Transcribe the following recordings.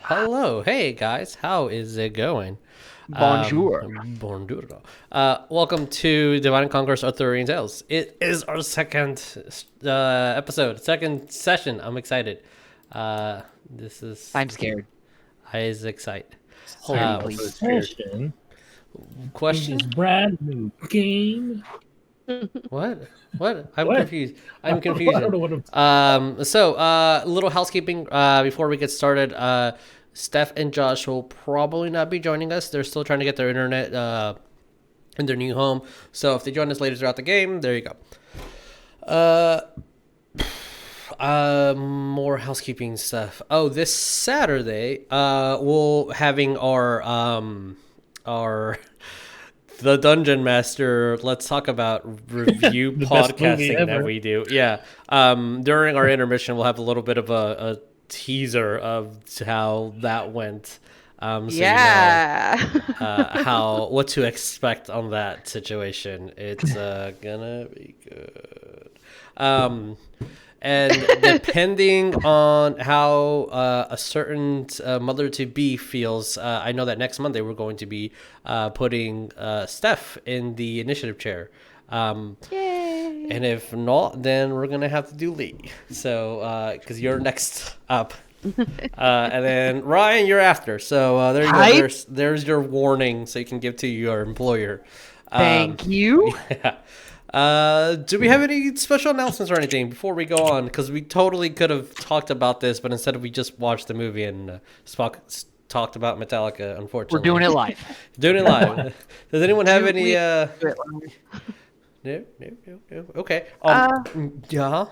Hello. Hey, guys. How is it going? Bonjour. Bonjour. Welcome to Divine and Conqueror's Arthurian Tales. It is our second episode, second session. I'm excited. This is... I'm scared. I is excited. Hold on, Second please. session in Question? this brand new game. What? I'm What? confused. I'm I don't confused. know what I'm A little housekeeping before we get started. Steph and Josh will probably not be joining us. They're still trying to get their internet in their new home. So if they join us later throughout the game, there you go. More housekeeping stuff. Oh, this Saturday, we'll having our the Dungeon Master, let's talk about review The best movie podcasting that ever. we do. Yeah. During our intermission, we'll have a little bit of a teaser of how that went. So Yeah. what to expect on that situation. It's gonna be good. And depending on how a certain mother-to-be feels, I know that next Monday we're going to be putting Steph in the initiative chair. Yay. And if not, then we're going to have to do Lee. So, because you're next up. And then, Ryan, you're after. So, there you Hi. go. There's your warning so you can give to your employer. Thank you. Yeah. Do we have any special announcements or anything before we go on? Because we totally could have talked about this, but instead we just watched the movie and talked about Metallica, unfortunately. We're doing it live. Doing it live. Does anyone have Do any... we- No. Okay. Yeah.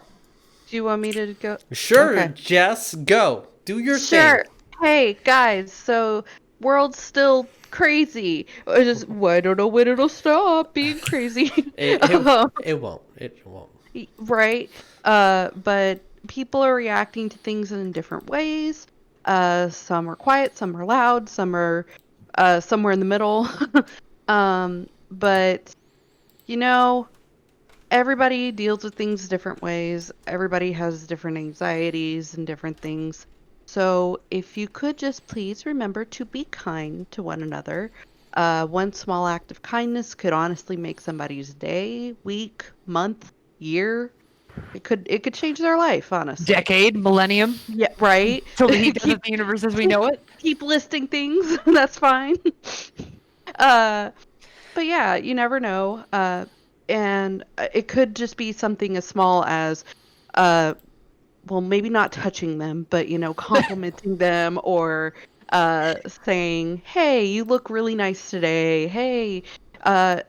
Do you want me to go? Sure, Okay. Jess, go. Do your Sure. thing. Hey, guys. So, world's still crazy. I don't know when it'll stop being crazy. It won't. It won't. Right. But people are reacting to things in different ways. Some are quiet, some are loud, some are somewhere in the middle. But you know, everybody deals with things different ways. Everybody has different anxieties and different things. So if you could just please remember to be kind to one another. One small act of kindness could honestly make somebody's day, week, month, year. It could change their life, honestly. Decade, millennium, Yeah, right. till the heat of the universe as we know it. Keep listing things. That's fine. But yeah, you never know. And it could just be something as small as, well, maybe not touching them, but complimenting them or saying, "Hey, you look really nice today. Hey, I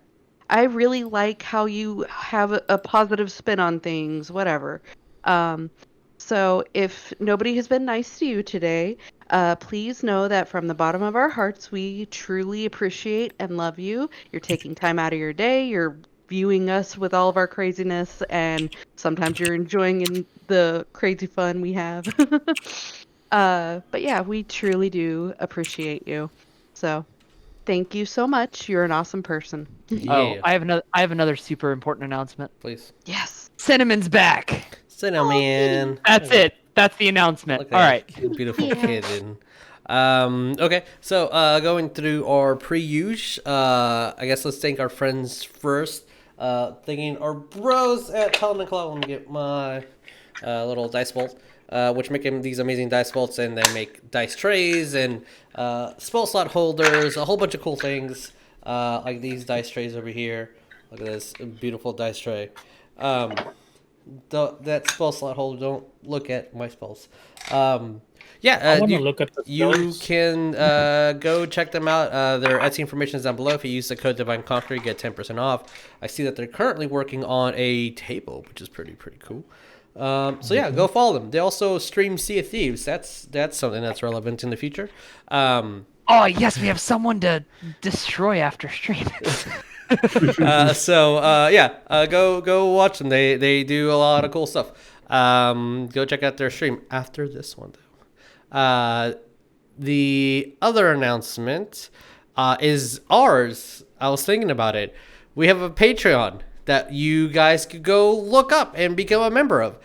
really like how you have a positive spin on things." Whatever. So if nobody has been nice to you today, please know that from the bottom of our hearts, we truly appreciate and love you. You're taking time out of your day. You're viewing us with all of our craziness, and sometimes you're enjoying the crazy fun we have. But yeah, we truly do appreciate you. So thank you so much. You're an awesome person. Yeah. Oh, I have another super important announcement. Please. Yes. Cinnamon's back. Cinnamon. That's it. That's the announcement. Look at All that right. cute, beautiful Yeah. kitten. Okay, so going through our pre-use, I guess let's thank our friends first. Thanking our bros at Paladin. Let me get my little dice bolt, which make them these amazing dice bolts, and they make dice trays and spell slot holders, a whole bunch of cool things, like these dice trays over here. Look at this beautiful dice tray. That spell slot holder, don't look at my spells. Yeah, I want to look at the you spells. can go check them out. Their Etsy information is down below. If you use the code Divine Conqueror, you get 10% off. I see that they're currently working on a table, which is pretty cool. So yeah, go follow them. They also stream Sea of Thieves. That's something that's relevant in the future. Oh yes, we have someone to destroy after stream. Go watch them. They do a lot of cool stuff. Go check out their stream after this one, though. The other announcement is ours. I was thinking about it. We have a Patreon that you guys could go look up and become a member of.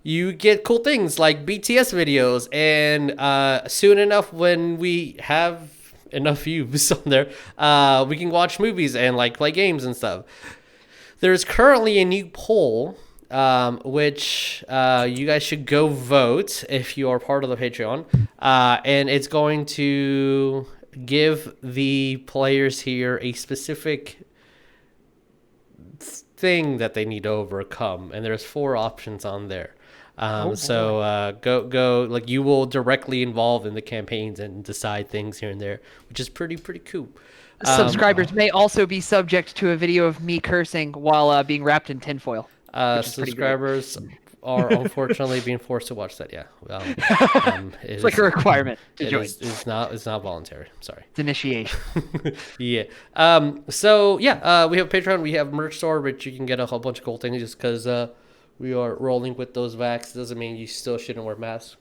you get cool things like BTS videos, and soon enough, when we have enough views on there, we can watch movies and like play games and stuff. There's currently a new poll, which you guys should go vote if you are part of the Patreon, and it's going to give the players here a specific thing that they need to overcome, and there's 4 options on there. Go like you will directly involve in the campaigns and decide things here and there, which is pretty cool. Subscribers may also be subject to a video of me cursing while being wrapped in tinfoil. Subscribers are unfortunately being forced to watch that. Yeah, It's like a requirement to join. It's not voluntary. Sorry. It's initiation. Yeah. We have Patreon. We have merch store, which you can get a whole bunch of cool things just because we are rolling with those vax. Doesn't mean you still shouldn't wear masks.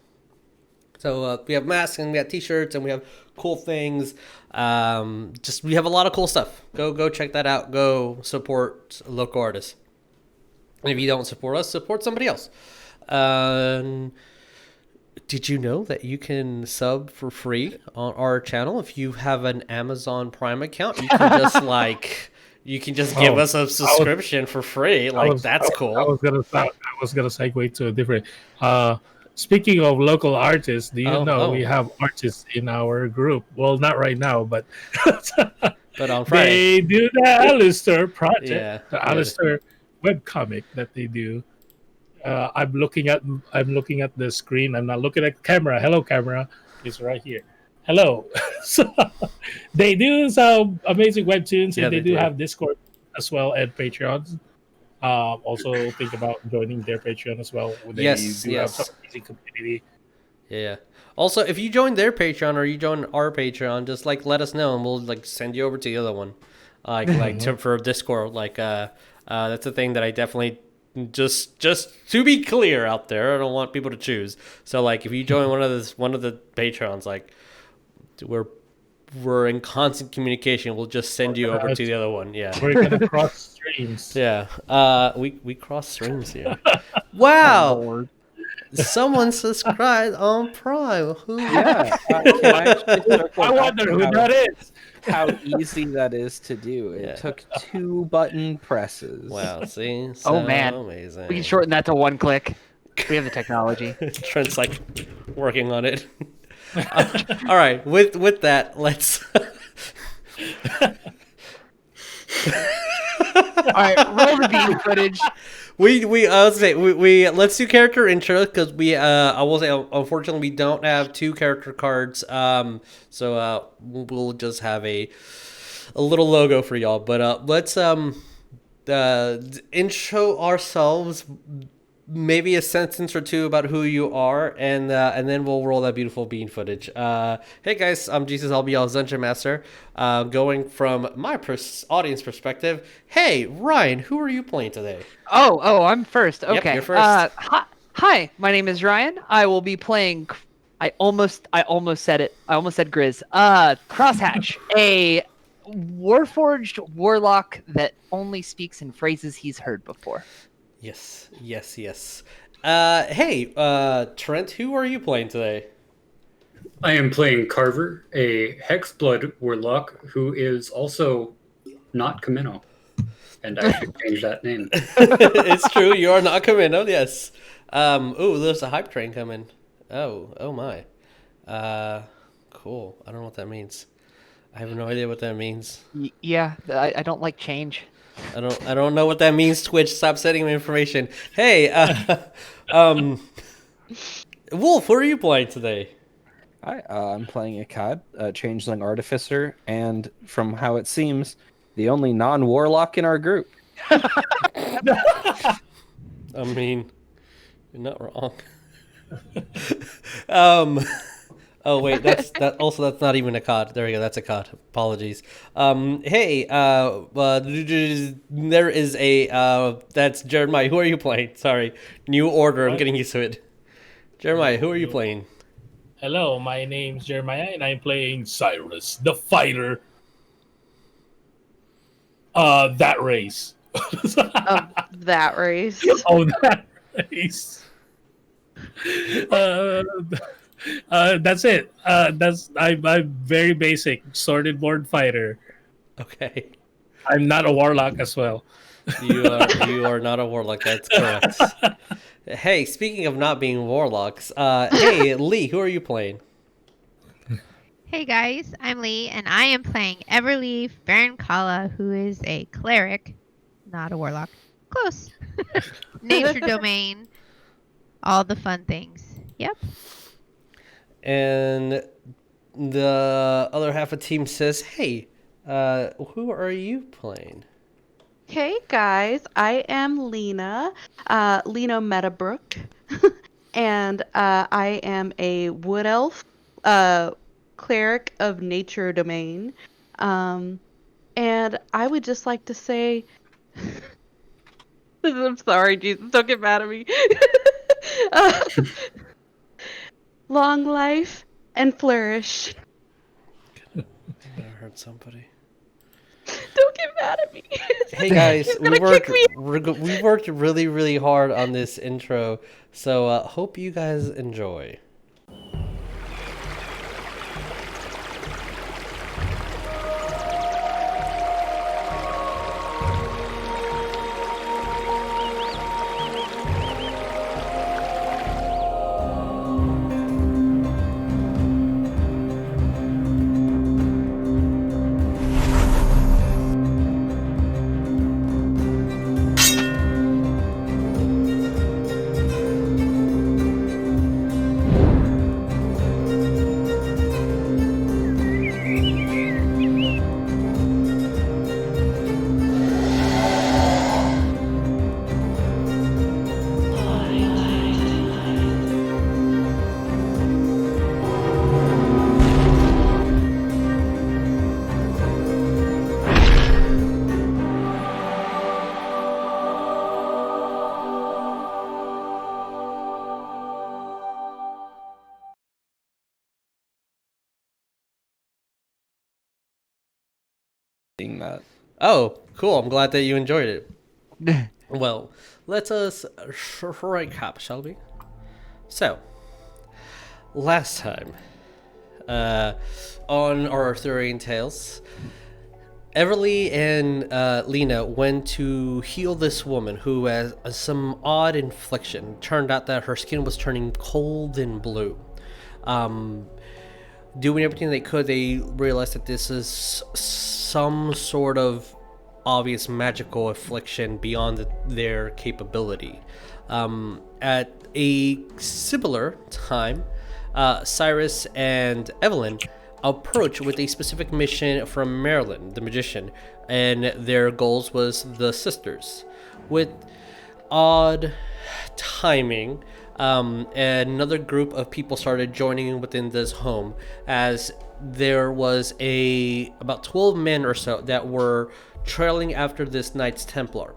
So we have masks and we have t-shirts and we have cool things. We have a lot of cool stuff. Go check that out. Go support local artists. And if you don't support us, support somebody else. Did you know that you can sub for free on our channel if you have an Amazon Prime account? You can just give us a subscription for free. That's cool. I was gonna segue to a different. Speaking of local artists, do you know we have artists in our group? Well, not right now, but on Friday they do the Alistair project, the Alistair webcomic that they do. I'm looking at the screen. I'm not looking at the camera. Hello, camera. It's right here. Hello. So they do some amazing webtoons, and they do have Discord as well and Patreons. Also think about joining their Patreon as well. They have some amazing community. Yeah. Also, if you join their Patreon or you join our Patreon, just let us know and we'll send you over to the other one. For Discord. That's a thing that I definitely just to be clear out there. I don't want people to choose. So if you join one of the Patrons, we're in constant communication. We'll just send you over to the other one. Yeah. We're gonna cross streams. Yeah. We cross streams here. Wow. Someone subscribed on Prime. Yeah. I wonder who that is. How easy that is to do. It took 2 button presses. Wow, see? So man. Amazing. We can shorten that to 1 click. We have the technology. Trent's working on it. All right, with that, let's all right, roll the beam footage. Let's do character intro because I will say unfortunately we don't have 2 character cards. So we'll just have a little logo for y'all. But let's intro ourselves. Maybe a sentence or 2 about who you are, and then we'll roll that beautiful bean footage. Hey guys, I'm Jesus. I'll be y'all's Dungeon Master. Going from my audience perspective. Hey Ryan, who are you playing today? Oh, I'm first. Okay. Yep, you're first. Hi, my name is Ryan. I will be playing. I almost said it. I almost said Grizz. Crosshatch, a Warforged Warlock that only speaks in phrases he's heard before. Yes. Hey, Trent, who are you playing today? I am playing Carver, a Hexblood Warlock who is also not Camino. And I should change that name. It's true, you are not Camino, yes. There's a hype train coming. Oh my. Cool. I don't know what that means. I have no idea what that means. Yeah, I don't like change. I don't know what that means, Twitch. Stop sending me information. Hey, Wolf, who are you playing today? Hi, I'm playing Ikad, a Changeling Artificer, and from how it seems, the only non-warlock in our group. I mean, you're not wrong. Oh wait, that's not even a cod. There we go. That's a cod. Apologies. Hey, there is a that's Jeremiah. Who are you playing? Sorry, new order. I'm getting used to it. Jeremiah, who are you playing? Hello, my name's Jeremiah, and I'm playing Saerus, the fighter. That race. That race. Oh, Nice. That's it. I'm very basic sworded board fighter. Okay. I'm not a warlock as well. You are not a warlock. That's correct. Hey, speaking of not being warlocks, hey Lee, who are you playing? Hey guys, I'm Lee, and I am playing Everlee Farincala, who is a cleric, not a warlock. Close. Nature domain, all the fun things. Yep. And the other half of the team says, "Hey, who are you playing?" Hey guys, I am Lena, Lena Meadowbrook, and I am a wood elf, cleric of nature domain. And I would just like to say, I'm sorry, Jesus, don't get mad at me. uh, long life and flourish. I heard somebody. Don't get mad at me. Hey guys, He's we gonna kick me. worked really really hard on this intro, so hope you guys enjoy. Seeing that. Oh, cool! I'm glad that you enjoyed it. Well, let us recap, shall we? So, last time, on our Arthurian Tales, Everlee and Lena went to heal this woman who has some odd infliction. Turned out that her skin was turning cold and blue. Doing everything they could, they realized that this is some sort of obvious magical affliction beyond their capability. At a similar time, Saerus and Evelyn approach with a specific mission from Merlin the Magician, and their goals was the sisters. With odd timing, another group of people started joining in within this home, as there was about 12 men or so that were trailing after this Knights Templar,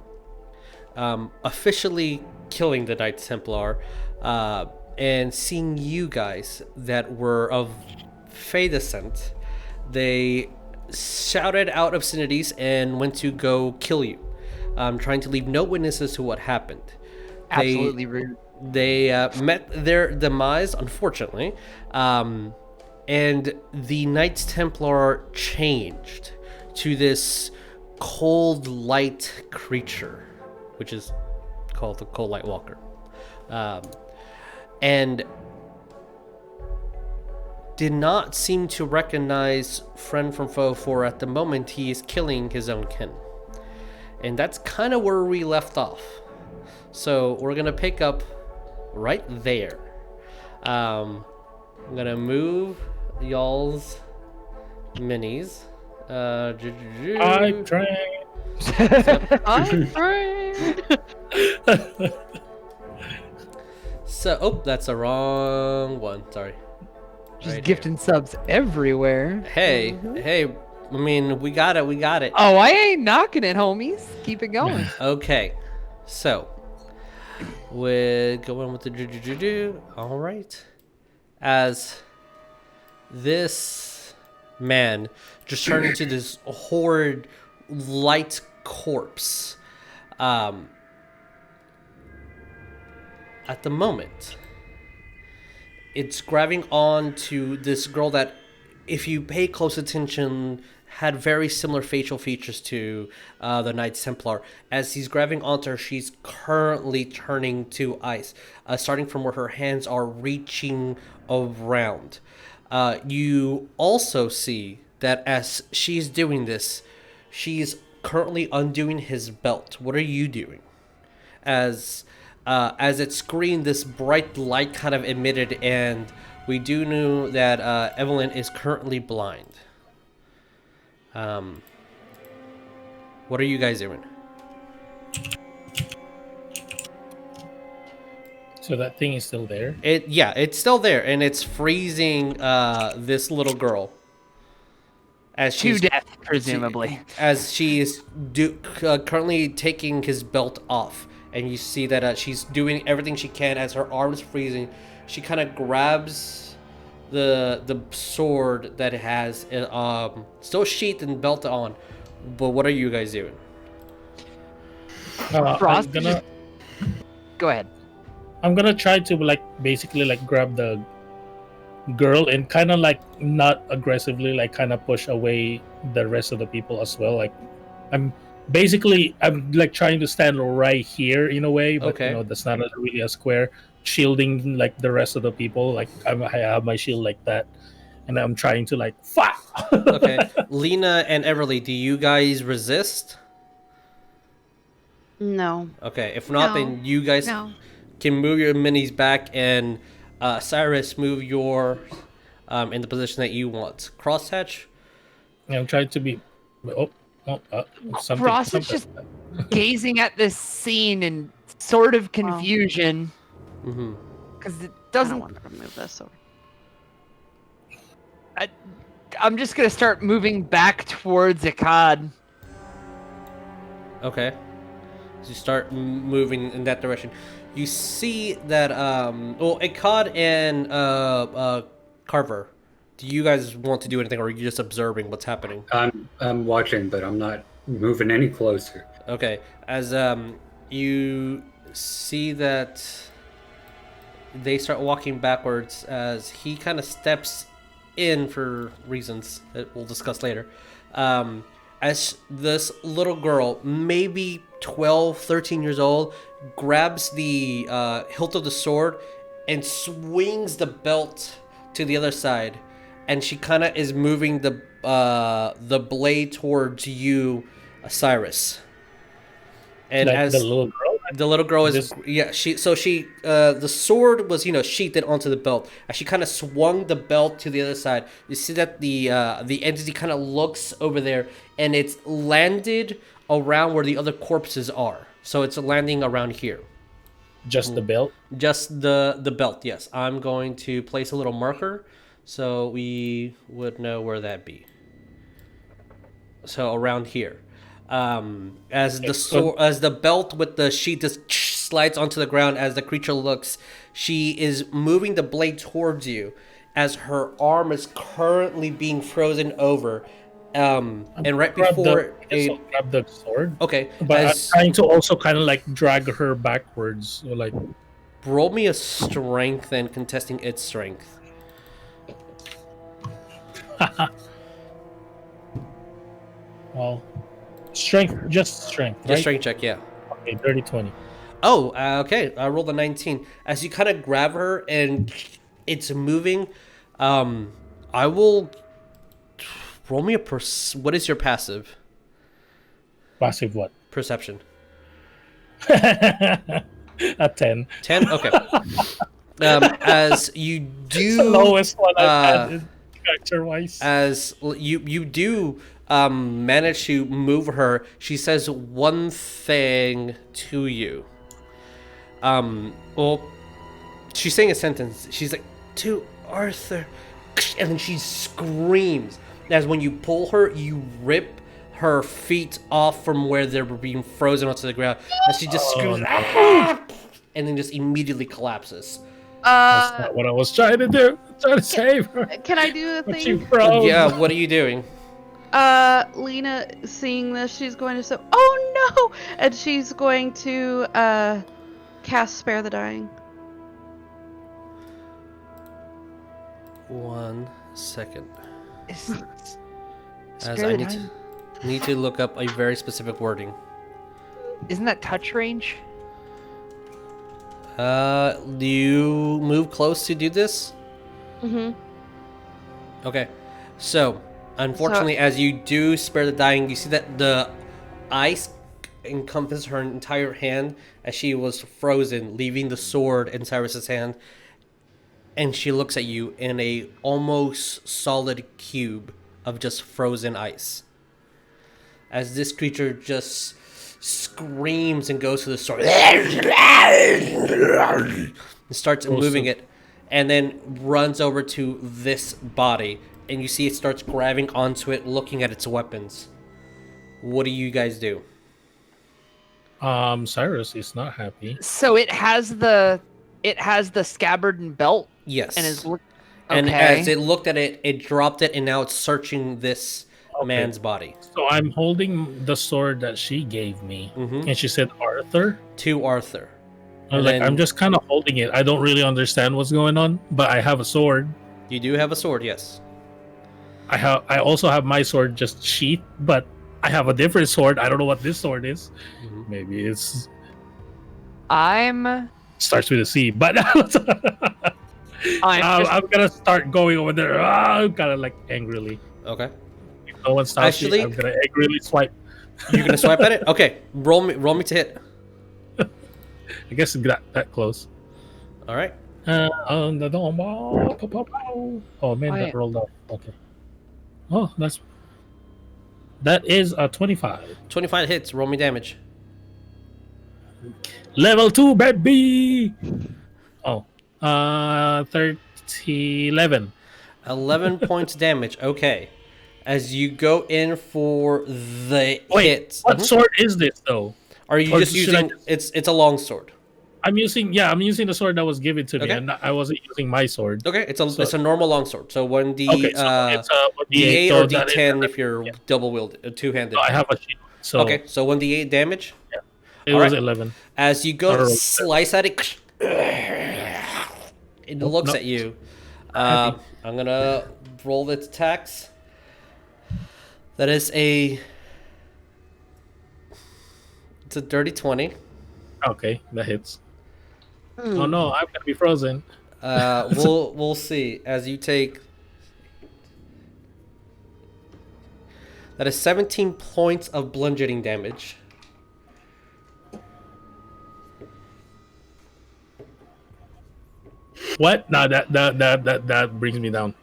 officially killing the Knights Templar, and seeing you guys that were of Fey descent. They shouted out obscenities and went to go kill you, trying to leave no witnesses to what happened. Absolutely rude. They met their demise, unfortunately, and the Knights Templar changed to this cold light creature, which is called the Cold Light Walker, and did not seem to recognize friend from foe, for at the moment he is killing his own kin. And that's kind of where we left off. So we're going to pick up right there. I'm going to move y'all's minis. I'm Trent. I'm Trent. So, oh, that's the wrong one. Sorry. Just Right gifting subs everywhere. Hey, hey, I mean, we got it. Oh, I ain't knocking it, homies. Keep it going. Okay, so we're going with the do. All right, as this man just turned into this horrid light corpse, at the moment, it's grabbing on to this girl that, if you pay close attention, had very similar facial features to the Knight Templar. As he's grabbing onto her, she's currently turning to ice, starting from where her hands are reaching around. You also see that as she's doing this, she's currently undoing his belt. What are you doing? As it screamed, this bright light kind of emitted, and we do know that Evelyn is currently blind. What are you guys doing? So that thing is still there? It's still there, and it's freezing this little girl. As To death, presumably. As she is currently taking his belt off. And you see that she's doing everything she can. As her arm's freezing, she kind of grabs the sword that it has still sheathed and belted on. But what are you guys doing? Frost, go ahead. I'm gonna try to basically grab the girl and kind of not aggressively kind of push away the rest of the people as well. I'm trying to stand right here in a way, but okay. That's not really a square, shielding the rest of the people. I have my shield like that, and I'm trying to fuck. Okay, Lena and Everlee, do you guys resist? No. Okay, if not, then you guys No. can move your minis back, and Saerus, move your in the position that you want. Crosshatch? I'm trying to be. Frost is just gazing at this scene in sort of confusion. Because it I doesn't. don't want to remove this. Over. I'm just going to start moving back towards Ikad. Okay. So you start moving in that direction. You see that, Ikad and Carver, do you guys want to do anything, or are you just observing what's happening? I'm watching, but I'm not moving any closer. Okay. As you see that they start walking backwards, as he kind of steps in for reasons that we'll discuss later. As this little girl, maybe 12, 13 years old, grabs the hilt of the sword and swings the belt to the other side, and she kind of is moving the blade towards you, Saerus. And as the little girl. The little girl is the sword was sheathed onto the belt. As she kind of swung the belt to the other side, you see that the entity kind of looks over there, and it's landed around where the other corpses are. So it's landing around here. Just the belt? Just the belt, yes. I'm going to place a little marker so we would know where that be. So around here. As the belt with the sheath just slides onto the ground, as the creature looks, she is moving the blade towards you, as her arm is currently being frozen over. And right before grab the sword. Okay, but I'm trying to also kind of drag her backwards. Roll me a strength and contesting its strength. Well. Strength, just strength, right? Just strength check, yeah. Okay, dirty 20. Oh, okay. I rolled a 19. As you kind of grab her and it's moving, I will roll me what is your passive? Passive what? Perception. A 10. 10? Okay. As you do... It's the lowest one I've had character-wise. As you do... manage to move her, she says one thing to you. Well, she's saying a sentence. She's like, to Arthur, and then she screams. As when you pull her, you rip her feet off from where they were being frozen onto the ground. And she just screams, and then just immediately collapses. That's not what I was trying to do. I'm trying to save her. Can I do a But thing? she froze. Yeah, what are you doing? Lena, seeing this, she's going to say, "Oh no!" and she's going to cast Spare the Dying. 1 second. Is- As Spare I the need to look up a very specific wording. Isn't that touch range? Do you move close to do this? Mm-hmm. Okay. So, unfortunately, as you do spare the dying, you see that the ice encompasses her entire hand as she was frozen, leaving the sword in Saerus' hand. And she looks at you in a almost solid cube of just frozen ice. As this creature just screams and goes to the sword. And starts moving it. And then runs over to this body. And you see it starts grabbing onto it, looking at its weapons. What do you guys do? Saerus is not happy. So it has the scabbard and belt. Yes. And is And okay. as it looked at it, it dropped it, and now it's searching this man's body. So I'm holding the sword that she gave me, Mhm. and she said Arthur. To Arthur. I was And like, then- I'm just kind of holding it. I don't really understand what's going on, but I have a sword. You do have a sword, yes. I also have my sword just sheath, but I have a different sword. I don't know what this sword is. Mhm. Maybe it's I'm starts with a C, but I'm gonna start going over there, kind of like angrily. Okay. If no one stops Actually- me, I'm gonna angrily swipe. You're gonna swipe at it? Okay. Roll me to hit. I guess it got that close. All right. On the dome. Oh man, that rolled off. Okay. Oh, that is a 25. 25 hits. Roll me damage. Level 2, baby. Oh, 11. 11 points damage. Okay. As you go in for the Wait, hit. what sword is this though? Are you or just should I using it's a long sword. I'm using the sword that was given to me, Okay. and I wasn't using my sword. Okay, it's a normal long sword. So 1d Okay, so it's a D8 so or that is- D10 if you're double wielded, two-handed. I have a shield. So Okay, so 1d8 damage. it all was right. 11. As you go Or- to slice at it, it looks no. at you. I'm gonna roll its attacks. That is it's a dirty 20. Okay, that hits. Oh no, I'm gonna be frozen. We'll see as you take. That is 17 points of bludgeoning damage. What? No, that brings me down.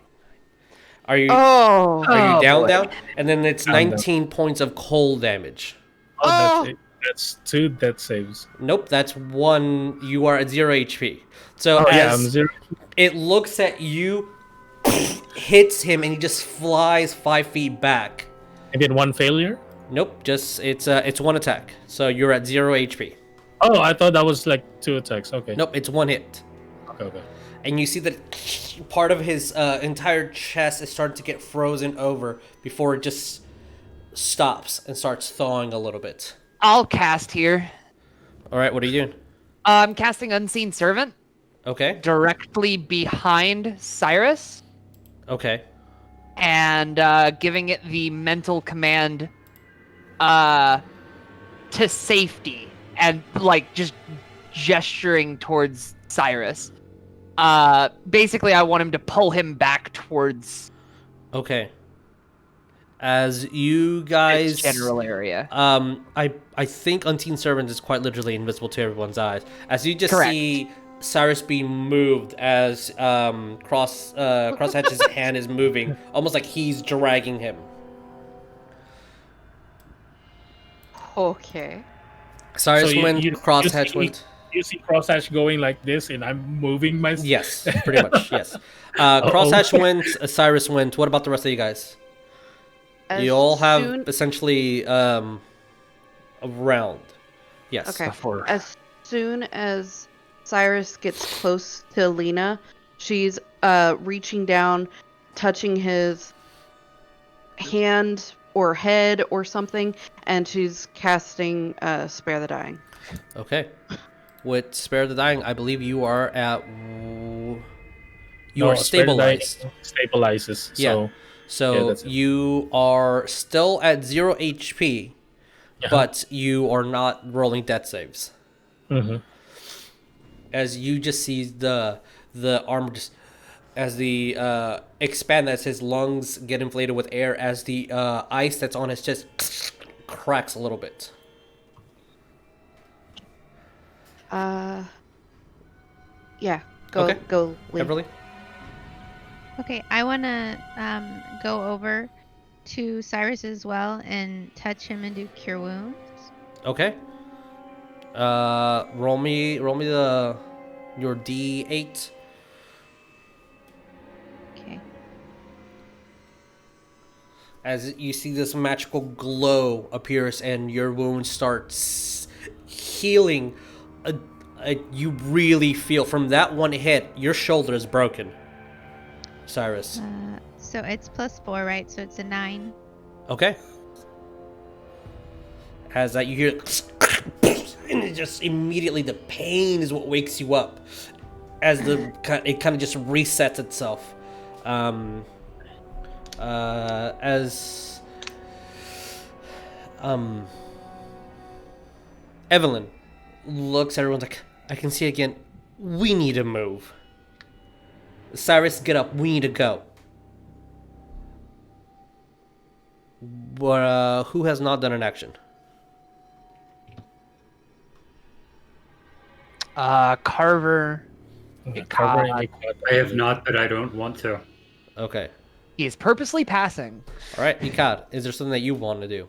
Are you Oh, are you down boy. down? And then it's Down, 19 points of cold damage. Oh, that's it. That's 2 death saves. Nope, that's 1. You are at 0 HP. So Oh yeah, I'm as 0. it looks at you, hits him, and he just flies 5 feet back. And then 1 failure. Nope, just it's 1 attack. So you're at 0 HP. Oh, I thought that was like 2 attacks. Okay. Nope, it's 1 hit. Okay. And you see that part of his entire chest is starting to get frozen over before it just stops and starts thawing a little bit. I'll cast here. All right, what are you doing? I'm casting Unseen Servant Okay, directly behind Saerus okay. and giving it the mental command to safety and like just gesturing towards Saerus. Basically, I want him to pull him back towards Okay. As you guys his general area. I think Unseen Servant is quite literally invisible to everyone's eyes. As you just Correct. see Saerus being moved as Crosshatch's hand is moving, almost like he's dragging him. Okay. Saerus you- went, you- Crosshatch you see- went. You see Crosshatch going like this, and I'm moving my. Yes, pretty much, yes. Crosshatch went, Saerus went. What about the rest of you guys? As You all have soon- essentially a round. Yes. Okay. Before. As soon as Saerus gets close to Lena, she's reaching down, touching his hand or head or something, and she's casting Spare the Dying. Okay. With Spare the Dying, I believe you are at... You are stabilized. Stabilizes. Yeah. So you are still at 0 HP, but you are not rolling death saves. Mm-hmm. As you just see the armor just as the expand, as his lungs get inflated with air, as the ice that's on his chest cracks a little bit. Yeah. Go. Okay. Go. Lee. Everlee? Okay, I want to go over to Saerus as well and touch him and do cure wounds. Okay. Roll me your D8. Okay. As you see this magical glow appears and your wound starts healing, you really feel from that one hit, your shoulder is broken. Saerus. So it's +4, right? So it's a 9. Okay. As you hear, and it just immediately the pain is what wakes you up. As it kind of just resets itself. Evelyn looks at everyone's like, I can see again. We need to move. Saerus, get up. We need to go. But who has not done an action? Carver. Carver and Ikad. Ikad. I have not, but I don't want to. Okay. He is purposely passing. All right, Ikad, is there something that you want to do?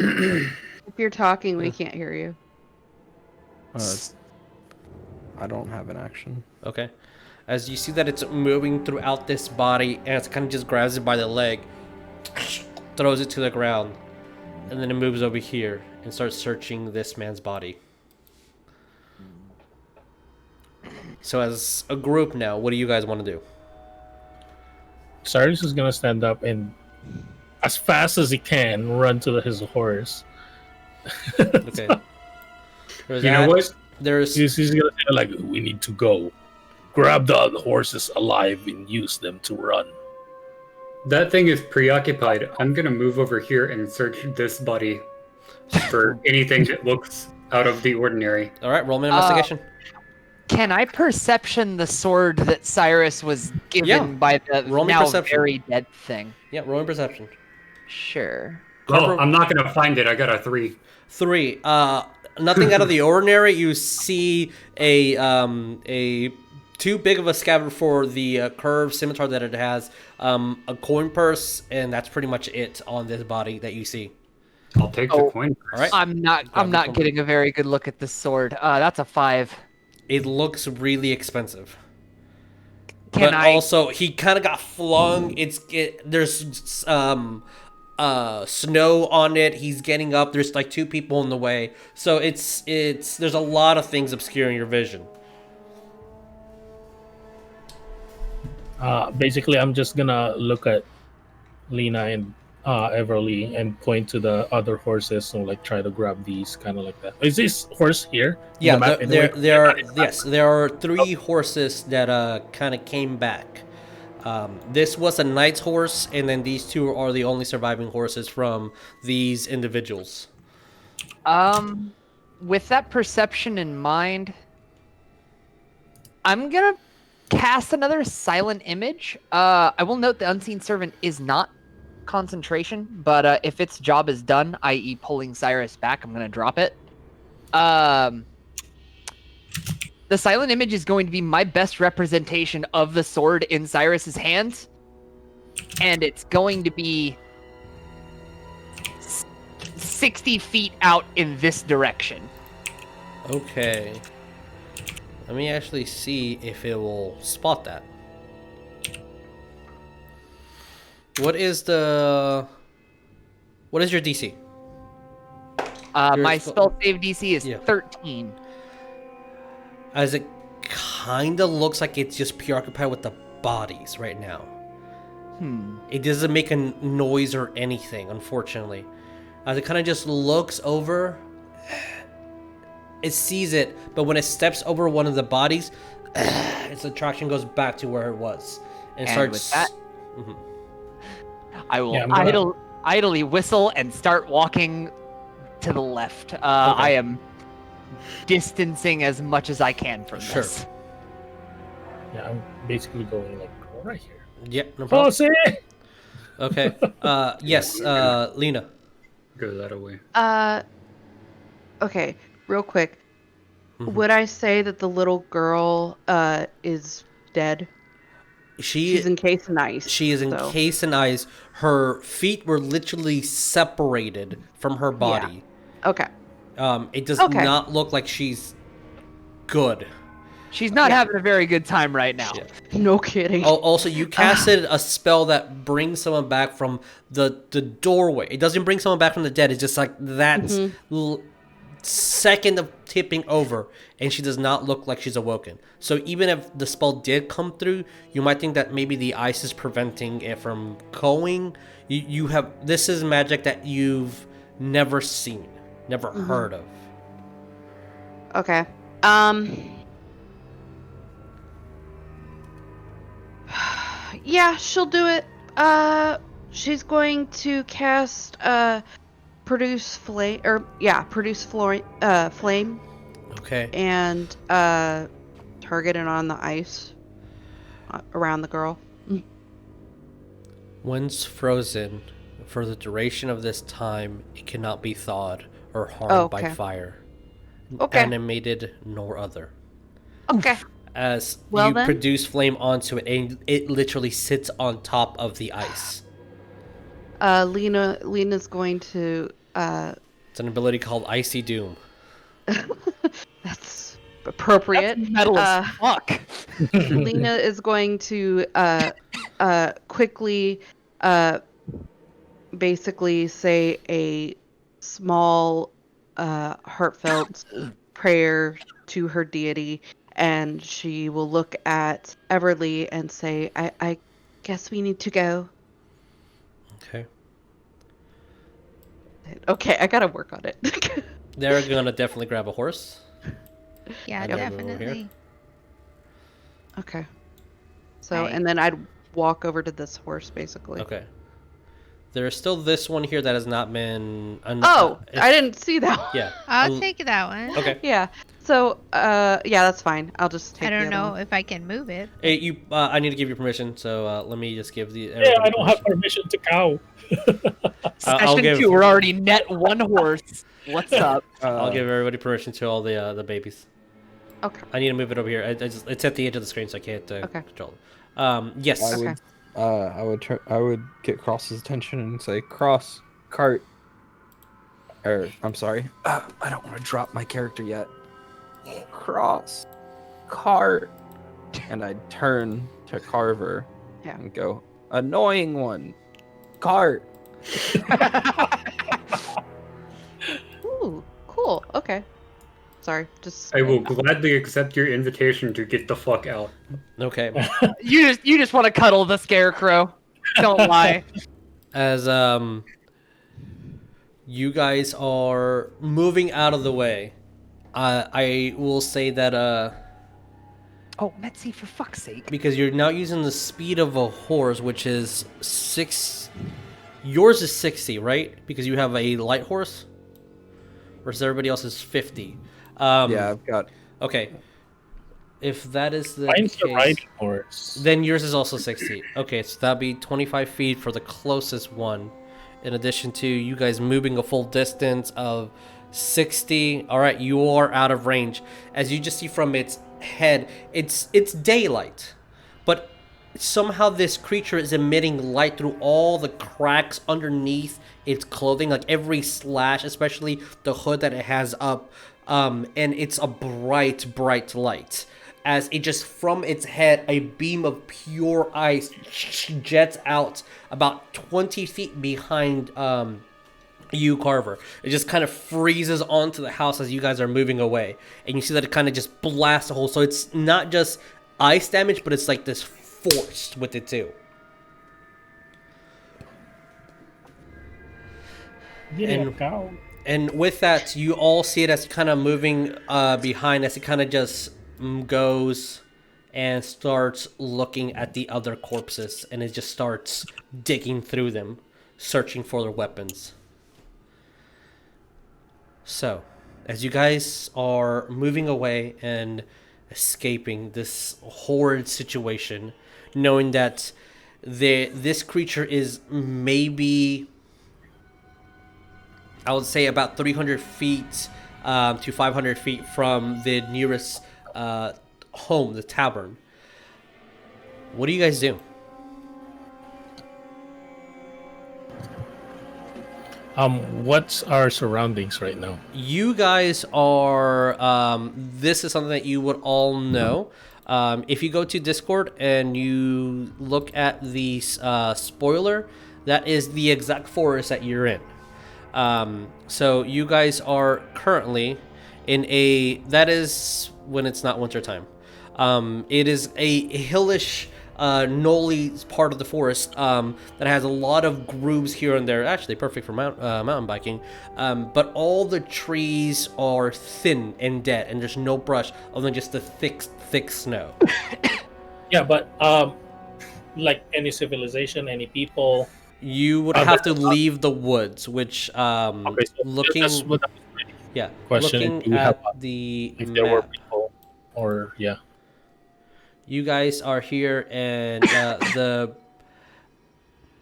If you're talking, we can't hear you. I don't have an action. Okay. As you see that it's moving throughout this body, and it kind of just grabs it by the leg, throws it to the ground, and then it moves over here and starts searching this man's body. So as a group now, what do you guys want to do? Saerus is gonna stand up and, as fast as he can, run to his horse. Okay. There's You know that. what? There's He's gonna say like, "We need to go. Grab the horses alive and use them to run." That thing is preoccupied. I'm gonna move over here and search this body for anything that looks out of the ordinary. all right. Roll me an investigation. Can I perception the sword that Saerus was given Yeah. by the Roll me now perception. very dead thing? Yeah. Roll me perception. Sure. Carver- Oh, I'm not gonna find it. I got a 3. 3. Nothing out of the ordinary. You see a too big of a scabbard for the curved scimitar that it has, a coin purse, and that's pretty much it on this body that you see. I'll take the coin. All right. I'm not getting a very good look at this sword. That's a 5. It looks really expensive. Can But I also, he kind of got flung. There's snow on it. He's getting up. There's like 2 people in the way. So there's a lot of things obscuring your vision. Basically, I'm just gonna look at Lena and Everlee and point to the other horses and like try to grab these, kind of like that. Is this horse here? in Yeah, the map anyway? there are 3 horses that kind of came back. This was a knight's horse, and then these 2 are the only surviving horses from these individuals. with that perception in mind, I'm gonna cast another silent image. I will note the unseen servant is not concentration, but if its job is done, i.e. pulling Saerus back, I'm gonna drop it. The silent image is going to be my best representation of the sword in Saerus's hands, and it's going to be 60 feet out in this direction. Okay. Let me actually see if it will spot that. What is your DC? My spell save DC is Yeah. 13. As it kind of looks like it's just preoccupied with the bodies right now. It doesn't make a noise or anything, unfortunately. as it kind of just looks over. It sees it, but when it steps over one of the bodies, its attraction goes back to where it was and starts. With that, Mhm. I will Yeah, idly whistle and start walking to the left. I am distancing as much as I can from Sure. this. Yeah, I'm basically going like right here. Yeah, no problem. Pussy! Okay. Yes, Lena. Go that away. Okay, real quick. Mhm. Would I say that the little girl is dead? She's encased in ice. She is encased in ice. Her feet were literally separated from her body. Okay. It does not look like she's good. She's not having a very good time right now. Yeah. No kidding. Also, you casted a spell that brings someone back from the doorway. It doesn't bring someone back from the dead. It's just like that second of tipping over, and she does not look like she's awoken. So even if the spell did come through, you might think that maybe the ice is preventing it from going. You have this is magic that you've never seen, never heard of. Okay. Yeah, she'll do it. She's going to cast produce flame flame Okay. and target it on the ice around the girl. Once frozen, for the duration of this time, it cannot be thawed or harmed by fire, animated nor other. Okay. As Well you then. produce flame onto it, and it literally sits on top of the ice. Lena's going to It's an ability called Icy Doom. that's appropriate. That's metal as fuck. Lena is going to quickly basically say a small heartfelt prayer to her deity, and she will look at Everlee and say, I guess we need to go. Okay. Okay, I gotta work on it. They're gonna definitely grab a horse. Yeah, I gotta move over here. definitely. Okay. So, Right. and then I'd walk over to this horse, basically. Okay. There's still this one here that has not been. Oh, I didn't see that one. Yeah. I'll take that one. Okay. Yeah. So, yeah, that's fine. I'll just take I don't the other know one. if I can move it. Hey, I need to give you permission, so let me just give the. Yeah, I don't have permission to cow. I'll Session give- 2, we're already net one horse. What's up? I'll give everybody permission to all the babies. Okay. I need to move it over here. It's at the edge of the screen, so I can't control it. Yes. I would get Cross's attention and say, Cross, cart. Or, I'm sorry. I don't want to drop my character yet. Cross, cart. And I'd turn to Carver and go, annoying one, cart. Ooh, cool. Okay. Sorry, just. I will gladly accept your invitation to get the fuck out. Okay. You just want to cuddle the scarecrow. Don't lie. As you guys are moving out of the way, I will say that Oh, Metzi, for fuck's sake. because you're now using the speed of a horse, which is 6. Yours is 60, right? Because you have a light horse, versus everybody else is 50. Yeah, I've got. Okay. If that is the Mine's the case, riding horse. then yours is also 60. Okay, so that'd be 25 feet for the closest one. In addition to you guys moving a full distance of 60. All right, you are out of range. As you just see from its head, it's daylight, but somehow this creature is emitting light through all the cracks underneath its clothing, like every slash, especially the hood that it has up. And it's a bright light. As it just from its head, a beam of pure ice jets out about 20 feet behind you, Carver. It just kind of freezes onto the house as you guys are moving away. And you see that it kind of just blasts a hole. So it's not just ice damage, but it's like this force with it too. Yeah, cow. And with that, you all see it as kind of moving behind as it kind of just goes and starts looking at the other corpses, and it just starts digging through them, searching for their weapons. So, as you guys are moving away and escaping this horrid situation, knowing that this creature is maybe, I would say, about 300 feet to 500 feet from the nearest home, the tavern. What do you guys do? What's our surroundings right now? You guys are, this is something that you would all know. If you go to Discord and you look at the spoiler, that is the exact forest that you're in. So you guys are currently in that is when it's not winter time. It is a hillish, knolly part of the forest that has a lot of grooves here and there. Actually, perfect for mountain biking. But all the trees are thin and dead, and there's no brush other than just the thick snow. Yeah, but like any civilization, any people. You would have to leave the woods, which Okay, so looking, that's what I was reading. yeah, Question: looking do we have at the if there were map. people, or yeah? You guys are here, and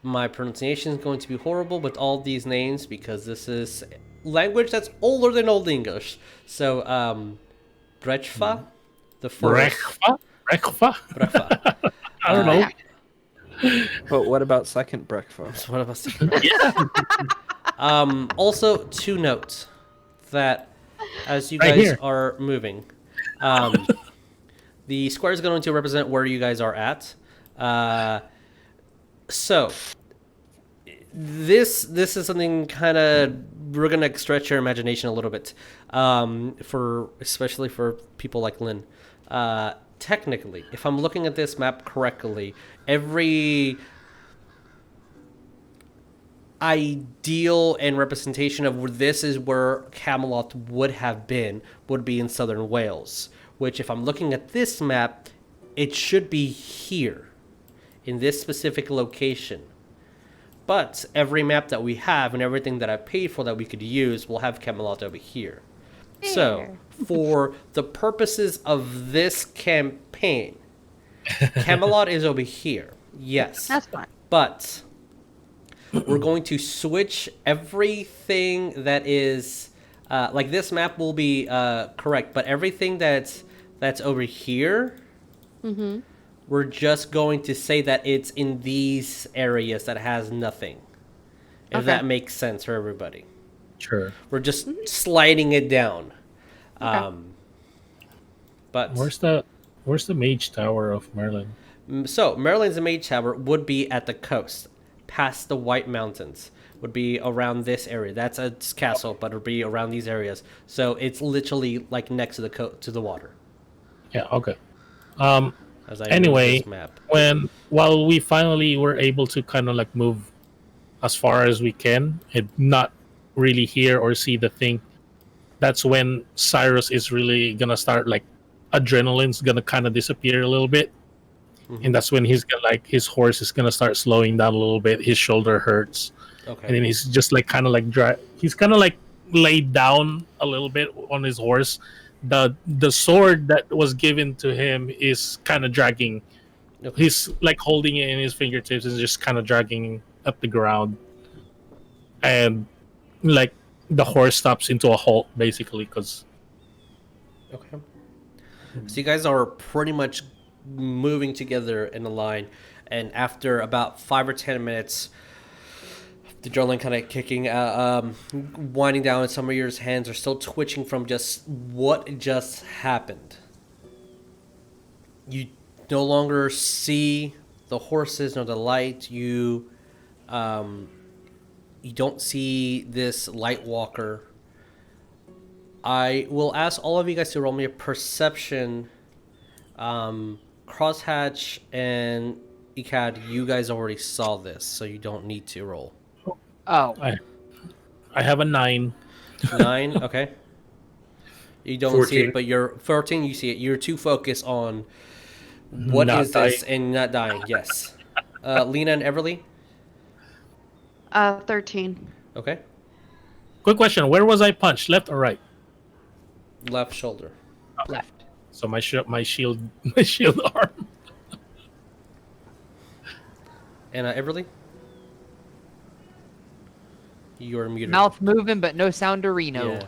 my pronunciation is going to be horrible with all these names because this is language that's older than Old English. So, Brechfa, the forest. Brekfa? I don't know. But what about second breakfast? What about also, two notes that as you Right guys here. are moving, the square is going to represent where you guys are at. So this is something kind of, we're gonna stretch your imagination a little bit, especially for people like Lynn. Technically, if I'm looking at this map correctly, every ideal and representation of where this is where Camelot would have been would be in southern Wales, which, if I'm looking at this map, it should be here in this specific location. But every map that we have and everything that I paid for that we could use will have Camelot over here. So, for the purposes of this campaign, Camelot is over here. Yes. That's fine. But we're going to switch everything that is like this map will be correct, but everything that's over here, we're just going to say that it's in these areas that has nothing. If that makes sense for everybody. Sure. We're just sliding it down. But Where's the mage tower of Merlin? so Merlin's mage tower would be at the coast, past the White Mountains. Would be around this area. That's a castle, but it'll be around these areas. So it's literally like next to to the water. Yeah. Okay. As I move Anyway, this map. while we finally were able to kind of like move as far as we can and not really hear or see the thing, that's when Saerus is really gonna start, like, adrenaline's gonna kind of disappear a little bit, and that's when he's gonna, like, his horse is gonna start slowing down a little bit. His shoulder hurts, and then he's just like kind of like he's kind of like laid down a little bit on his horse. The sword that was given to him is kind of dragging. He's like holding it in his fingertips and just kind of dragging up the ground, and like the horse stops into a halt basically because. Okay. So you guys are pretty much moving together in a line, and after about 5 or 10 minutes, the adrenaline kind of kicking, winding down, and some of your hands are still twitching from just what just happened. You no longer see the horses nor the light. You don't see this light walker. I will ask all of you guys to roll me a perception. Crosshatch and Ikad, you guys already saw this, so you don't need to roll. Oh, I have a 9. 9. Okay. You don't see 14. it, but you're 14. You see it. You're too focused on what Not is this dying. and not dying. Yes. Lena and Everlee. 13. Okay. Quick question: where was I punched? Left or right? Left shoulder. Left. So my shield my shield arm. And Everlee. You're muted. Mouth moving, but no sound to Reno. Yeah.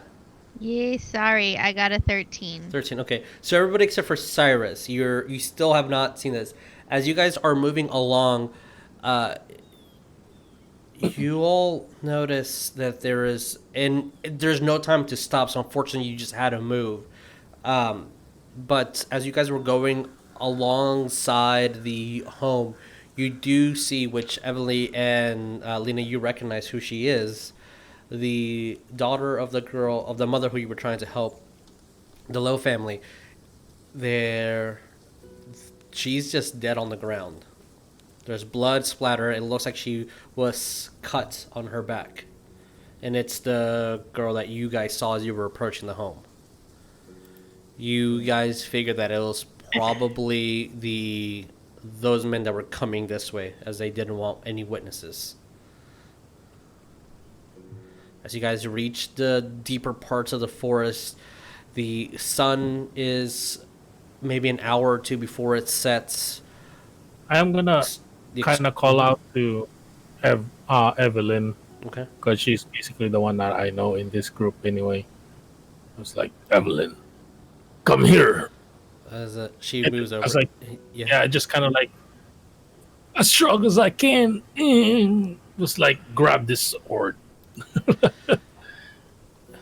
Yay, sorry, I got a 13. 13. Okay. So everybody except for Saerus, you still have not seen this. As you guys are moving along, you all notice that there's no time to stop. So unfortunately, you just had to move. But as you guys were going alongside the home, you do see, which Evelyn and Lena, you recognize who she is. The daughter of the mother who you were trying to help, the Lowe family. She's just dead on the ground. There's blood splatter. It looks like she was cut on her back. And it's the girl that you guys saw as you were approaching the home. You guys figured that it was probably those men that were coming this way, as they didn't want any witnesses. As you guys reach the deeper parts of the forest, the sun is maybe an hour or two before it sets. I am gonna kind of call out to Evelyn, Okay. because she's basically the one that I know in this group anyway. I was like, Evelyn, come here. As she moves over. I was like, yeah, just kind of like, as strong as I can, and just like grab this sword.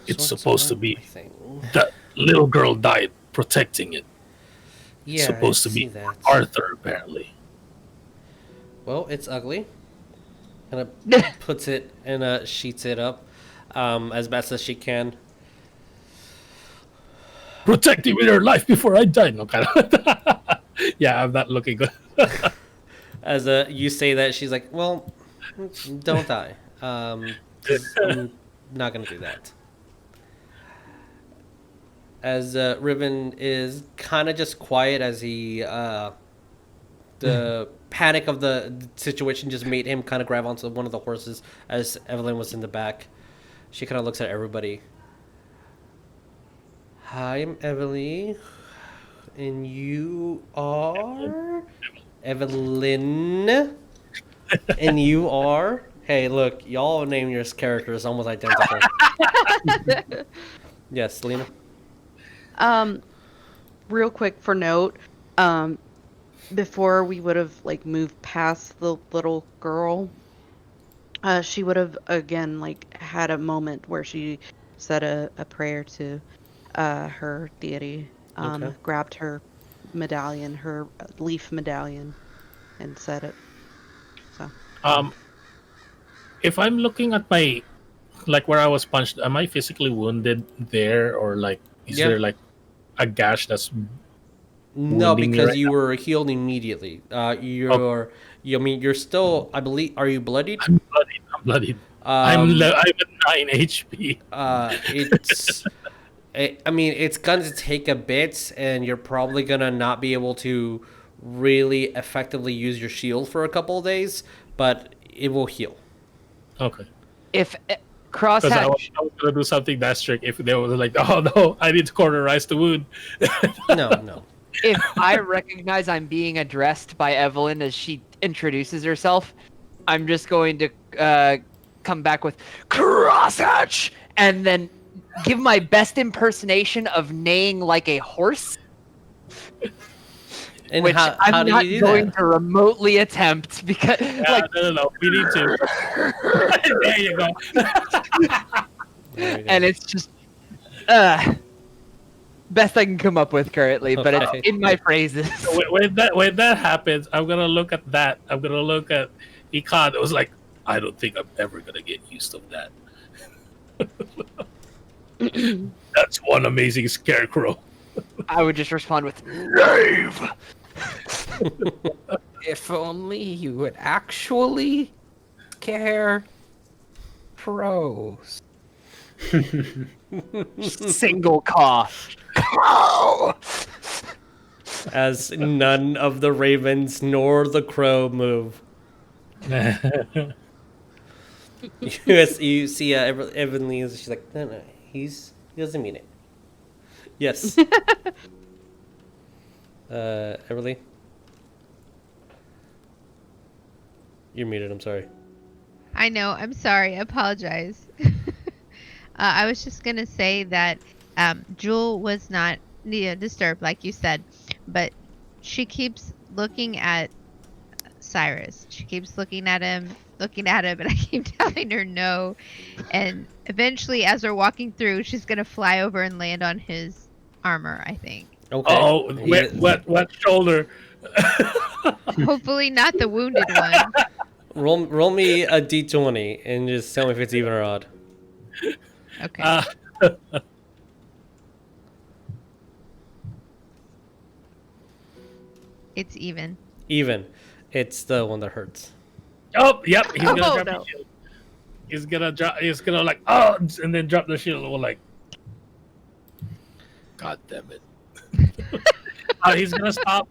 It's supposed to be that little girl died protecting it. Yeah, Supposed to I see be that. Arthur, apparently. Well, it's ugly. And it puts it and sheets it up as best as she can. Protecting with her life before I die. No, kind of. Yeah, I'm not looking good. As you say that, she's like, "Well, don't die. 'Cause I'm not gonna do that." As Riven is kind of just quiet, as he the panic of the situation just made him kind of grab onto one of the horses as Evelyn was in the back. She kind of looks at everybody. Hi, I'm Everlee. And you are? Evelyn. And you are? Hey, look, y'all name your characters almost identical. Yes, Lena? Real quick for note, before we would have like moved past the little girl, she would have again like had a moment where she said a prayer to her deity, Okay. grabbed her medallion, her leaf medallion, and said it. So If I'm looking at my, like where I was punched, am I physically wounded there, or like is Yeah. there like a gash that's No, wounding me because right you now? were healed immediately. You're still, I believe, are you bloodied? I'm bloodied. I'm at 9 HP. It's going to take a bit, and you're probably going to not be able to really effectively use your shield for a couple of days, but it will heal. Okay. If Because I Crosshatch, was gonna do something that strict if they were like, oh no, I need to cauterize the wound. No. if I recognize I'm being addressed by Evelyn as she introduces herself, I'm just going to come back with Crosshatch and then give my best impersonation of neighing like a horse, And which how I'm do not you do going that? to remotely attempt because, No, we need to. There you go. There we go. and it's just best I can come up with currently, but Okay. it's in my phrases. When that happens, I'm gonna look at that. I'm gonna look at Ikad. It was like, I don't think I'm ever gonna get used to that. That's one amazing scarecrow. I would just respond with Knave. If only you would actually care. Pros. Single cough. As none of the ravens nor the crow move. You see Evelyn is, she's like, no, he doesn't mean it. Yes. Everlee? You're muted, I'm sorry. I know. I'm sorry. I apologize. I was just gonna say that Jewel was not disturbed, like you said, but she keeps looking at Saerus. She keeps looking at him, and I keep telling her no. And eventually, as we're walking through, she's gonna fly over and land on his armor, I think. Okay. Oh, what shoulder? Hopefully, not the wounded one. Roll me a d20 and just tell me if it's even or odd. Okay. It's even. Even. It's the one that hurts. Oh, yep. He's gonna drop no. the shield. He's gonna drop. He's gonna like, oh, and then drop the shield. We're like, God damn it. He's gonna stop,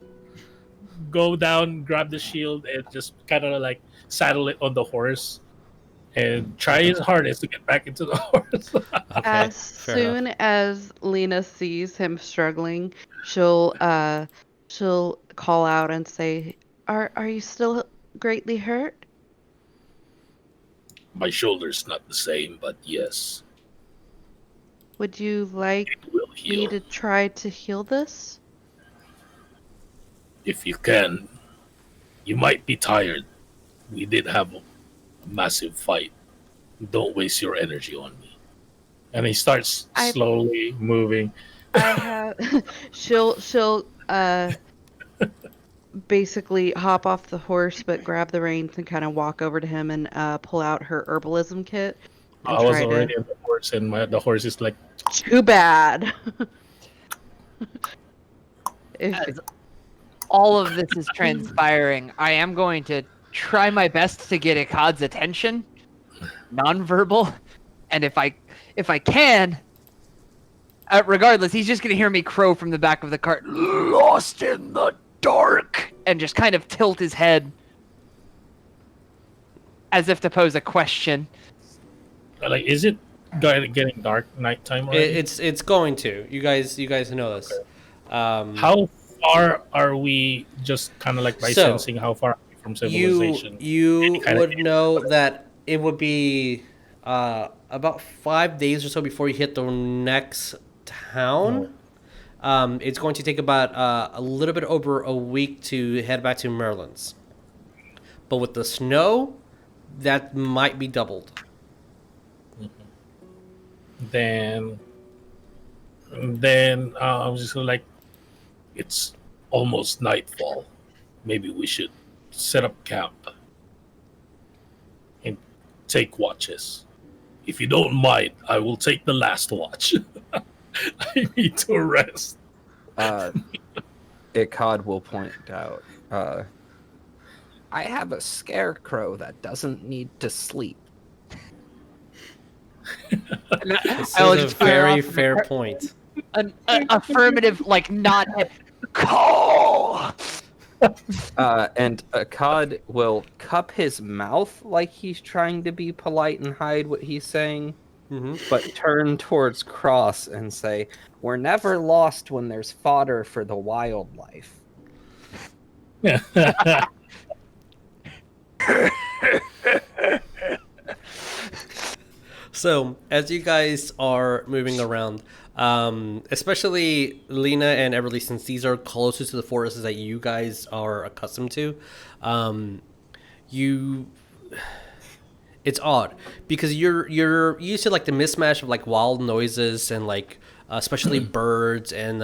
go down, grab the shield, and just kind of like saddle it on the horse, and try his hardest to get back into the horse. Okay, As fair soon enough. as Lena sees him struggling, she'll call out and say, "Are you still greatly hurt?" My shoulder's not the same, but yes, Would you like it will me heal to try to heal this? if you can. You might be tired. We did have a massive fight. Don't waste your energy on me. And he starts I- slowly moving. I have. she'll basically hop off the horse, but grab the reins and kind of walk over to him and pull out her herbalism kit. And I was try already to. on the horse, and the horse is like, Too bad. If, As all of this is transpiring, I am going to try my best to get Ikad's attention, nonverbal, and if I can, regardless, he's just gonna hear me crow from the back of the cart, "Lost in the dark," and just kind of tilt his head as if to pose a question. like, is it getting dark nighttime already? It's going to. You guys know this. How far are we, just kind of like by So, sensing how far are we from civilization? You kind of would know that it would be about 5 days or so before you hit the next town. It's going to take about a little bit over a week to head back to Merlin's. But with the snow, that might be doubled. Then I was just like, it's almost nightfall. Maybe we should set up camp and take watches. If you don't mind, I will take the last watch. I need to rest. Ikad will point out, I have a scarecrow that doesn't need to sleep. This I will is a just fire very off the fair cart- point. An affirmative, like, nod. Call! And Ikad will cup his mouth like he's trying to be polite and hide what he's saying, but turn towards Cross and say, "We're never lost when there's fodder for the wildlife." So, as you guys are moving around, especially Lena and Everlee, since these are closest to the forests that you guys are accustomed to, it's odd because you're used to like the mismatch of like wild noises and like especially birds and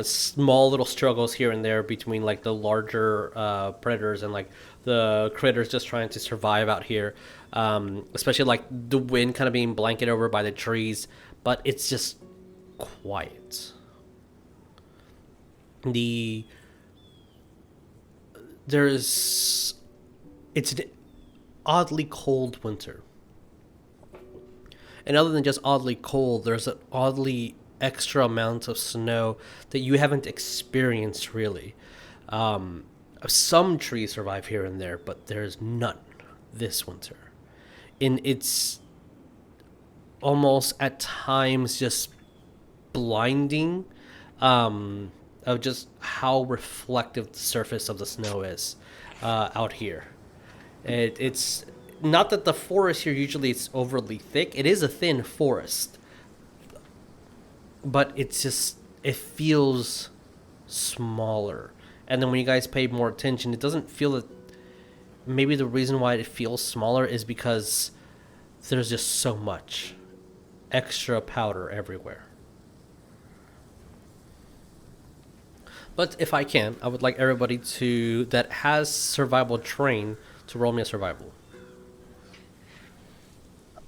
small little struggles here and there between like the larger predators and like the critters just trying to survive out here, especially like the wind kind of being blanketed over by the trees, but it's just quiet. It's an oddly cold winter. And other than just oddly cold, there's an oddly extra amount of snow that you haven't experienced really. Some trees survive here and there, but there's none this winter. And it's almost at times just blinding of just how reflective the surface of the snow is out here. It's not that the forest here usually it's overly thick. It is a thin forest, but it feels smaller. And then when you guys pay more attention, it doesn't feel that. Maybe the reason why it feels smaller is because there's just so much extra powder everywhere. But if I can, I would like everybody that has survival train to roll me a survival.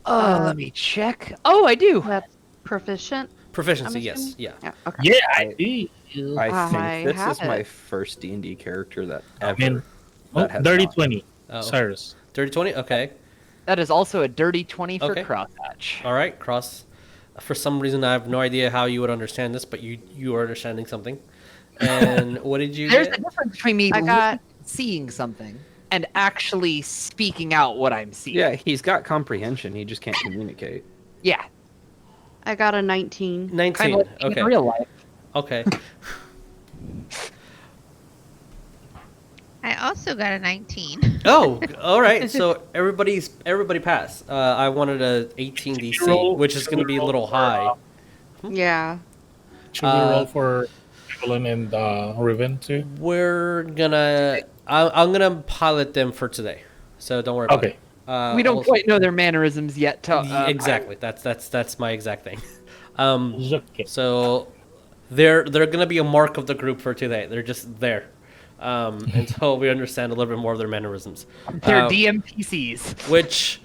Let me check. Oh, I do. That's proficient. Proficiency, I'm yes, assuming? yeah. Yeah. Okay. Yeah, I do. I think I this have is my it. first D&D character that I ever. mean, that has dirty not. 20. Oh. Cyrus. Dirty 20? Okay. That is also a dirty 20 for Okay. Crosshatch. All right, Cross. For some reason, I have no idea how you would understand this, but you are understanding something. And what did you There's get? a difference between me I got- seeing something and actually speaking out what I'm seeing. Yeah, he's got comprehension. He just can't communicate. Yeah. I got a 19. 19. Kind of like Okay. in real life. Okay. I also got a 19. Oh, all right. So everybody passed. I wanted a 18 DC, which is going to be a little high. Yeah. Should we roll for Evelyn and Riven too? We're gonna. I'm gonna pilot them for today, so don't worry about Okay. it. We don't quite know their mannerisms yet. Exactly. That's my exact thing. Okay. So they're gonna be a mark of the group for today. They're just there until we understand a little bit more of their mannerisms. They're DMPCs. Which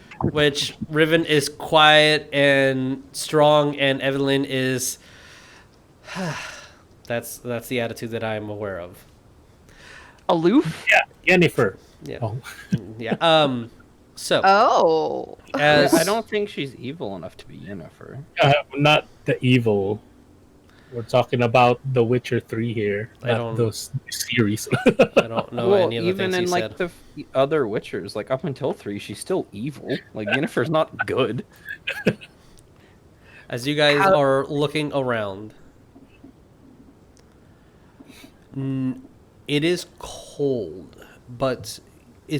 Riven is quiet and strong, and Evelyn is. That's the attitude that I'm aware of. Aloof? Yeah, Jennifer. Yeah. Oh. Yeah. So Oh. as I don't think she's evil enough to be Yennefer. Not the evil. We're talking about The Witcher 3 here, I not don't- those series. I don't know Well, any of the even things in he like said. the other Witchers, like up until 3, she's still evil. Like Yennefer's not good. As you guys are looking around, it is cold, but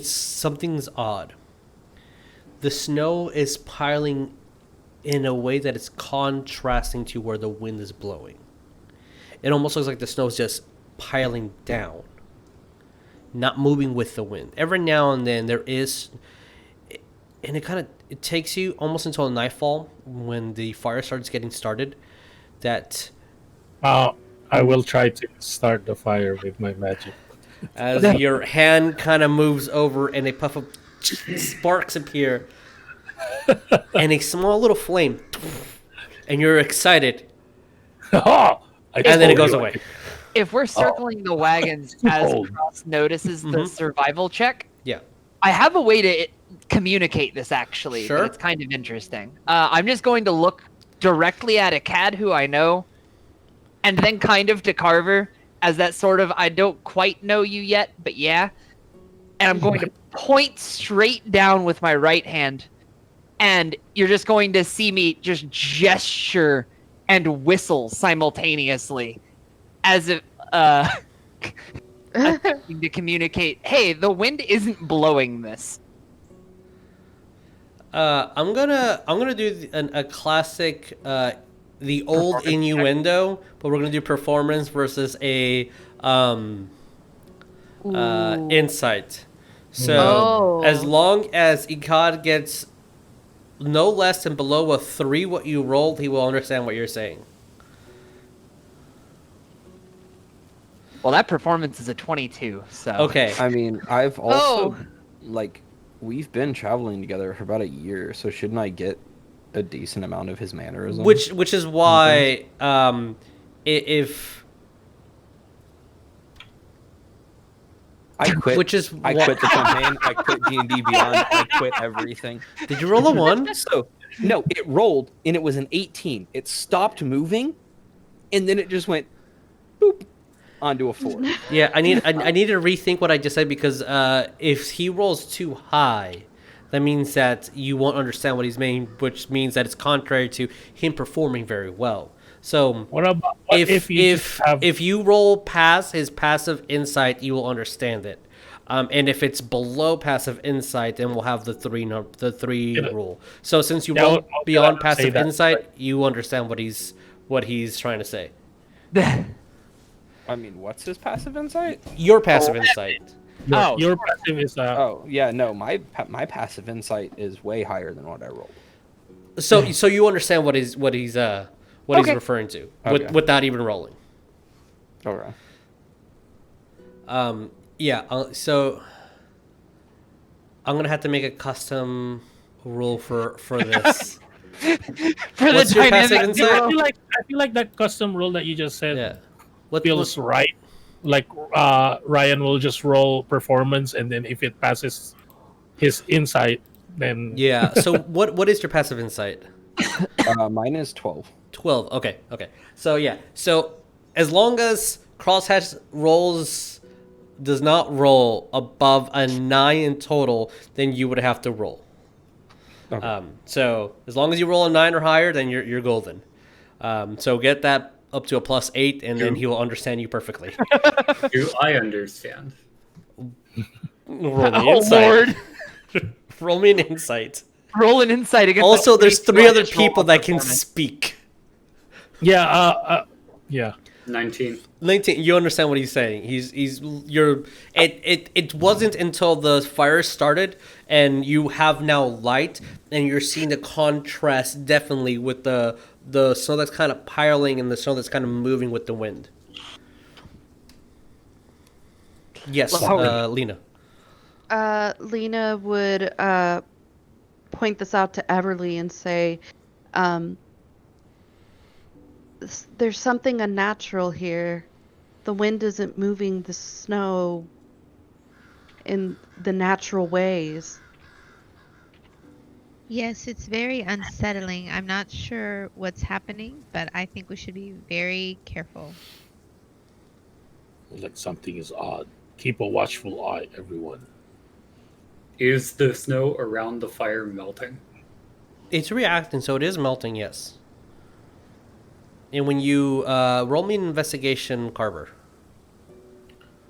something's odd. The snow is piling in a way that is contrasting to where the wind is blowing. It almost looks like the snow is just piling down, not moving with the wind. Every now and then there is, and it takes you almost until nightfall when the fire starts getting started. That I will try to start the fire with my magic. as your hand kind of moves over and a puff of sparks appear and a small little flame, and you're excited, Oh, and then it goes away. If we're circling the wagons as cold. Cross notices the survival check, Yeah. I have a way to communicate this actually. Sure. But it's kind of interesting. I'm just going to look directly at Ikad, who I know, and then kind of to Carver as that sort of I don't quite know you yet, but yeah. And I'm going to point straight down with my right hand, and you're just going to see me just gesture and whistle simultaneously as if attempting to communicate, hey, the wind isn't blowing this. I'm gonna do a classic, the old innuendo, but we're gonna do performance versus a insight. So Oh. as long as Ikad gets no less than below a 3 what you rolled, he will understand what you're saying. Well, that performance is a 22, so... Okay. I mean, I've also like we've been traveling together for about a year, so shouldn't I get a decent amount of his mannerisms? Which is why if I quit. which is I why- quit the campaign. I quit D&D Beyond. I quit everything. Did you roll a 1? So No, it rolled and it was an 18. It stopped moving, and then it just went boop onto a 4. Yeah, I need to rethink what I just said because if he rolls too high, that means that you won't understand what he's saying, which means that it's contrary to him performing very well. So What if you roll past his passive insight, you will understand it. And if it's below passive insight, then we'll have the three rule. So since you roll beyond passive insight, you understand what he's trying to say. I mean, what's his passive insight? Your passive insight. Your passive is Oh yeah, no, my passive insight is way higher than what I rolled. So you understand what he's referring to without even rolling. Okay. So I'm gonna have to make a custom rule for this. What's your passive insight? I feel like that custom rule that you just said feels right. Like Ryan will just roll performance, and then if it passes his insight, then So what is your passive insight? Mine is 12. 12. Okay. So as long as Crosshatch does not roll above a 9 in total, then you would have to roll. Okay. So as long as you roll a 9 or higher, then you're golden. So get that up to a +8, and then he will understand you perfectly. Do I understand? Roll me insight. Lord. Roll me an insight. Roll an insight against. Also, there's 3 other people that can speak. yeah. 19. 19. You understand what he's saying. It wasn't until the fire started and you have now light and you're seeing the contrast definitely with the snow that's kind of piling and the snow that's kind of moving with the wind. Yes, Lena. Lena would point this out to Everlee and say, there's something unnatural here. The wind isn't moving the snow in the natural ways. Yes, it's very unsettling. I'm not sure what's happening, but I think we should be very careful. Like something is odd. Keep a watchful eye, everyone. Is the snow around the fire melting? It's reacting, so it is melting, yes. And when you roll me an investigation, Carver.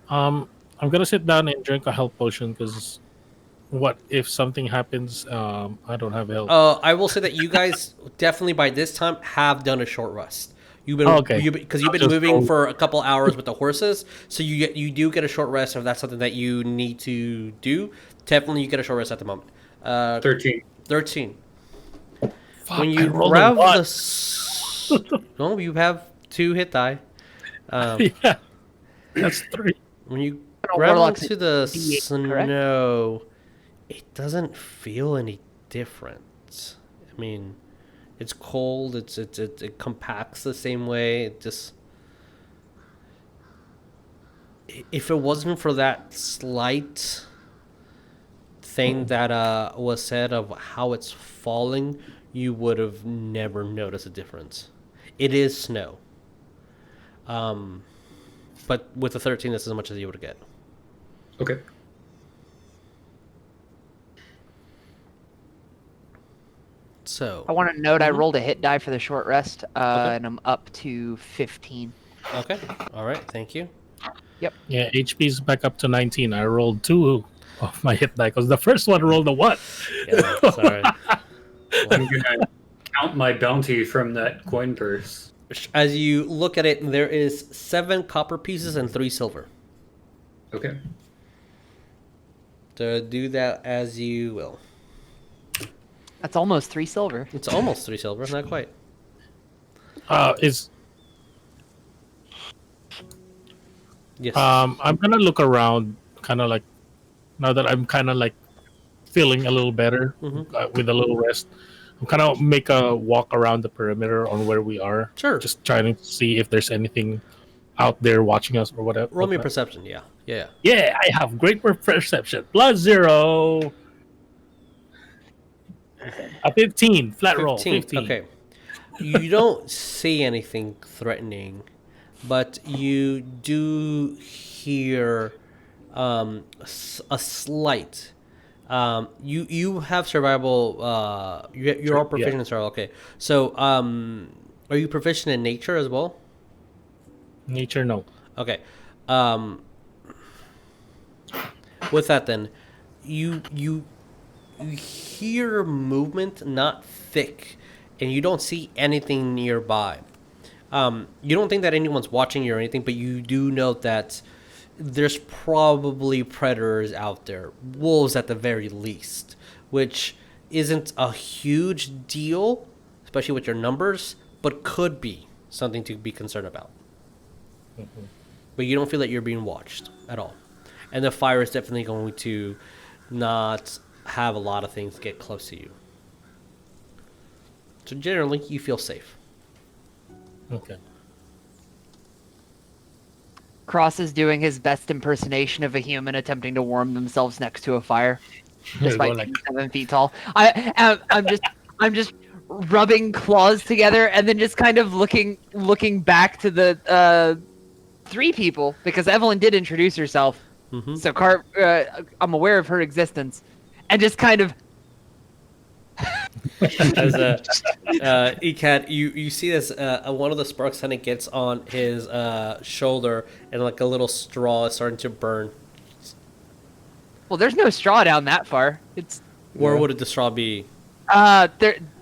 I'm gonna sit down and drink a health potion because what if something happens? I don't have health. I will say that you guys definitely by this time have done a short rest. You've been because you've been moving for a couple hours with the horses, so you do get a short rest if that's something that you need to do. Definitely, you get a short rest at the moment. 13. 13. Fuck, When you grab no, you have 2 hit die. Yeah, that's 3. When you No, grab Warlock's onto the D8, snow, it doesn't feel any different. I mean, it's cold. It compacts the same way. It just, if it wasn't for that slight thing that was said of how it's falling, you would have never noticed a difference. It is snow. But with the 13, that's as much as you would get. Okay. So I want to note I rolled a hit die for the short rest, and I'm up to 15. Okay. All right. Thank you. Yeah, HP's back up to 19. I rolled 2 of my hit die because the first one rolled a 1. Yeah, sorry. I'm gonna count my bounty from that coin purse. As you look at it, there is 7 copper pieces and 3 silver. Okay. So do that as you will. That's almost 3 silver. It's almost 3 silver, not quite. Yes. I'm gonna look around, kind of like now that I'm kind of like feeling a little better with a little rest. I'm kind of make a walk around the perimeter on where we are. Sure. Just trying to see if there's anything out there watching us or whatever. Roll me a perception. Yeah. Yeah, I have great perception. +0. A 15 flat roll. 15. Okay. You don't see anything threatening, but you do hear a slight. You have survival. You are proficient in survival. Okay. So are you proficient in nature as well? Nature, no. Okay. With that, then, you hear movement, not thick, and you don't see anything nearby. You don't think that anyone's watching you or anything, but you do know that there's probably predators out there, wolves at the very least, which isn't a huge deal, especially with your numbers, but could be something to be concerned about. Mm-hmm. But you don't feel that you're being watched at all. And the fire is definitely going to not have a lot of things get close to you. So generally, you feel safe. Okay. Cross is doing his best impersonation of a human attempting to warm themselves next to a fire, despite being 7 feet tall. I'm just rubbing claws together and then just kind of looking back to the 3 people, because Evelyn did introduce herself. Mm-hmm. So I'm aware of her existence, and just kind of as Ikad, you see this one of the sparks kind of gets on his shoulder, and like a little straw is starting to burn. Well, there's no straw down that far. Where would the straw be?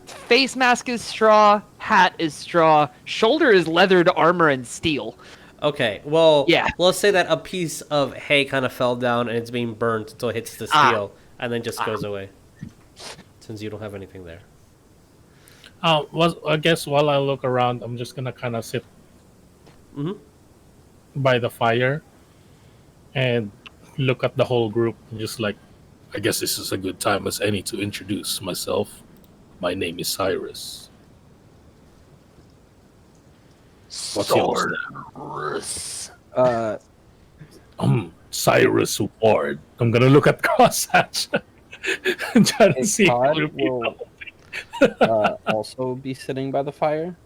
Face mask is straw, hat is straw, shoulder is leathered armor and steel. Okay, well, yeah. Let's say that a piece of hay kind of fell down and it's being burnt until it hits the steel, and then just goes away. Since you don't have anything there. I guess while I look around, I'm just gonna kind of sit by the fire and look at the whole group and just like, I guess this is a good time as any to introduce myself. My name is Saerus. What's yours? Saerus Ward. I'm gonna look at Crosshatch and try to see Ikad will also be sitting by the fire,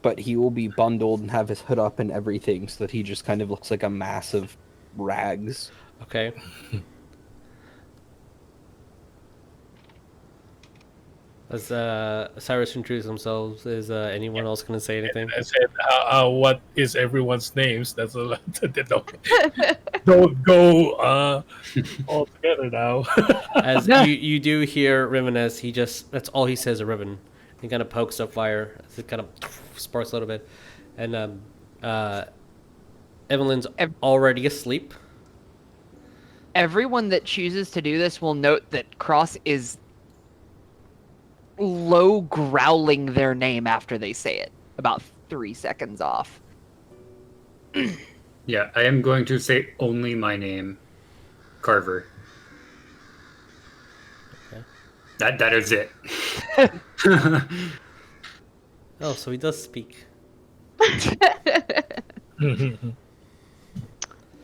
but he will be bundled and have his hood up and everything, so that he just kind of looks like a mass of rags. Okay. As Saerus introduces themselves, is anyone else going to say anything? I said, what is everyone's names? That's a lot. Don't go all together now. As you do hear Riven, as that's all he says, a Riven. He kind of pokes up fire, as it kind of sparks a little bit. And Evelyn's already asleep. Everyone that chooses to do this will note that Cross is low growling their name after they say it, about 3 seconds off. Yeah, I am going to say only my name, Carver. Okay. That is it. Oh, so he does speak.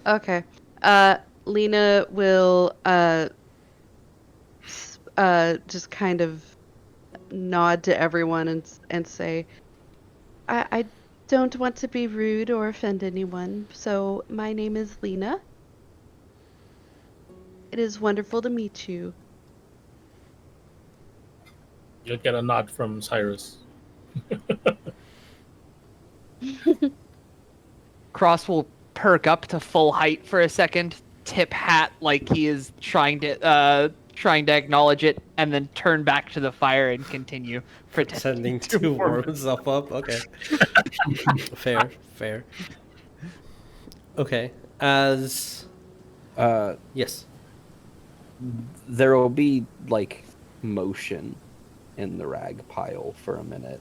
Okay. Lena will just kind of nod to everyone and say, I don't want to be rude or offend anyone, so my name is Lena. It is wonderful to meet you. You'll get a nod from Saerus. Cross will perk up to full height for a second, tip hat like he is trying to acknowledge it, and then turn back to the fire and continue pretending to warm himself up. Okay. Fair. Okay. As yes. There will be like motion in the rag pile for a minute.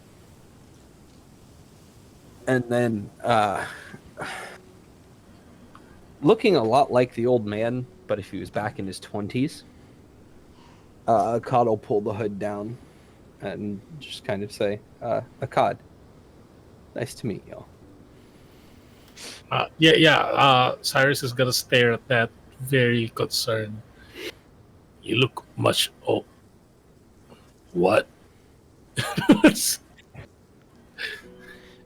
And then looking a lot like the old man, but if he was back in his 20s, Ikad will pull the hood down and just kind of say, Ikad, nice to meet y'all. Saerus is gonna stare at that, very concerned. You look much What?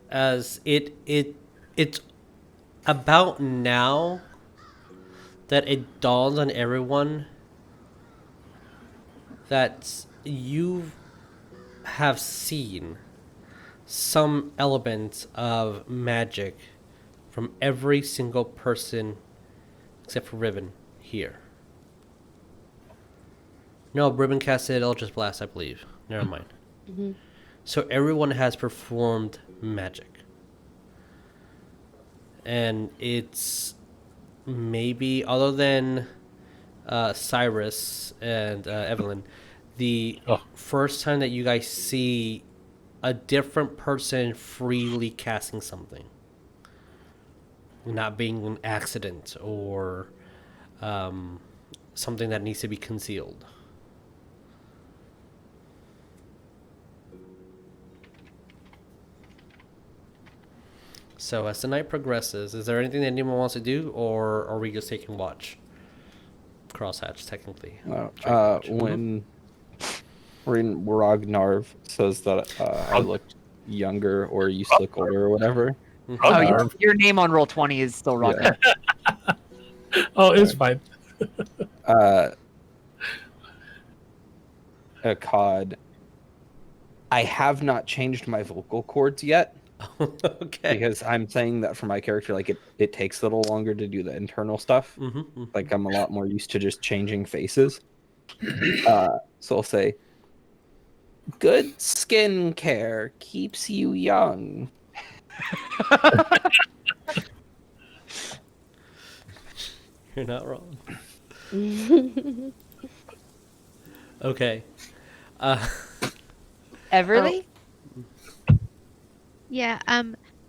As it's about now that it dawns on everyone that you have seen some element of magic from every single person except for Riven here. No, Riven casted Eldritch Blast, I believe. Never mind. Mhm. So everyone has performed magic. And it's maybe, other than Saerus and Evelyn, the first time that you guys see a different person freely casting something. Not being an accident or something that needs to be concealed. So as the night progresses, is there anything that anyone wants to do, or are we just taking watch? Crosshatch, technically. When Ragnarv says that I look younger or used to look older or whatever. Oh, your name on Roll20 is still Ragnar. Yeah. Oh, it's fine. Ikad, I have not changed my vocal cords yet. Okay. Because I'm saying that for my character, like it takes a little longer to do the internal stuff. Like I'm a lot more used to just changing faces. So I'll say, good skin care keeps you young. You're not wrong. Okay. Everlee? Yeah,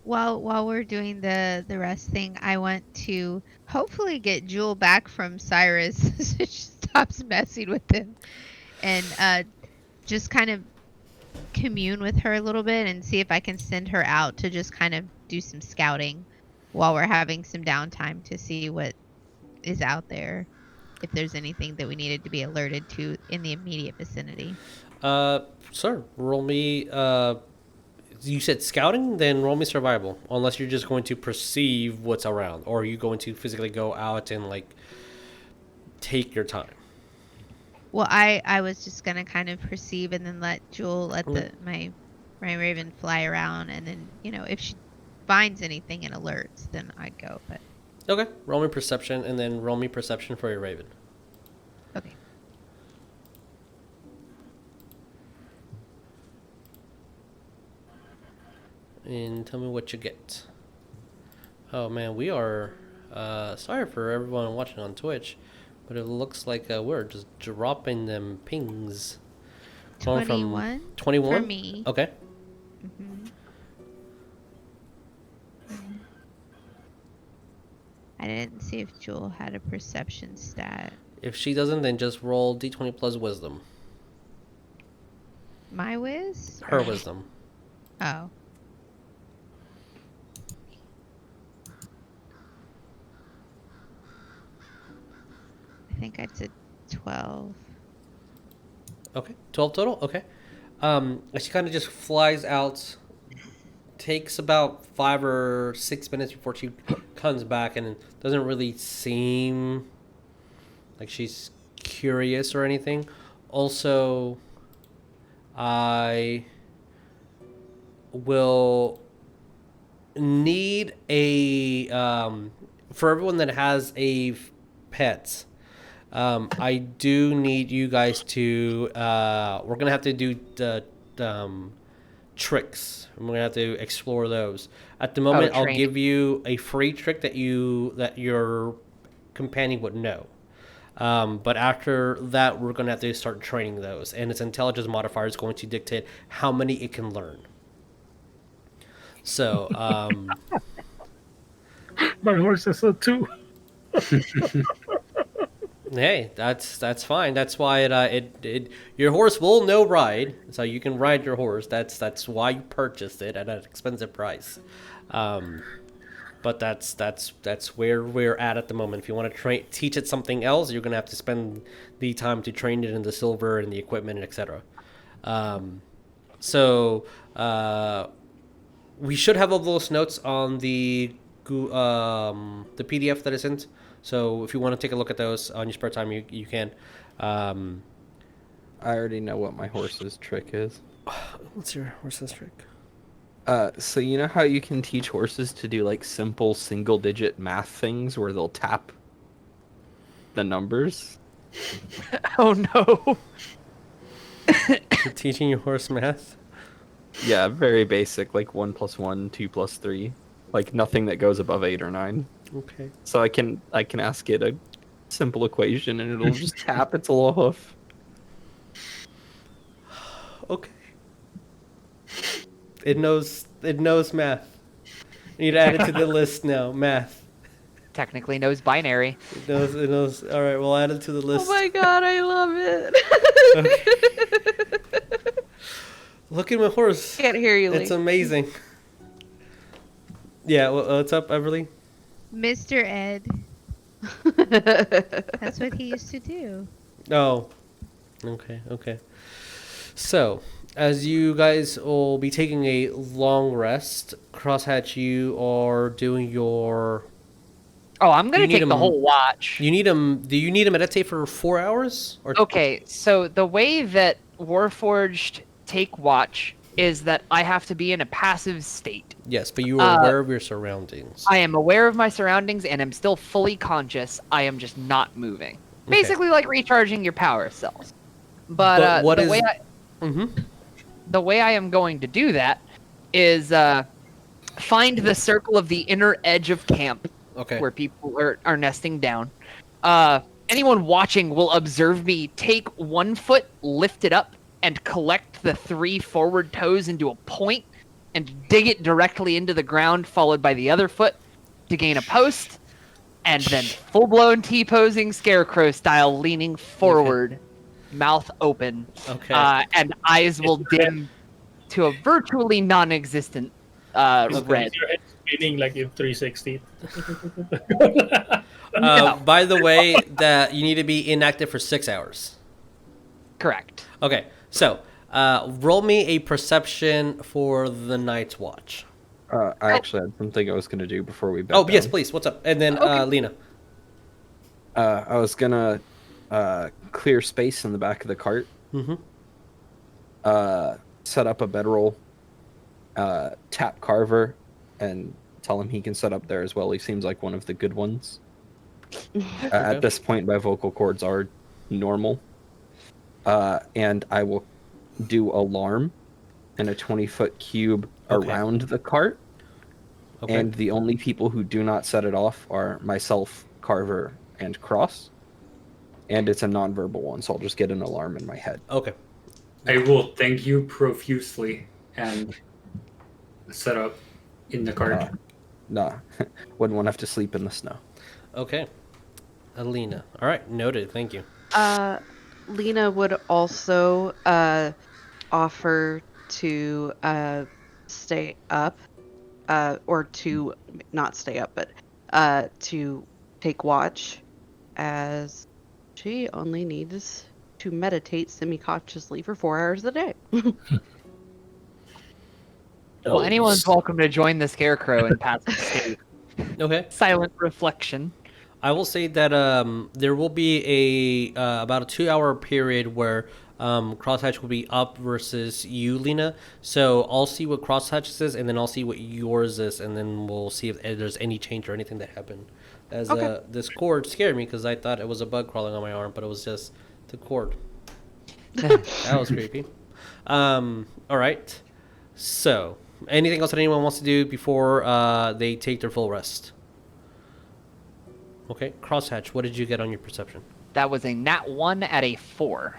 while we're doing the rest thing, I want to hopefully get Jewel back from Saerus so she stops messing with him, and just kind of commune with her a little bit and see if I can send her out to just kind of do some scouting while we're having some downtime to see what is out there, if there's anything that we needed to be alerted to in the immediate vicinity. Sir, roll me. You said scouting, then roll me survival. Unless you're just going to perceive what's around, or are you going to physically go out and like take your time? Well, I was just gonna kind of perceive and then let Jewel let my Raven fly around, and then if she finds anything and alerts, then I'd go. But okay, roll me perception, and then roll me perception for your Raven. okay. And tell me what you get. Oh man, we are sorry for everyone watching on Twitch, but it looks like we're just dropping them pings. 21. 21 for me. Okay. I didn't see if Jewel had a perception stat. If she doesn't, then just roll d20 plus wisdom. My whiz? Her wisdom. Oh. I think I did 12. Okay, 12 total. Okay. She kind of just flies out. Takes about 5 or 6 minutes before she comes back, and it doesn't really seem like she's curious or anything. Also, I will need a for everyone that has a pet. I do need you guys to. We're gonna have to do the tricks. We're gonna have to explore those. At the moment, I'll give you a free trick that your companion would know. But after that, we're gonna have to start training those, and its intelligence modifier is going to dictate how many it can learn. So, my horse is a 2. hey, that's fine. That's why it your horse will know ride, so you can ride your horse. That's why you purchased it at an expensive price. But that's where we're at the moment. If you want to teach it something else, you're gonna have to spend the time to train it in the silver and the equipment and etc. So we should have all those notes on the PDF that I sent. So if you want to take a look at those on your spare time, you can. I already know what my horse's trick is. What's your horse's trick? So you know how you can teach horses to do like simple single-digit math things where they'll tap the numbers? Oh no. You're teaching your horse math? Yeah, very basic, like 1 + 1, 2 + 3, like nothing that goes above 8 or 9. Okay. So I can ask it a simple equation and it'll just tap its little hoof. Okay. It knows math. You need to add it to the list now. Math. Technically knows binary. It knows. All right, we'll add it to the list. Oh my god, I love it. Look at my horse. Can't hear you, Lee. It's amazing. Yeah, what's up, Everlee? Mr. Ed. That's what he used to do. Oh. Okay. So, as you guys will be taking a long rest, Crosshatch, you are doing your... Oh, I'm gonna You need take the 'em- whole watch. Do you need to meditate for 4 hours? Or Okay, so the way that Warforged take watch is that I have to be in a passive state. Yes, but you are aware of your surroundings. I am aware of my surroundings and am still fully conscious. I am just not moving. Basically, like recharging your power cells. But what the is... way the way I am going to do that is find the circle of the inner edge of camp Okay. where people are nesting down. Anyone watching will observe me take one foot, lift it up, and collect the 3 forward toes into a point and dig it directly into the ground, followed by the other foot to gain a post, and then full-blown T-posing scarecrow style, leaning forward, mouth open, Okay. and eyes will dim to a virtually non-existent red. Your head spinning like in 360. By the way, that you need to be inactive for 6 hours. Correct. Okay, so roll me a perception for the night's watch. I actually had something I was going to do before we bed Oh, yes, down. please. What's up? And then Lena. I was going to clear space in the back of the cart. Mm-hmm. Set up a bedroll. Tap Carver and tell him he can set up there as well. He seems like one of the good ones. At this point, my vocal cords are normal. And I will do alarm in a 20-foot cube around the cart. Okay. And the only people who do not set it off are myself, Carver, and Cross. And it's a nonverbal one, so I'll just get an alarm in my head. Okay. I will thank you profusely and set up in the cart. Nah, wouldn't want to have to sleep in the snow. Okay. Alina. All right, noted. Thank you. Lena would also offer to stay up, or to not stay up, but to take watch, as she only needs to meditate semi-consciously for 4 hours a day. Well, anyone's welcome to join the scarecrow in passive state. Okay. Silent reflection. I will say that there will be about a 2-hour period where Crosshatch will be up versus you, Lena. So I'll see what Crosshatch is, and then I'll see what yours is, and then we'll see if there's any change or anything that happened. As this cord scared me because I thought it was a bug crawling on my arm, but it was just the cord. That was creepy. All right. So, anything else that anyone wants to do before they take their full rest? Okay, Crosshatch, what did you get on your perception? That was a nat 1 at a 4.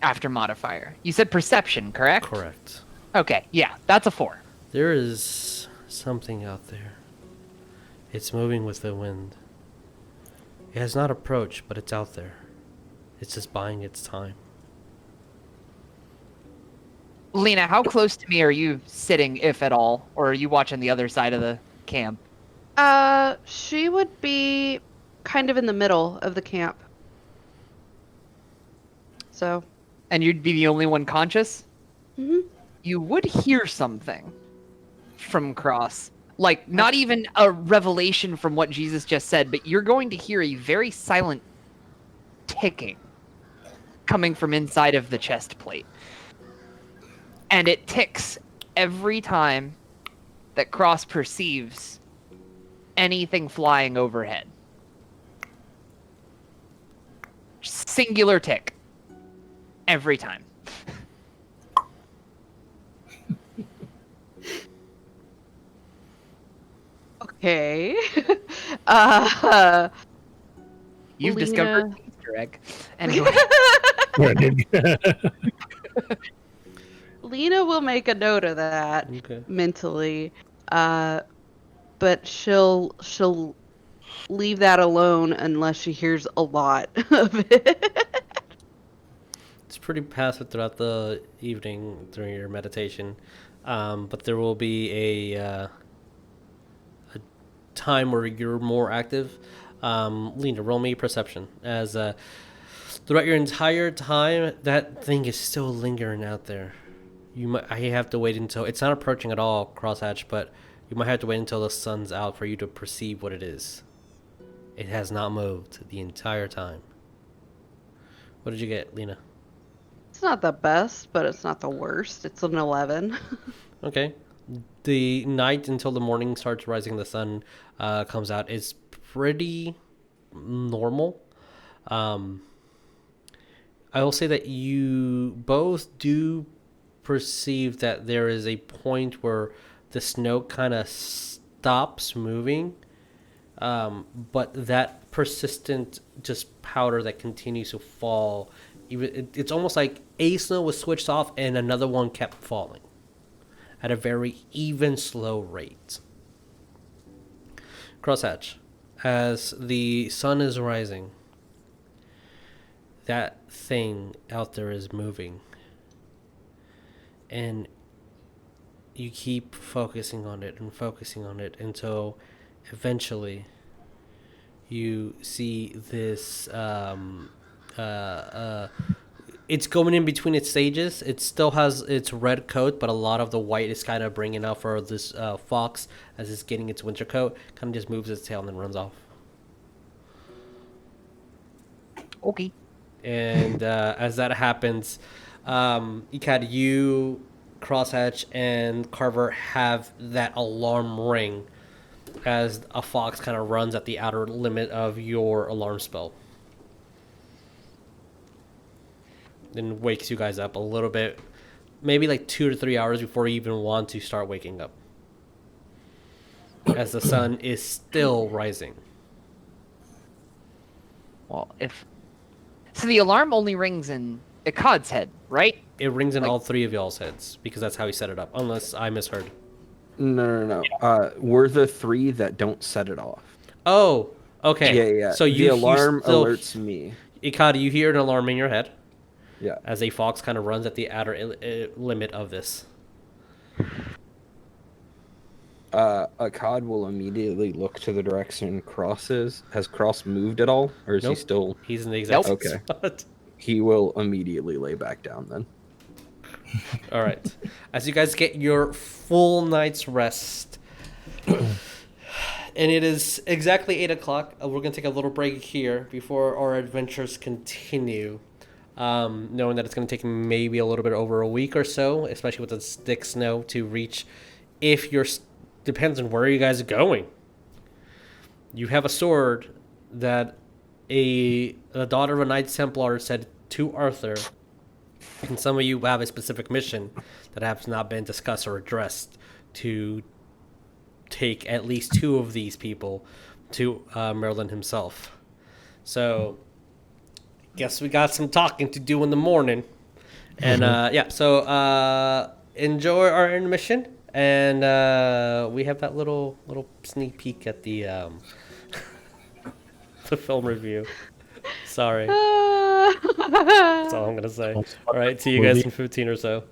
After modifier. You said perception, correct? Correct. Okay, yeah, that's a 4. There is something out there. It's moving with the wind. It has not approached, but it's out there. It's just buying its time. Lena, how close to me are you sitting, if at all? Or are you watching the other side of the camp? She would be kind of in the middle of the camp. So, and you'd be the only one conscious, Mhm. you would hear something from Cross. Like, not even a revelation from what Jesus just said, but you're going to hear a very silent ticking coming from inside of the chest plate. And it ticks every time that Cross perceives anything flying overhead. Singular tick. Every time. Okay. You've Lena- discovered an Easter egg. Anyway. Lena will make a note of that Okay. mentally, but she'll leave that alone unless she hears a lot of it. It's pretty passive throughout the evening during your meditation, but there will be a time where you're more active. Lena, roll me perception. As throughout your entire time, that thing is still lingering out there. I have to wait until it's not approaching at all, Crosshatch, but you might have to wait until the sun's out for you to perceive what it is. It has not moved the entire time. What did you get, Lena? It's not the best, but it's not the worst. It's an 11. Okay. The night until the morning starts rising, the sun comes out, is pretty normal. I will say that you both do perceive that there is a point where the snow kind of stops moving, but that persistent just powder that continues to fall, it's almost like a snow was switched off and another one kept falling at a very even, slow rate. Crosshatch, as the sun is rising, that thing out there is moving. And you keep focusing on it until eventually you see this it's going in between its stages. It still has its red coat, but a lot of the white is kind of bringing out for this fox as it's getting its winter coat. Kind of just moves its tail and then runs off. Okay. And as that happens, Ikad, you, Crosshatch, and Carver have that alarm ring as a fox kind of runs at the outer limit of your alarm spell. Then wakes you guys up a little bit, maybe like 2 to 3 hours before you even want to start waking up, as the sun is still rising. Well, so the alarm only rings in Ikad's head, right? It rings in all three of y'all's heads because that's how he set it up, unless I misheard. No. We're the three that don't set it off. Oh, okay. Yeah. So the alarm alerts me. Ikad, you hear an alarm in your head. Yeah. As a fox kind of runs at the outer limit of this. Ikad will immediately look to the direction Cross is. Has Cross moved at all? Or is Nope. he still... He's in the exact Nope. same spot. He will immediately lay back down then. All right. As you guys get your full night's rest, and it is exactly 8 o'clock. We're going to take a little break here before our adventures continue. Knowing that it's going to take maybe a little bit over a week or so, especially with the thick snow, to reach, if you're, depends on where you guys are going. You have a sword that a daughter of a Knights Templar said to Arthur, and some of you have a specific mission that has not been discussed or addressed to take at least 2 of these people to Merlin himself. So... guess we got some talking to do in the morning. And so enjoy our intermission. And we have that little sneak peek at the the film review. Sorry. That's all I'm going to say. All right, see you guys in 15 or so.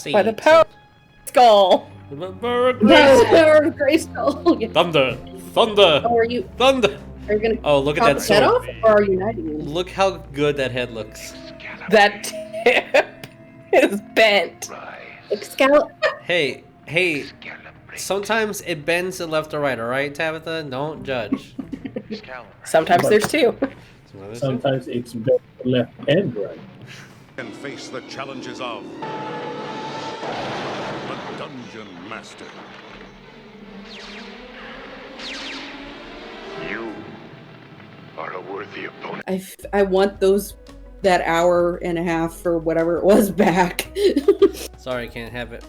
By the power of skull. Remember Power of Gray Skull. Yeah. Thunder! Thunder! Oh, are you Thunder! gonna Oh, look at chop that his head sword. off, or are you uniting him? Look how good that head looks. That tip is bent. Excalibur. Hey, sometimes it bends to left or right, alright, Tabitha? Don't judge. Sometimes there's two. Sometimes it's best left and right. And face the challenges of the Dungeon Master. You are a worthy opponent. I want that hour and a half or whatever it was back. Sorry, can't have it.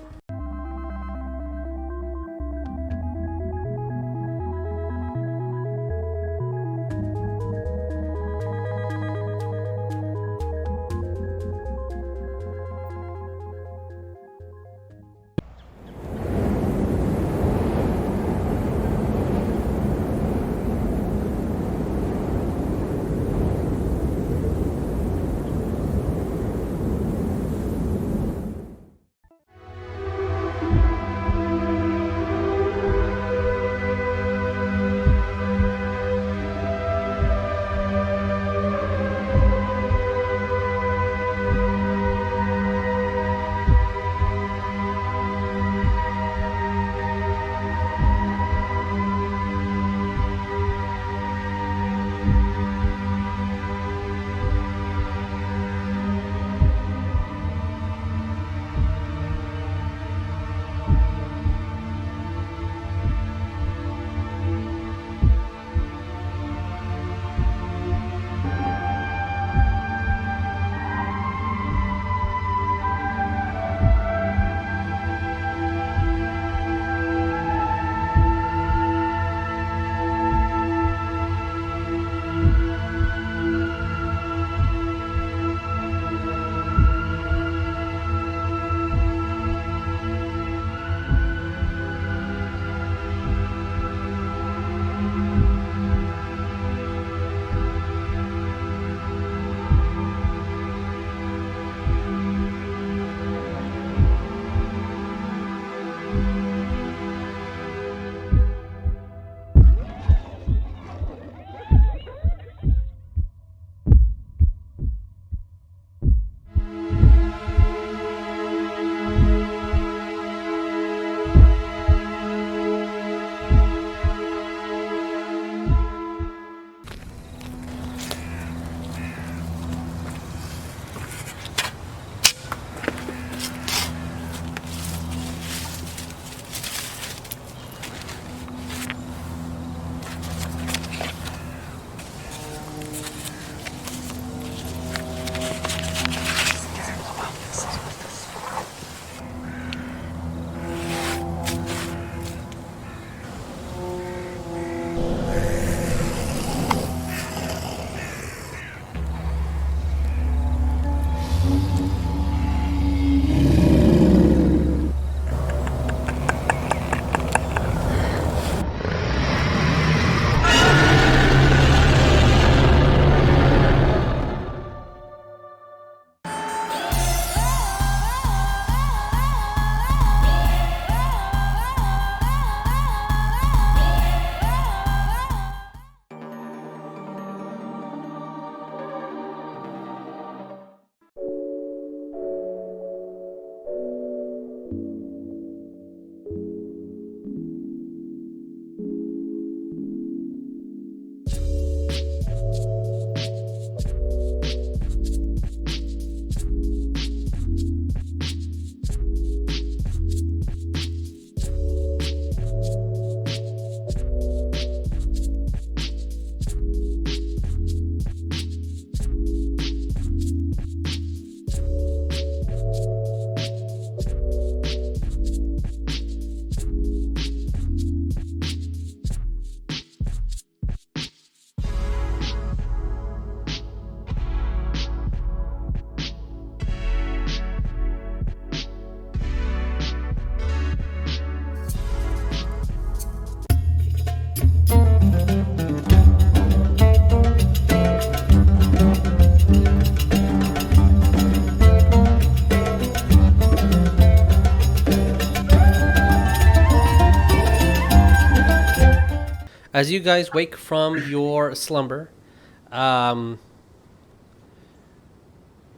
as you guys wake from your slumber,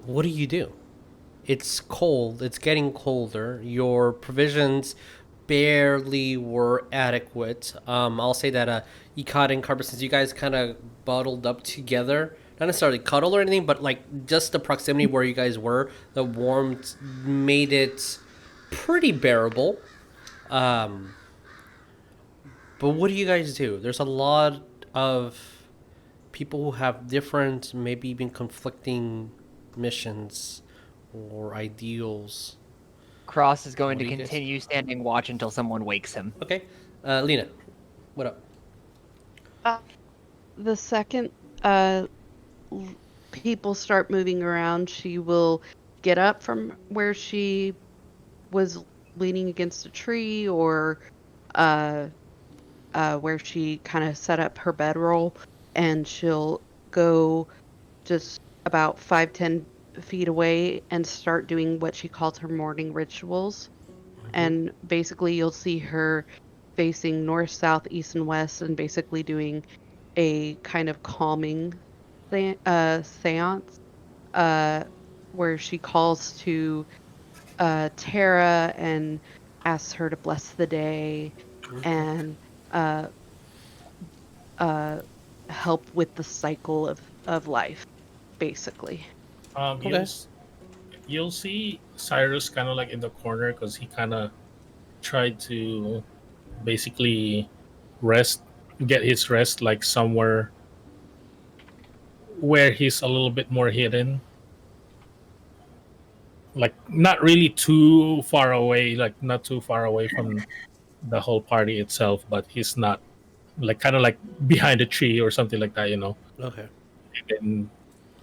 what do? It's cold. It's getting colder. Your provisions barely were adequate. I'll say that Ikad and Carver, since you guys kind of bottled up together, not necessarily cuddle or anything, but like just the proximity where you guys were, the warmth made it pretty bearable. But what do you guys do? There's a lot of people who have different, maybe even conflicting missions or ideals. Cross is going What to do you guys- continue standing watch until someone wakes him. Okay. Lena, what up? The second people start moving around, she will get up from where she was leaning against a tree or where she kind of set up her bedroll, and she'll go just about 5-10 feet away and start doing what she calls her morning rituals. And basically you'll see her facing north, south, east, and west, and basically doing a kind of calming seance where she calls to Tara and asks her to bless the day and help with the cycle of life, basically. You'll see Saerus kind of like in the corner because he kind of tried to basically get his rest like somewhere where he's a little bit more hidden. Like not really too far away, like not too far away from the whole party itself, but he's not like kind of like behind a tree or something like that, Okay. And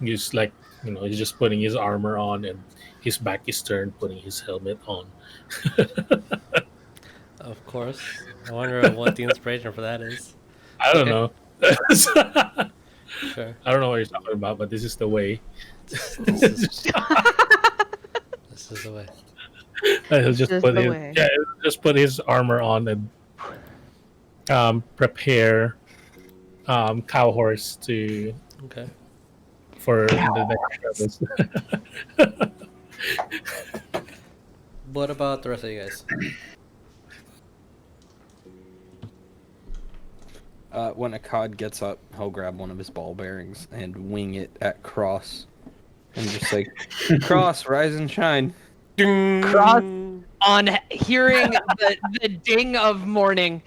he's like, he's just putting his armor on and his back is turned, putting his helmet on. Of course. I wonder what the inspiration for that is. I don't know. Sure. I don't know what you're talking about, but this is the way. This is the way. He'll just This is put the his way. he'll just put his armor on and prepare cow horse to Okay. for the next travels. What about the rest of you guys? When Ikad gets up, he'll grab one of his ball bearings and wing it at Cross. And just like, Cross, rise and shine. Cross, on hearing the ding of morning,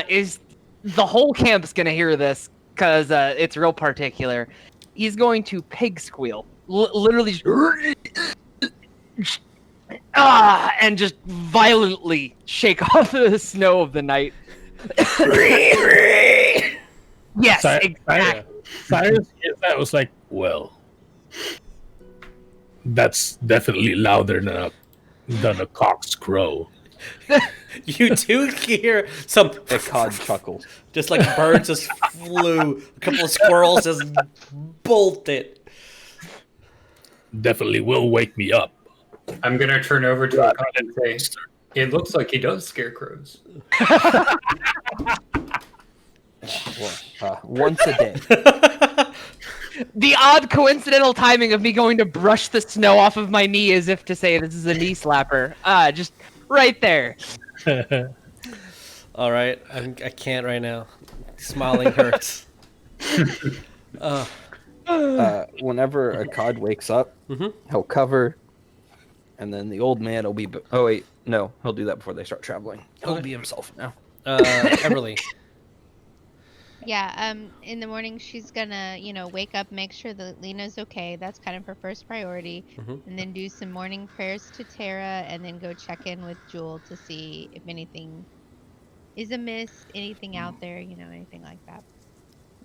is the whole camp's gonna hear this because it's real particular. He's going to pig squeal, literally, and just violently shake off the snow of the night. Yes, exactly. Cyrus, that was like, well, that's definitely louder than a cock's crow. You do hear some Ikad chuckles. just like birds just flew. A couple of squirrels just bolted. Definitely will wake me up. I'm gonna turn over to Ikad and say, it looks like he does scarecrows. Once a day. The odd coincidental timing of me going to brush the snow off of my knee as if to say this is a knee slapper. Just right there. All right, I can't right now. Smiling hurts. Whenever Ikad wakes up, he'll cover, and then the old man will be. Oh wait, no, he'll do that before they start traveling. He'll be himself now. Everlee. Yeah, in the morning she's gonna, wake up, make sure that Lena's okay. That's kind of her first priority. And then do some morning prayers to Tara and then go check in with Jewel to see if anything is amiss, anything out there, anything like that.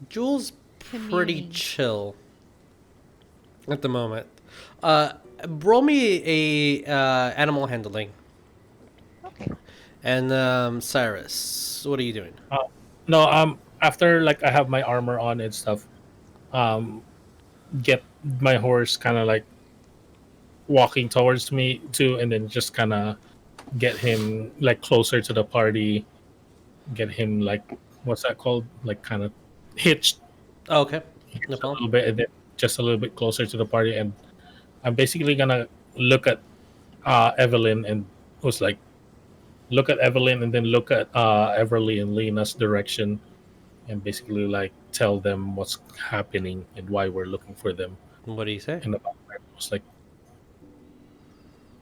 Jewel's pretty Communing. chill at the moment. Roll me a animal handling. Okay. And Saerus, what are you doing? No, after like I have my armor on and stuff, get my horse kind of like walking towards me too, and then just kind of get him like closer to the party, get him like what's that called? Like kind of hitched Oh, okay. No a problem. little bit, and then just a little bit closer to the party, and I'm basically gonna look at Evelyn and was like, look at Evelyn and then look at Everlee and Lena's direction, and basically like tell them what's happening and why we're looking for them. What do you say? And the vampire was like,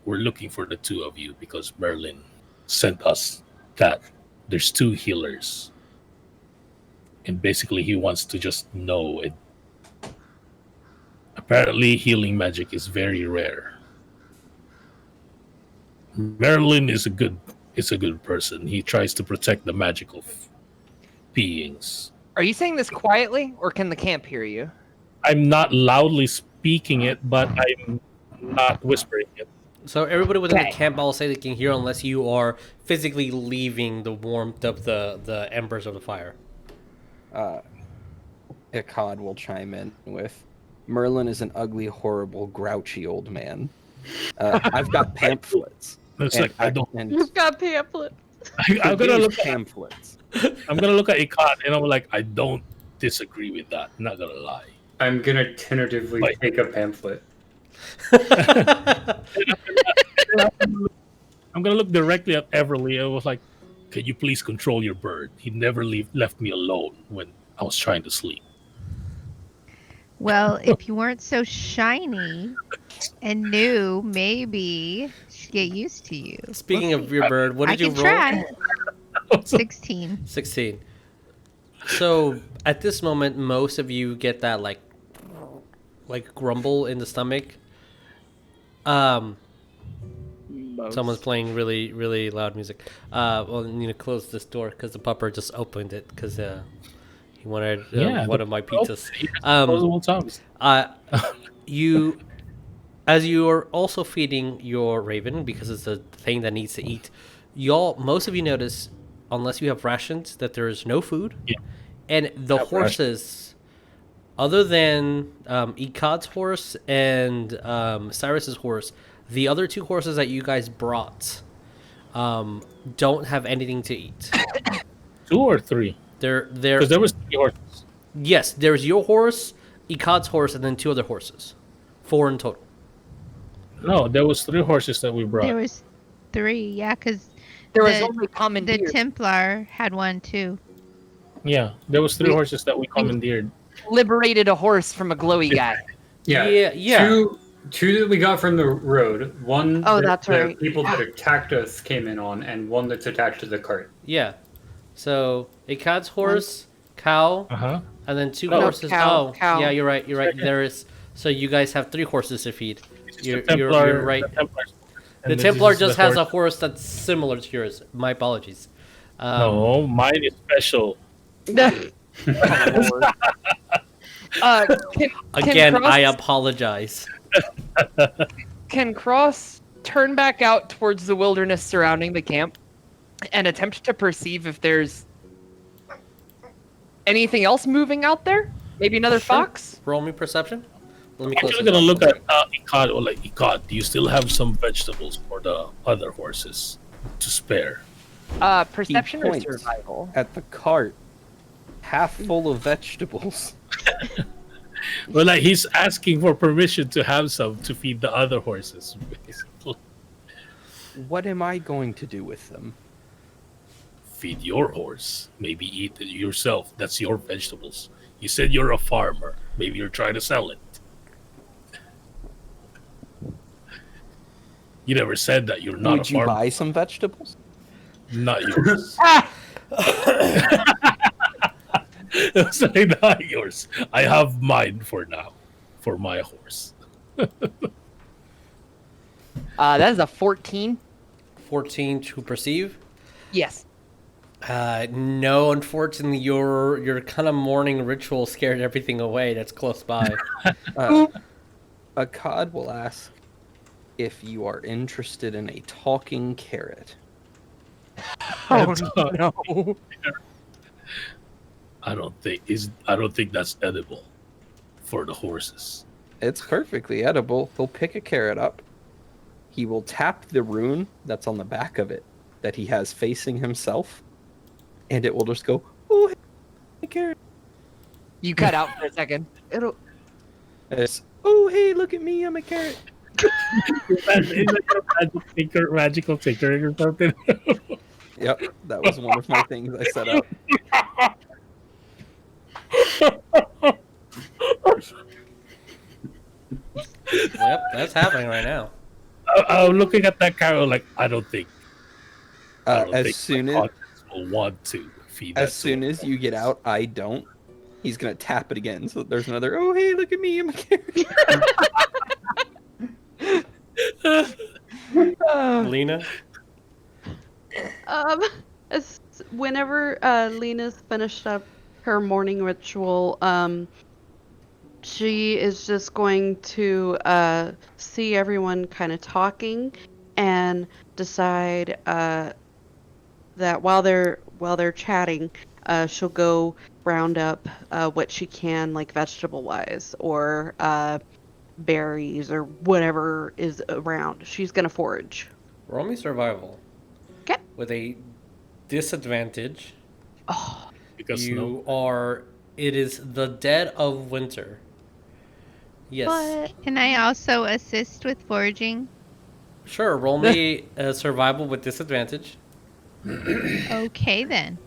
we're looking for the two of you because Merlin sent us that there's two healers. And basically he wants to just know it. Apparently healing magic is very rare. Merlin is a good person. He tries to protect the magical beings. Are you saying this quietly, or can the camp hear you? I'm not loudly speaking it, but I'm not whispering it. So everybody within Okay. the camp, I'll say they can hear unless you are physically leaving the warmth of the embers of the fire. Ikad will chime in with, Merlin is an ugly, horrible, grouchy old man. I've got pamphlets. It's like I don't. And You've got pamphlets. I'm gonna look at pamphlets. I'm gonna look at Ikad and I'm like, I don't disagree with that. I'm not gonna lie. I'm gonna tentatively Wait. take a pamphlet. I'm gonna look directly at Everlee. I was like, "Can you please control your bird? He never left me alone when I was trying to sleep." Well, if you weren't so shiny and new, maybe she'd get used to you. Speaking of your bird, what I did you can roll? try. 16. 16. So at this moment, most of you get that like grumble in the stomach. Someone's playing really, really loud music. Well, you need to close this door because the pupper just opened it because he wanted one of my pizzas. Disposable tongues. You, as you are also feeding your raven because it's the thing that needs to eat. Most of you notice, unless you have rations, that there is no food, and the horses, other than Ikad's horse and Saerus's horse, the other two horses that you guys brought don't have anything to eat. 2 or 3? They're Because there was 3 horses. Yes, there's your horse, Ikad's horse, and then 2 other horses. 4 in total. No, there was 3 horses that we brought. There was 3, yeah, because There was only the commandeered. Templar had one too. Yeah, there was 3 horses that we commandeered. Liberated a horse from a glowy guy. Yeah. Two that we got from the road. One Oh, that that's the right. people that attacked us came in on, and one that's attached to the cart. Yeah. So Ikad's horse, cow, and then 2 No, horses. cow. Yeah, you're right. There is. So you guys have 3 horses to feed. You're Templar, right. The The Templar just has a horse that's similar to yours. My apologies. No, mine is special. Again, Cross, I apologize. Can Cross turn back out towards the wilderness surrounding the camp and attempt to perceive if there's anything else moving out there? Maybe another fox? Roll me perception. Let me I'm close actually this gonna up. look at Ikad or like, Ikad, do you still have some vegetables for the other horses to spare? Perception or points survival? at the cart, half full of vegetables. Well, like he's asking for permission to have some to feed the other horses, basically. What am I going to do with them? Feed your horse. Maybe eat it yourself. That's your vegetables. You said you're a farmer. Maybe you're trying to sell it. You never said that you're not Would a you farmer. buy some vegetables? Not yours. Sorry, not yours. I have mine for now, for my horse. That is a 14. 14 to perceive. Yes. No, unfortunately, your kind of morning ritual scared everything away that's close by. Ikad will ask if you are interested in a talking carrot. Oh no. I don't think that's edible for the horses. It's perfectly edible. He'll pick a carrot up. He will tap the rune that's on the back of it that he has facing himself, and it will just go, "Oh, carrot. You cut out for a second. It'll. It's, oh, hey, look at me, I'm a carrot. Is that magical tinkering or something? Yep, that was one of my things I set up. Yep, that's happening right now. I'm looking at that carrot like, I don't think As soon as will want to feed that. as soon as you get out, I don't. He's gonna tap it again. So there's another. Oh, hey, look at me, I'm a carrot. Lena? Whenever Lena's finished up her morning ritual, she is just going to see everyone kind of talking and decide that while they're chatting, she'll go round up what she can, like vegetable wise or berries or whatever is around. She's gonna forage. Roll me survival. Okay. With a disadvantage. Oh, because it is the dead of winter. Yes. But can I also assist with foraging? Sure, roll me a survival with disadvantage. Okay then.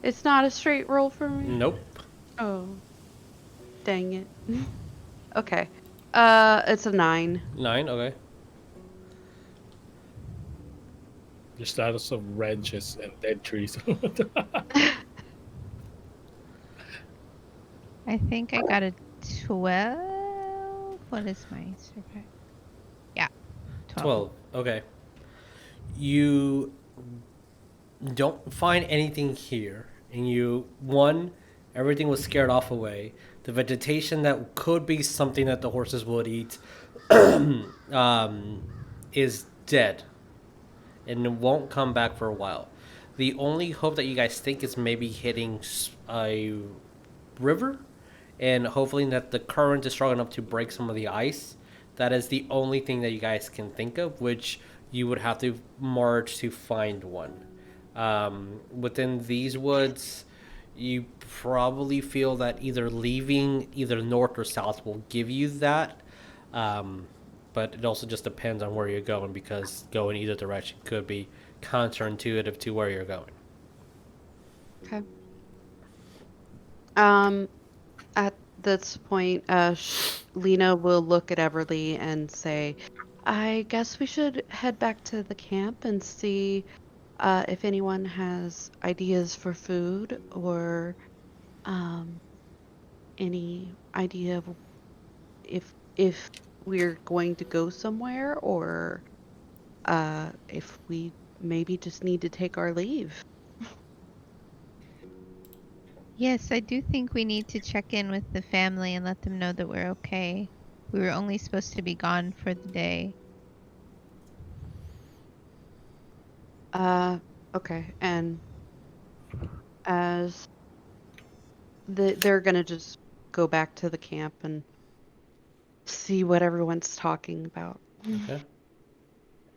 it's not a straight roll for me. Nope. Oh, dang it. Okay. It's a 9. 9, okay. just out of some wrenches and dead trees. I think I got a 12. What is my survival? Yeah. 12. Okay. You don't find anything here. And everything was scared off away. The vegetation that could be something that the horses would eat is dead. And it won't come back for a while. The only hope that you guys think is maybe hitting a river. And hopefully that the current is strong enough to break some of the ice. That is the only thing that you guys can think of, which you would have to march to find one. Within these woods, you probably feel that either leaving either north or south will give you that. But it also just depends on where you're going, because going either direction could be counterintuitive to where you're going. Okay. At this point, Lena will look at Everlee and say, I guess we should head back to the camp and see if anyone has ideas for food or any idea of if we're going to go somewhere, or if we maybe just need to take our leave. Yes, I do think we need to check in with the family and let them know that we're okay. We were only supposed to be gone for the day. Okay, and as they're gonna just go back to the camp and see what everyone's talking about. Okay.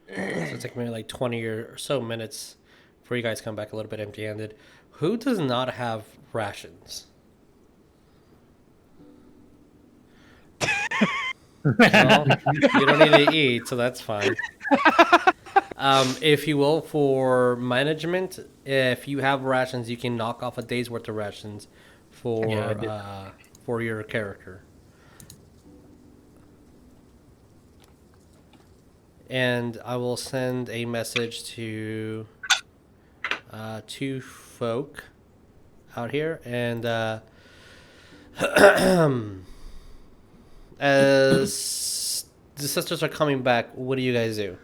So it's like maybe like 20 or so minutes before you guys come back a little bit empty-handed. Who does not have rations? Well, you don't need to eat, so that's fine. If you will, for management, if you have rations, you can knock off a day's worth of rations for your character. And I will send a message to two folk out here, and as the sisters are coming back, what do you guys do?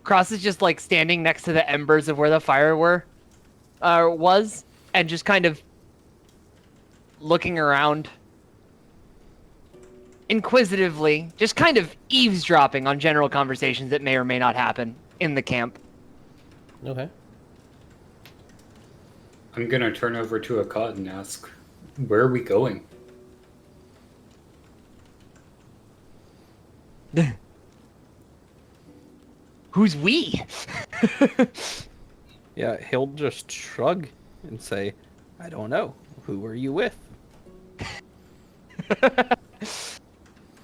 Cross is just like standing next to the embers of where the fire was, and just kind of looking around inquisitively, just kind of eavesdropping on general conversations that may or may not happen in the camp. Okay. I'm gonna turn over to Ikad and ask, where are we going? Who's we? Yeah, he'll just shrug and say, I don't know. Who are you with?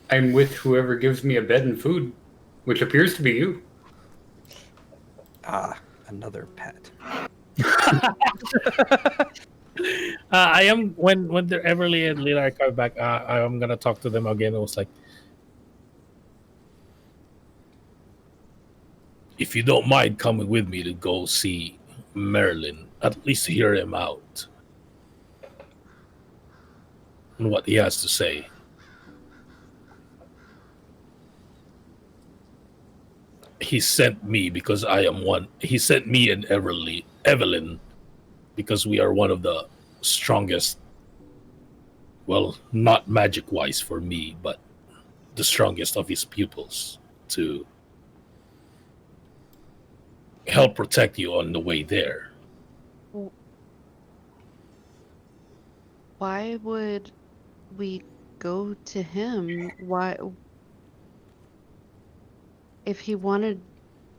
I'm with whoever gives me a bed and food, which appears to be you. Ah, another pet. I am when the Everlee and Lena are coming back. I'm gonna talk to them again. I was like, if you don't mind coming with me to go see Merlin, at least hear him out and what he has to say. He sent me because I am one. He sent me and Evelyn, because we are one of the strongest. Well, not magic-wise for me, but the strongest of his pupils to help protect you on the way there. Why would we go to him? Why? If he wanted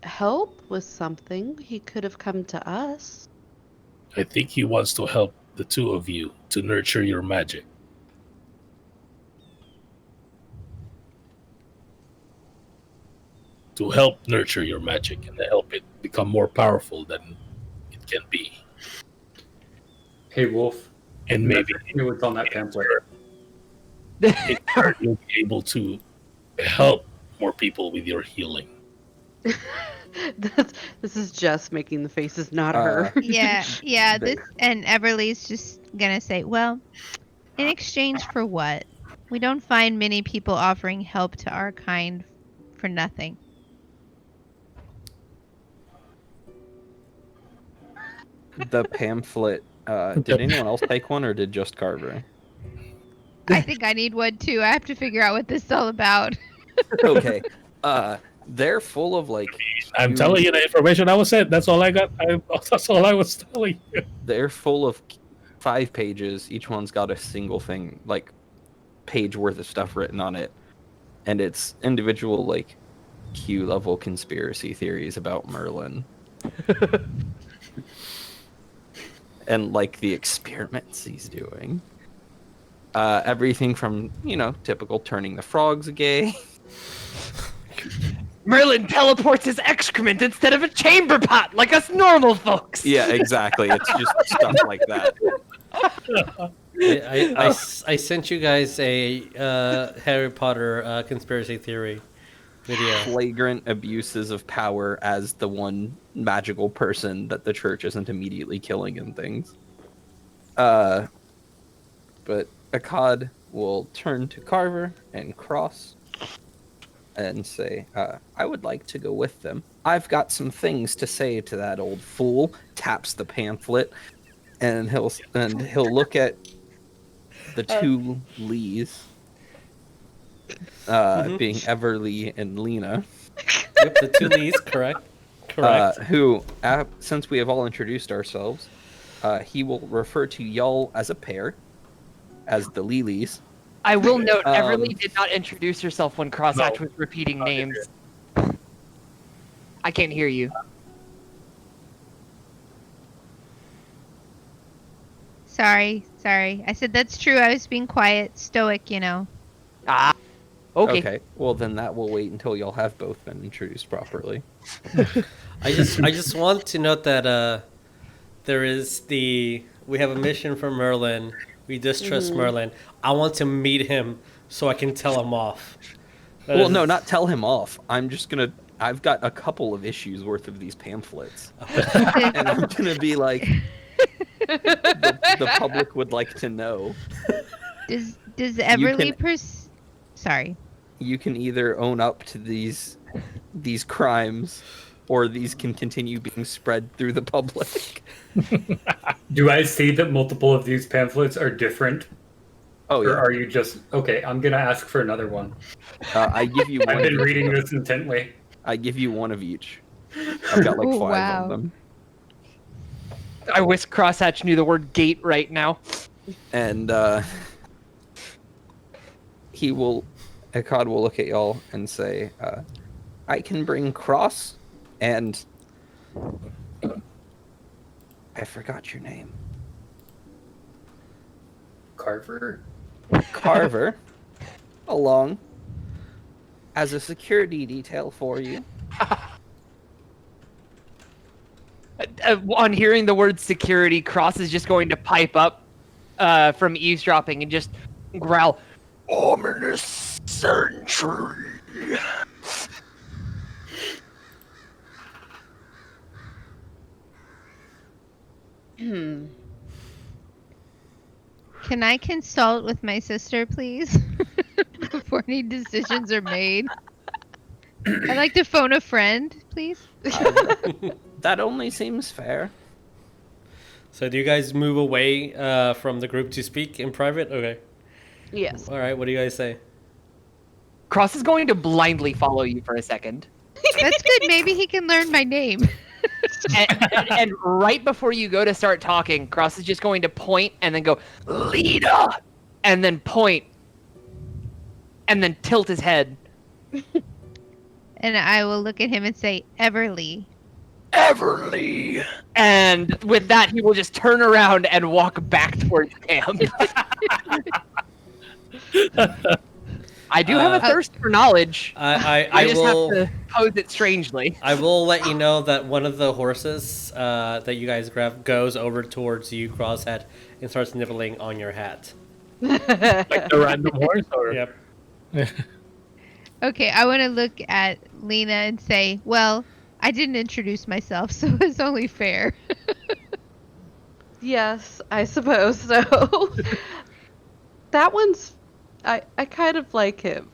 help with something, he could have come to us. I think he wants to help the two of you to nurture your magic. To help nurture your magic and to help it become more powerful than it can be. Hey, Wolf. And maybe what's on that pamphlet. in turn, you'll be able to help more people with your healing. This is Jess making the faces, not her. Yeah. This and Everlee's just gonna say, well, in exchange for what? We don't find many people offering help to our kind for nothing. The pamphlet. Did anyone else take one, or did just Carver? I think I need one too. I have to figure out what this is all about. Okay. They're full of I'm telling you the information I was sent. That's all I got. That's all I was telling you. They're full of 5 pages. Each one's got a single thing, page worth of stuff written on it, and it's individual Q level conspiracy theories about Merlin. And the experiments he's doing. Everything from, typical turning the frogs gay. Merlin teleports his excrement instead of a chamber pot, like us normal folks. Yeah, exactly. It's just stuff like that. I sent you guys a Harry Potter conspiracy theory video. Flagrant abuses of power as the one magical person that the church isn't immediately killing and things. But Ikad will turn to Carver and Cross and say, I would like to go with them. I've got some things to say to that old fool. Taps the pamphlet, and he'll look at the two Lees, being Everlee and Lena. Yep, the two Lees, correct. Who, since we have all introduced ourselves, he will refer to y'all as a pair, as the Lilies. I will note, Everlee did not introduce herself when Crosshatch was repeating names. I can't hear you. Sorry. I said that's true. I was being quiet, stoic, Ah, okay. Well, then that will wait until y'all have both been introduced properly. I just want to note that we have a mission from Merlin. We distrust Merlin. I want to meet him so I can tell him off. No, not tell him off. I've got a couple of issues worth of these pamphlets. And I'm gonna be like, the public would like to know. Does Everlee Sorry. You can either own up to these crimes, or these can continue being spread through the public. Do I see that multiple of these pamphlets are different? Oh, yeah. Or are you just... Okay, I'm going to ask for another one. I give you one. I've been reading this intently. I give you one of each. I've got 5 of them. I wish Crosshatch knew the word gate right now. And Ikad will look at y'all and say, I can bring Cross and I forgot your name. Carver? Carver, along as a security detail for you. On hearing the word security, Cross is just going to pipe up from eavesdropping and just growl, "Ominous sentry." Can I consult with my sister, please? Before any decisions are made. I'd like to phone a friend, please. That only seems fair. So do you guys move away from the group to speak in private? Okay. Yes. All right. What do you guys say? Cross is going to blindly follow you for a second. That's good. Maybe he can learn my name. And right before you go to start talking, Cross is just going to point and then go, "Lena!" and then point and then tilt his head. And I will look at him and say, Everlee. Everlee! And with that, he will just turn around and walk back towards camp. I do have a thirst for knowledge. I just will have to pose it strangely. I will let you know that one of the horses that you guys grab goes over towards you, Crosshead, and starts nibbling on your hat. Like the random horse, or Yep. Okay, I want to look at Lena and say, well, I didn't introduce myself, so it's only fair. Yes, I suppose so. That one's... I kind of like him.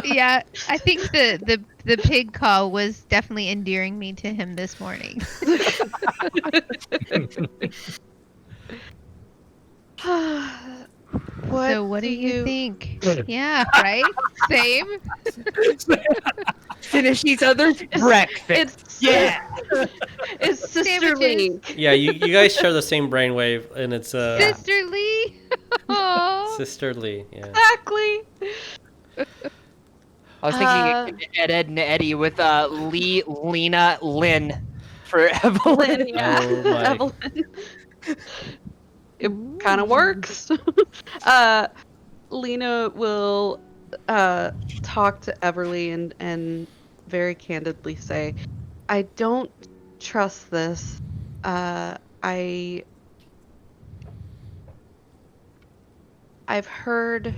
Yeah, I think the pig call was definitely endearing me to him this morning. So what do you think? Yeah, right? Same? Finish each other's breakfast. It's sisterly. Yeah, you guys share the same brainwave, and it's Sisterly? Aw. sisterly. Yeah. Exactly. I was thinking Ed and Eddie with Lee, Lena, Lynn for Evelyn. Yeah. Oh my. Evelyn. It kind of works. Lena will talk to Everlee and very candidly say, I don't trust this. I've heard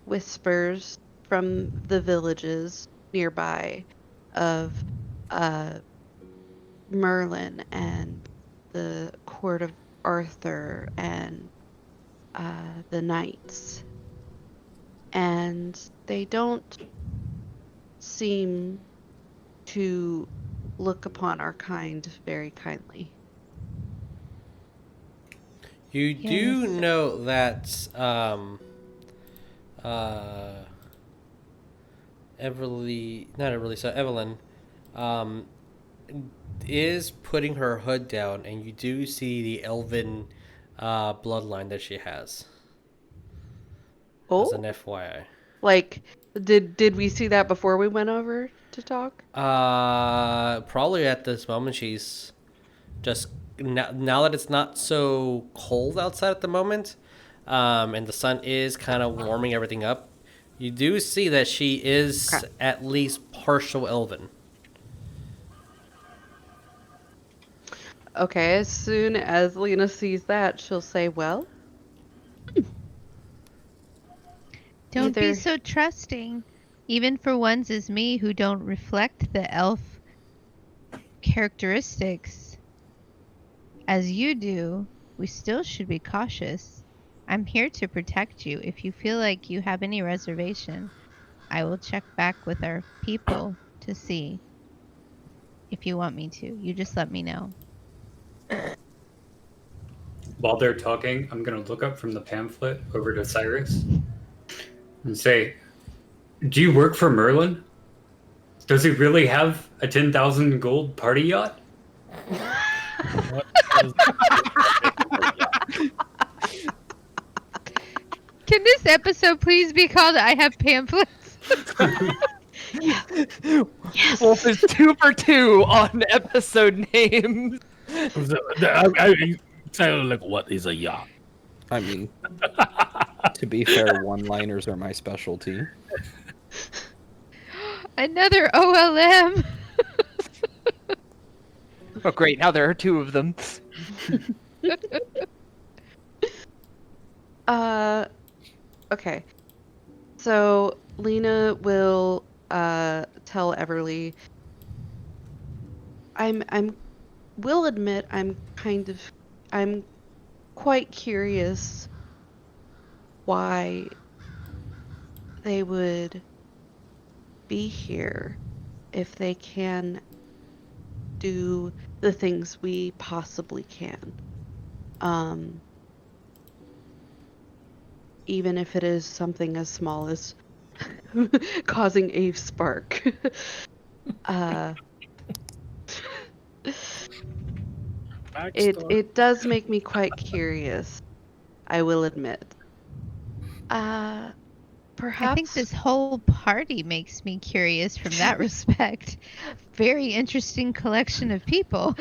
whispers from the villages nearby of Merlin and the court of Arthur and the knights, and they don't seem to look upon our kind very kindly. You do know that Evelyn is putting her hood down, and you do see the elven bloodline that she has. Oh, as an FYI. Like, did we see that before we went over to talk? Probably at this moment she's just now that it's not so cold outside at the moment, and the sun is kind of warming everything up. You do see that she is at least partial elven. Okay, as soon as Lena sees that, she'll say, well... Don't be so trusting. Even for ones as me who don't reflect the elf characteristics as you do, we still should be cautious. I'm here to protect you. If you feel like you have any reservation, I will check back with our people to see if you want me to. You just let me know. While they're talking, I'm going to look up from the pamphlet over to Saerus and say, do you work for Merlin? Does he really have a 10,000 gold party yacht? Can this episode please be called I Have Pamphlets? Yes. Wolf is 2 for 2 on episode names. I sounded like, what is a yacht? I mean, to be fair, one-liners are my specialty. Another OLM. Oh, great! Now there are two of them. Okay. So Lena will tell Everlee. Will admit I'm quite curious why they would be here if they can do the things we possibly can. Even if it is something as small as causing a spark. It does make me quite curious, I will admit. Perhaps I think this whole party makes me curious from that respect. Very interesting collection of people.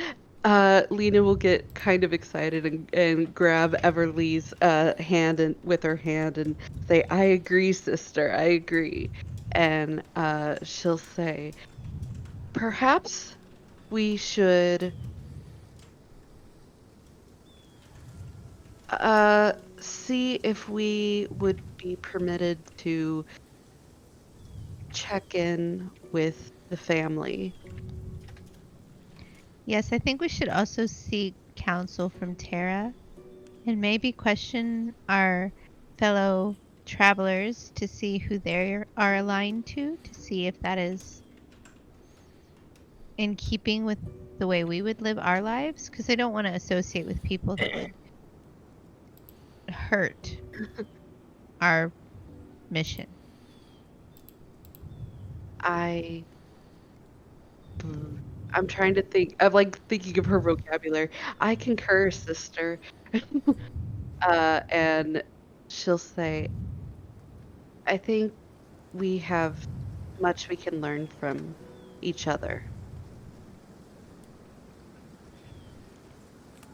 Lena will get kind of excited and grab Everlee's hand with her hand and say, "I agree, sister, I agree." And she'll say, "Perhaps we should see if we would be permitted to check in with the family." Yes, I think we should also seek counsel from Terra and maybe question our fellow travelers to see who they are aligned to see if that is in keeping with the way we would live our lives, because I don't want to associate with people that would hurt our mission. I'm trying to think. I'm like thinking of her vocabulary. I concur, sister. And she'll say, "I think we have much we can learn from each other."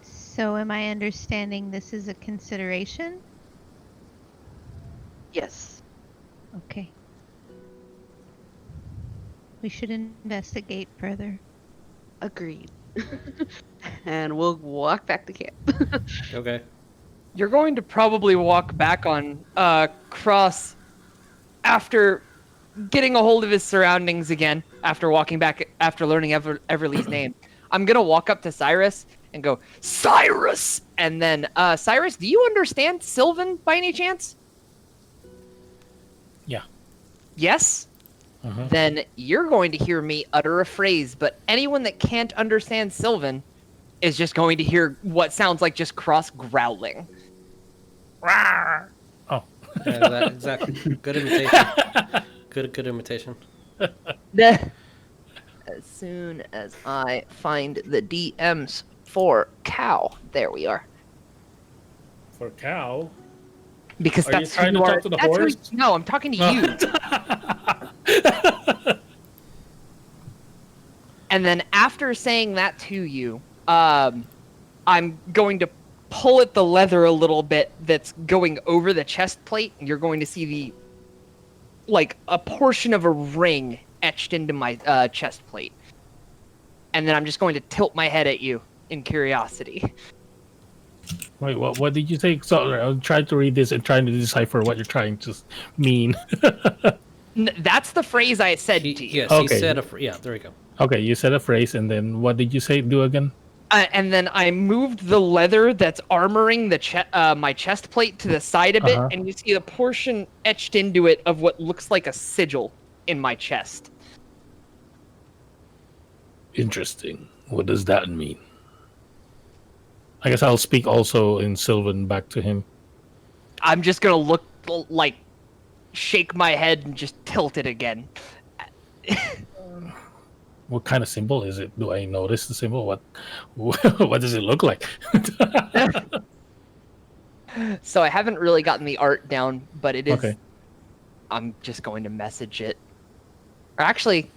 So am I understanding this is a consideration? Yes. Okay. We should investigate further. Agreed. And we'll walk back to camp. Okay. You're going to probably walk back on Cross after getting a hold of his surroundings again, after walking back, after learning Everlee's name. I'm going to walk up to Saerus and go, "Saerus!" And then, Saerus, do you understand Sylvan by any chance? Yeah. Yes? Uh-huh. Then you're going to hear me utter a phrase, but anyone that can't understand Sylvan is just going to hear what sounds like just Cross growling. Rawr. Oh. Yeah, exactly. Good imitation. Good imitation. As soon as I find the DMs for cow, there we are. For cow? Because Are you that's trying who to you talk are. to the That's who- horse? No, I'm talking to you. And then after saying that to you, I'm going to pull at the leather a little bit that's going over the chest plate, and you're going to see a portion of a ring etched into my chest plate. And then I'm just going to tilt my head at you in curiosity. Wait, what did you say? Sorry, I'm trying to read this and trying to decipher what you're trying to mean. That's the phrase I said to you. Yes, Okay. he said yeah, there we go. Okay, you said a phrase, and then what did you say? Do again? And then I moved the leather that's armoring the my chest plate to the side a bit, and you see the portion etched into it of what looks like a sigil in my chest. Interesting. What does that mean? I guess I'll speak also in Sylvan back to him. I'm just gonna shake my head and just tilt it again. What kind of symbol is it? Do I notice the symbol? What does it look like? So I haven't really gotten the art down, but it is. Okay. I'm just going to message it. Or actually,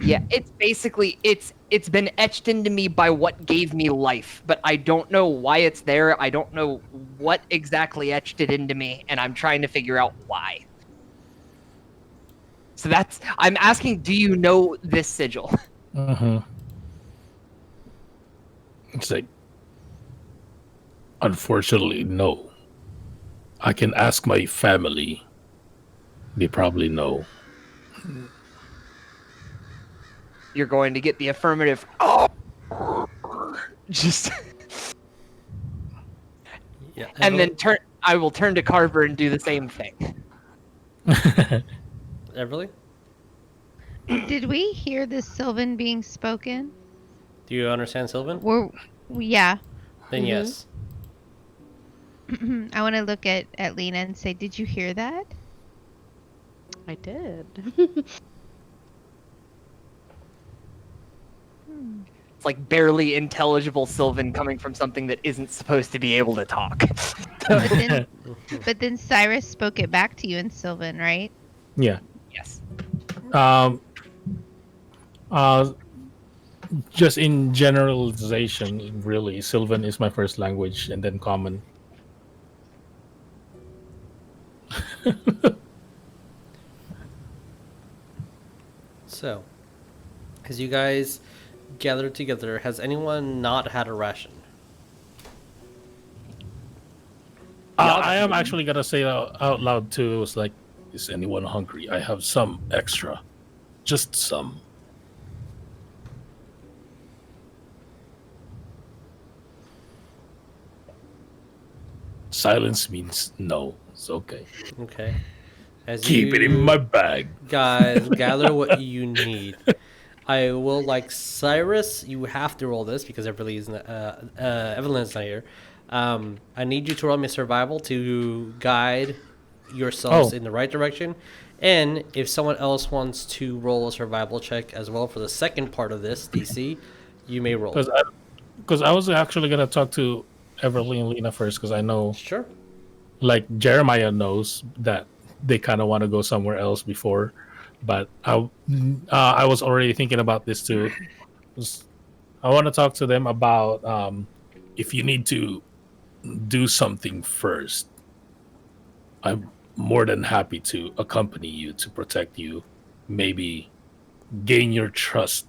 Yeah, it's basically it's been etched into me by what gave me life, but I don't know why it's there. I don't know what exactly etched it into me, and I'm trying to figure out why. So I'm asking, do you know this sigil? It's like, unfortunately, no. I can ask my family. They probably know. You're going to get the affirmative. Oh, just Yeah, and then I will turn to Carver and do the same thing. Everlee? Did we hear the Sylvan being spoken? Do you understand Sylvan? Yeah. Then yes. I want to look at Lena and say, did you hear that? I did. It's like barely intelligible Sylvan coming from something that isn't supposed to be able to talk. But then Cyrus spoke it back to you in Sylvan, right? Yeah. Yes. Just in generalization, really, Sylvan is my first language, and then Common. So, as you guys gather together, has anyone not had a ration? I am actually gonna say out loud too. It was like, is anyone hungry? I have some extra, just some. Silence means no. It's okay. Okay. As Keep it in my bag. Guys, gather what you need. I will, like Cyrus, you have to roll this because Evelyn's not here. I need you to roll me survival to guide yourselves in the right direction. And if someone else wants to roll a survival check as well for the second part of this DC, you may roll. Because I was actually going to talk to Everlee and Lena first, because I know, sure, like Jeremiah knows that they kind of want to go somewhere else before. But I was already thinking about this too. I want to talk to them about if you need to do something first. I'm more than happy to accompany you to protect you, maybe gain your trust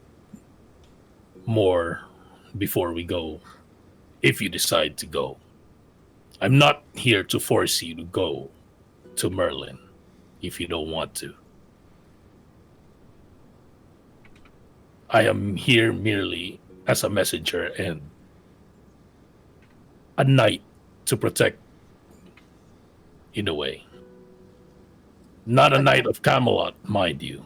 more before we go, if you decide to go. I'm not here to force you to go to Merlin if you don't want to. I am here merely as a messenger and a knight to protect, in a way. Not a knight of Camelot, mind you.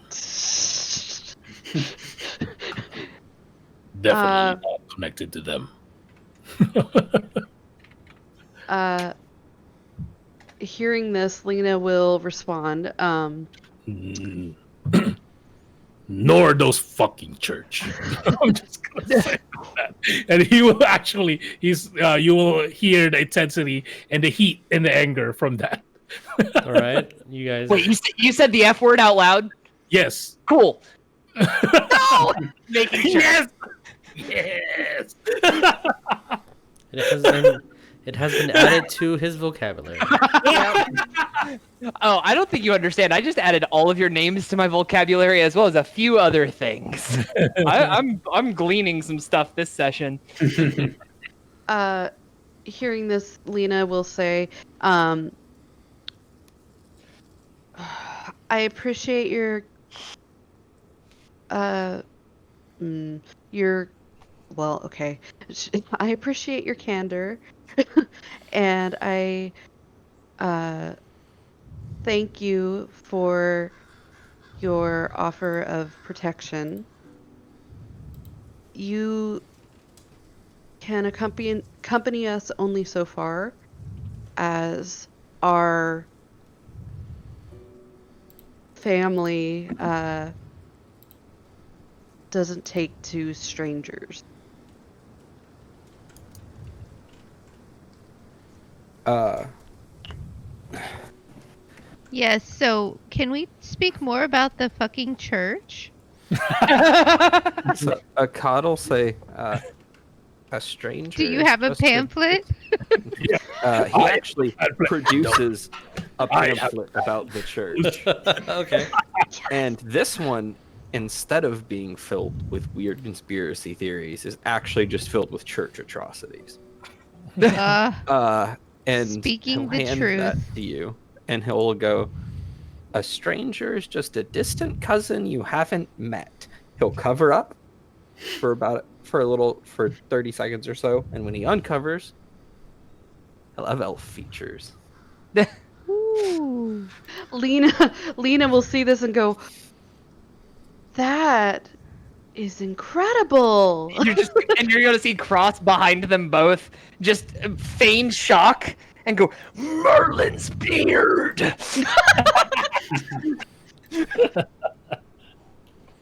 Definitely not connected to them. Hearing this, Lena will respond. Nor those fucking church. I'm just gonna say that. And he will actually, you will hear the intensity and the heat and the anger from that. All right, you guys. Wait, you said the F word out loud? Yes. Cool. No! Making sure. Yes. It has been added to his vocabulary. Oh, I don't think you understand. I just added all of your names to my vocabulary as well as a few other things. I'm gleaning some stuff this session. Hearing this, Lena will say, I appreciate your okay. I appreciate your candor, and I thank you for your offer of protection. You can accompany us only so far, as our family doesn't take to strangers. Yes, so can we speak more about the fucking church? So Ikad will say, a stranger. Do you have a just pamphlet? he actually produces a pamphlet about the church. Okay. And this one, instead of being filled with weird conspiracy theories, is actually just filled with church atrocities. And Speaking he'll the hand truth. that to you, and he'll go, a stranger is just a distant cousin you haven't met. He'll cover up for 30 seconds or so, and when he uncovers, he'll have elf features. Ooh. Lena will see this and go, that is incredible. And you're going to see Cross behind them both, just feign shock and go, Merlin's beard!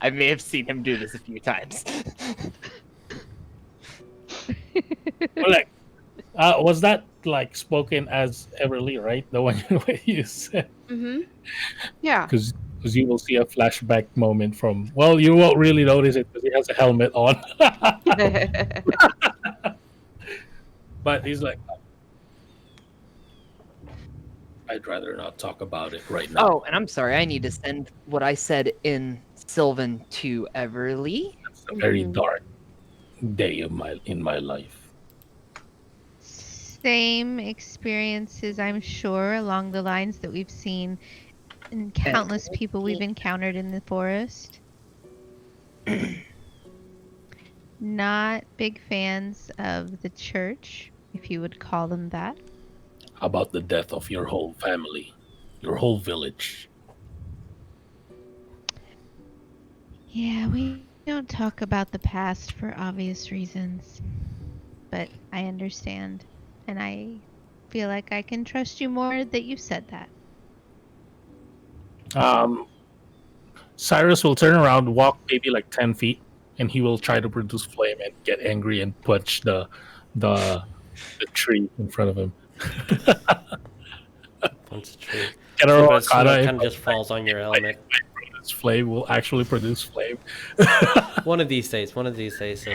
I may have seen him do this a few times. Was that like spoken as Everlee, right? The one you said. Mm-hmm. Yeah. Because you will see a flashback moment from. Well, you won't really notice it because he has a helmet on. But he's like, I'd rather not talk about it right now. Oh, and I'm sorry, I need to send what I said in Sylvan to Everlee. It's a very dark day in my life. Same experiences, I'm sure, along the lines that we've seen in countless people we've encountered in the forest. Not big fans of the church, if you would call them that. How about the death of your whole family, your whole village? Yeah, we don't talk about the past for obvious reasons. But I understand. And I feel like I can trust you more that you said that. Saerus will turn around, walk maybe like 10 feet, and he will try to produce flame and get angry and punch the tree in front of him. Punch the tree. Get So a it kind of just falls on your helmet. This flame will actually produce flame. One of these days. One of these days.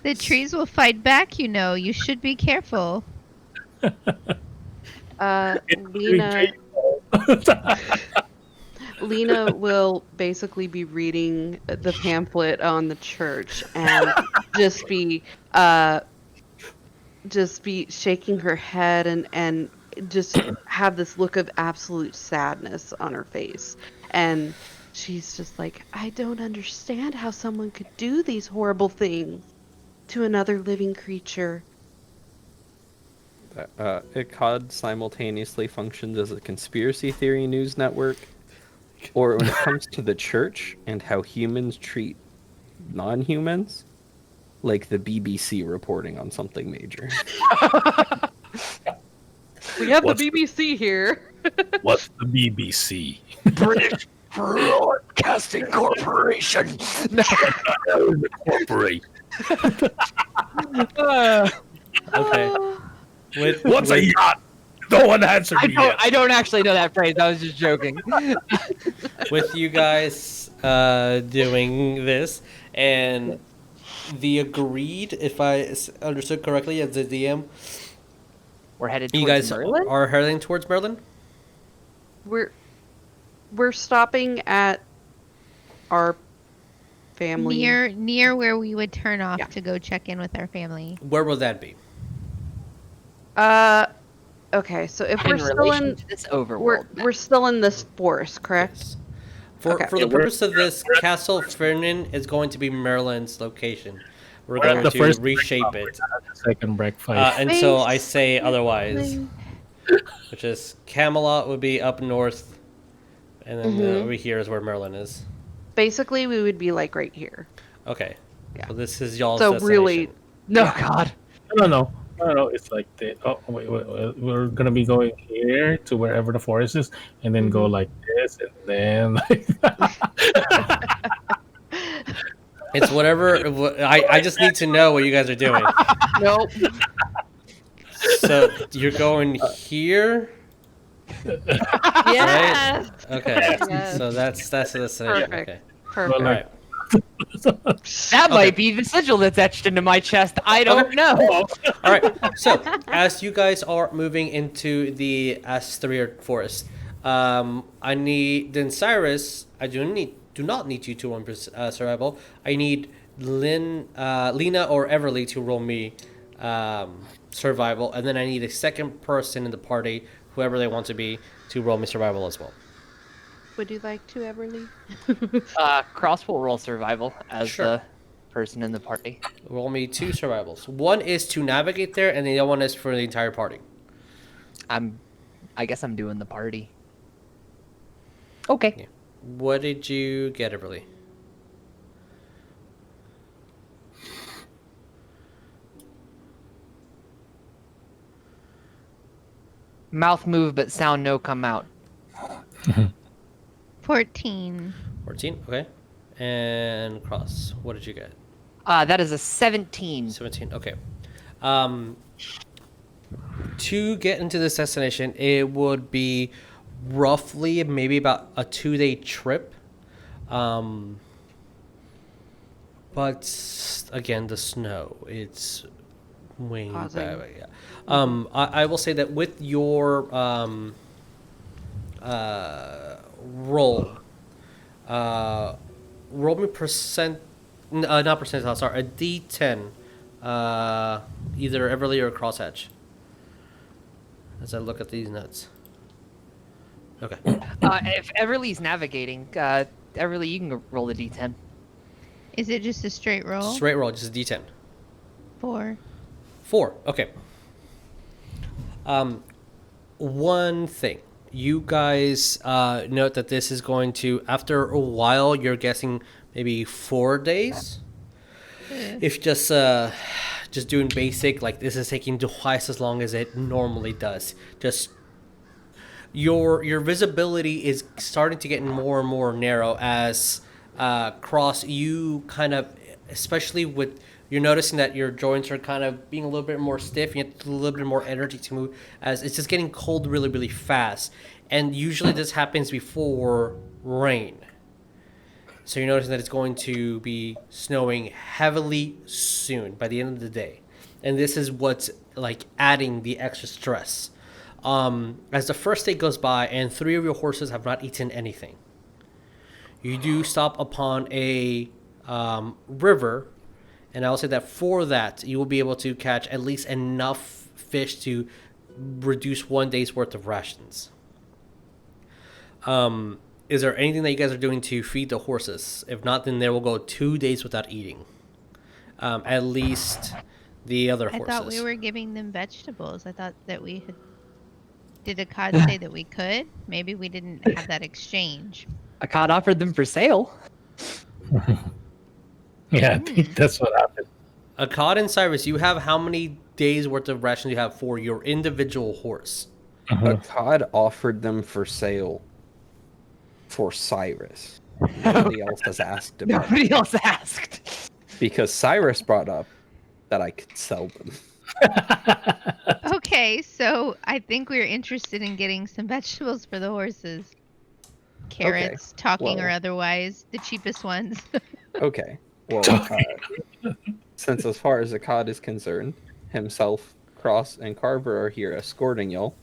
The trees will fight back, you know. You should be careful. Lena will basically be reading the pamphlet on the church and just be shaking her head and just have this look of absolute sadness on her face. And she's just like, I don't understand how someone could do these horrible things to another living creature. Ikad simultaneously functions as a conspiracy theory news network, or when it comes to the church and how humans treat non-humans, like the BBC reporting on something major. We have the BBC here. What's the BBC? British Broadcasting Corporation. The corporate. Okay. What's a yacht? No one answered me yet. I don't actually know that phrase. I was just joking. With you guys doing this, and the agreed, if I understood correctly as the DM, We're headed towards you guys Merlin? are heading towards Merlin? We're stopping at our family. Near where we would turn off to go check in with our family. Where will that be? Okay, so if In we're still relation in to this overworld. we're still in this forest, correct? Yes. For the purpose of this, Castle Fernan is going to be Merlin's location. We're going The to first reshape it Second break fight. until I say otherwise. Which is Camelot would be up north, and then over here is where Merlin is. Basically, we would be like right here. Okay. Yeah. So this is y'all's So destination. really, No, God. No. It's like wait. We're gonna be going here to wherever the forest is, and then go like this, and then like It's whatever. I just need to know what you guys are doing. nope. So you're going here. Yes. Right? Okay. Yes. So that's the destination. Perfect. Okay. Perfect. All right. That might be the sigil that's etched into my chest. I don't know. All right. So as you guys are moving into the Arthurian forest, I need then Saerus. I do not need you to roll survival. I need Lena or Everlee to roll me survival, and then I need a second person in the party, whoever they want to be, to roll me survival as well. Would you like to, Everlee? Cross will roll survival as Sure. the person in the party. Roll me 2 survivals. One is to navigate there, and the other one is for the entire party. I guess I'm doing the party. Okay. Yeah. What did you get, Everlee? Mouth move, but sound no come out. 14. 14. Okay. And Cross, what did you get? That is a 17. 17. Okay. To get into this destination, it would be roughly maybe about a 2-day trip. But again, the snow, it's way Pausing. bad. Yeah. I will say that with your roll me percent, not percentile, sorry, a D10, either Everlee or Crosshatch. As I look at these notes. Okay. If Everlee's navigating, Everlee, you can roll the d10. Is it just a straight roll? Straight roll, just a D10. 4. 4. Okay. One thing. You guys note that this is going to, after a while, you're guessing maybe 4 days. If just doing basic, like this is taking twice as long as it normally does. Just your visibility is starting to get more and more narrow as Cross, you kind of, especially with, you're noticing that your joints are kind of being a little bit more stiff. You have a little bit more energy to move, as it's just getting cold really, really fast. And usually this happens before rain. So you're noticing that it's going to be snowing heavily soon by the end of the day. And this is what's like adding the extra stress. As the first day goes by and 3 of your horses have not eaten anything, you do stop upon a river. And I will say that for that, you will be able to catch at least enough fish to reduce 1 day's worth of rations. Is there anything that you guys are doing to feed the horses? If not, then they will go 2 days without eating. At least the other horses. I thought we were giving them vegetables. I thought that we had... Did Ikad say that we could? Maybe we didn't have that exchange. Ikad offered them for sale. Yeah, I think that's what happened. Ikad and Saerus, you have how many days worth of rations you have for your individual horse? Ikad offered them for sale for Saerus. Nobody else has asked about Nobody else asked. because Saerus brought up that I could sell them. Okay, so I think we're interested in getting some vegetables for the horses. Carrots, talking or well. otherwise, the cheapest ones. Okay. Well, since as far as Ikad is concerned, himself, Cross, and Carver are here escorting y'all,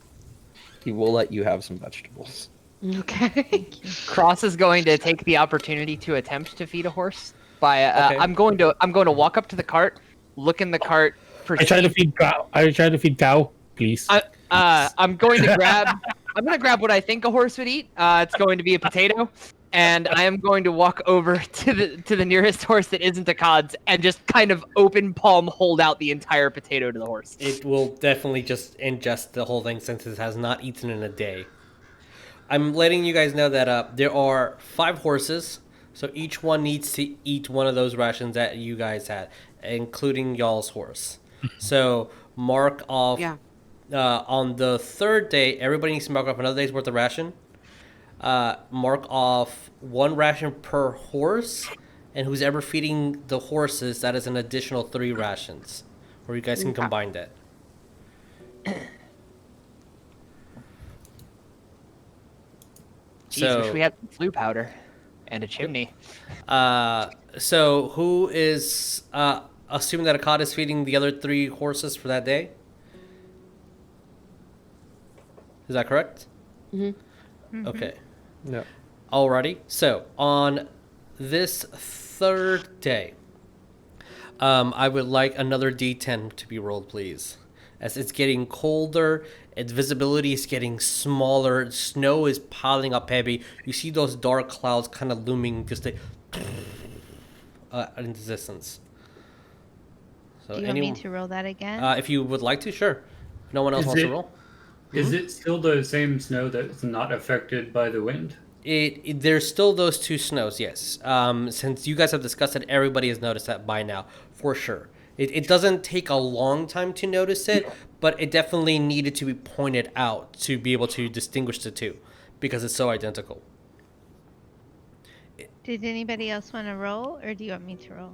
he will let you have some vegetables. Okay. Cross is going to take the opportunity to attempt to feed a horse by Okay. I'm going to walk up to the cart, look in the cart. I try to feed cow. I try to feed cow, please. I'm going to grab what I think a horse would eat. It's going to be a potato, and I am going to walk over to the nearest horse that isn't Ikad's and just kind of open palm hold out the entire potato to the horse. It will definitely just ingest the whole thing since it has not eaten in a day. I'm letting you guys know that there are 5 horses, so each one needs to eat one of those rations that you guys had, including y'all's horse. So mark off. Yeah. On the 3rd day, everybody needs to mark off another day's worth of ration. Mark off 1 ration per horse, and who's ever feeding the horses, that is an additional 3 rations, or you guys can combine that. Jeez, wish we had some flue powder and a chimney. So who is assuming that Ikad is feeding the other 3 horses for that day? Is that correct? Mm-hmm. Okay. No. Alrighty. So on this 3rd day, I would like another D10 to be rolled, please. As it's getting colder, its visibility is getting smaller, snow is piling up heavy. You see those dark clouds kind of looming just in the distance. So Do you want me to roll that again? if you would like to, sure. If no one else wants to roll. Is it still the same snow that's not affected by the wind? There's still those 2 snows, yes. Since you guys have discussed it, everybody has noticed that by now, for sure. It doesn't take a long time to notice it, but it definitely needed to be pointed out to be able to distinguish the 2, because it's so identical. Did anybody else want to roll, or do you want me to roll?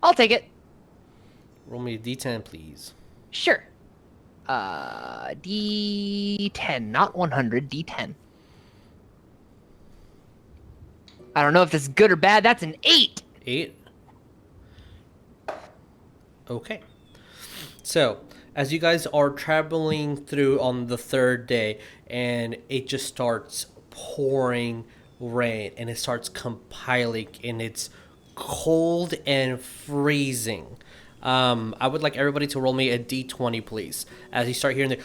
I'll take it. Roll me a D10, please. Sure. D10, not 100, D10. I don't know if this is good or bad. That's an 8. 8. Okay. So, as you guys are traveling through on the 3rd day, and it just starts pouring rain, and it starts compiling, and it's cold and freezing. I would like everybody to roll me a D20, please, as you start hearing the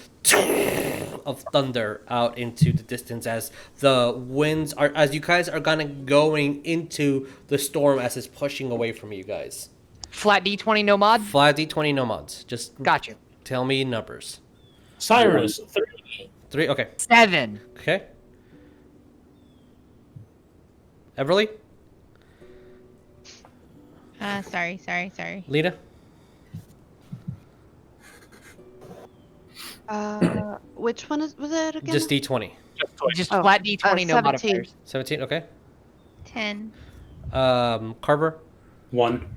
of thunder out into the distance as the winds are, as you guys are kind of going into the storm as it's pushing away from you guys. Flat D20, no mod? Flat D20, no mods. Just got you. Tell me numbers. Saerus, 3. 3, okay. 7. Okay. Everlee? Sorry. Lena? Which one was that again? Just D20. Just flat D20, no 17. modifiers. 17, okay. 10. Carver? 1.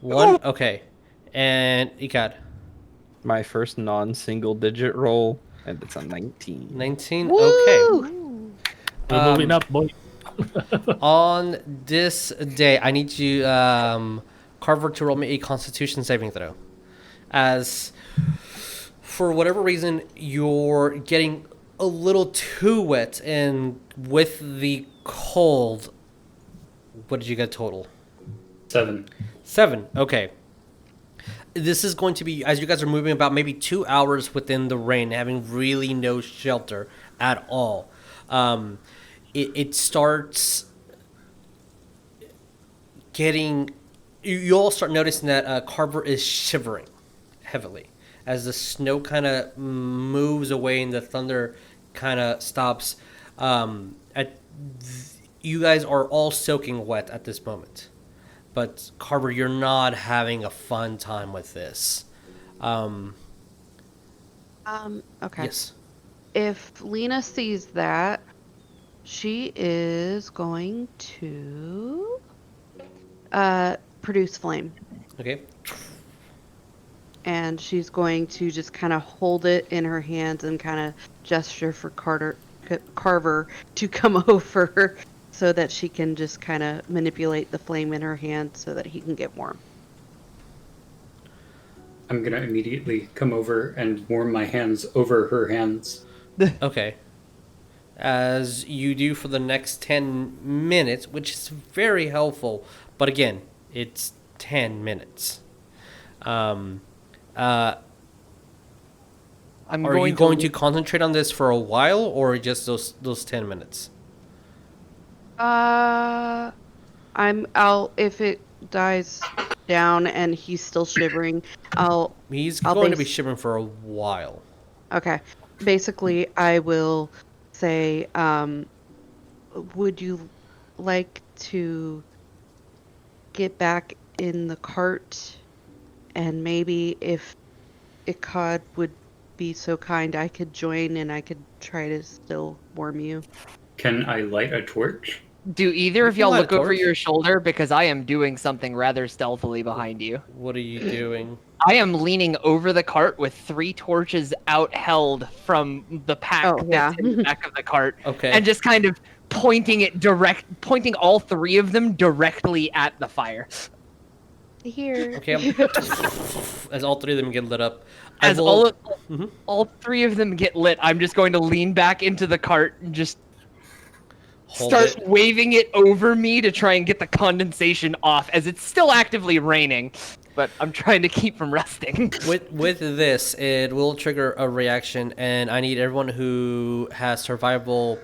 1, okay. And Ikad? My first non-single digit roll, and it's a 19. 19, Woo! okay. We're moving up, boy. On this day, I need you, Carver, to roll me a Constitution saving throw. As, for whatever reason, you're getting a little too wet, and with the cold, what did you get total? 7. 7, okay. This is going to be, as you guys are moving about maybe 2 hours within the rain, having really no shelter at all. It starts getting, you all start noticing that Carver is shivering heavily as the snow kind of moves away and the thunder kind of stops. You guys are all soaking wet at this moment. But Carver, you're not having a fun time with this. Okay. Yes. If Lena sees that, she is going to produce flame. Okay. And she's going to just kind of hold it in her hands and kind of gesture for Carver to come over so that she can just kind of manipulate the flame in her hand so that he can get warm. I'm going to immediately come over and warm my hands over her hands. Okay. As you do for the next 10 minutes, which is very helpful. But again, it's 10 minutes. Are you going to concentrate on this for a while, or just those 10 minutes? I'll if it dies down and he's still shivering, He's going to be shivering for a while. Okay. Basically, I will say, would you like to get back in the cart, and maybe if Ikad would be so kind, I could join and I could try to still warm you. Can I light a torch? Do either of y'all light a look over torch. your shoulder? Because I am doing something rather stealthily behind you. What are you doing? I am leaning over the cart with 3 torches outheld from the pack Oh, yeah. that's in the back of the cart. Okay. And just kind of pointing all 3 of them directly at the fire. Here. Okay. As all 3 of them get lit up. As Mhm. all 3 of them get lit, I'm just going to lean back into the cart and just Hold start it. waving it over me to try and get the condensation off, as it's still actively raining. But I'm trying to keep from rusting. With this, it will trigger a reaction, and I need everyone who has survival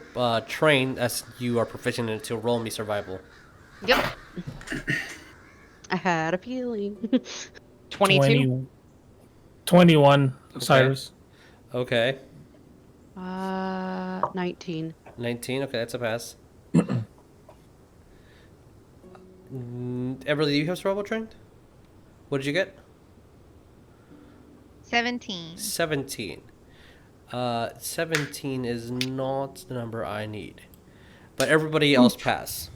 trained, as you are proficient in it, to roll me survival. Yep. I had a feeling. 22. 21, Cyrus. Okay. 19. 19. Okay, that's a pass. Everlee, do you have survival trained? What did you get? 17. 17. 17 is not the number I need. But everybody else pass.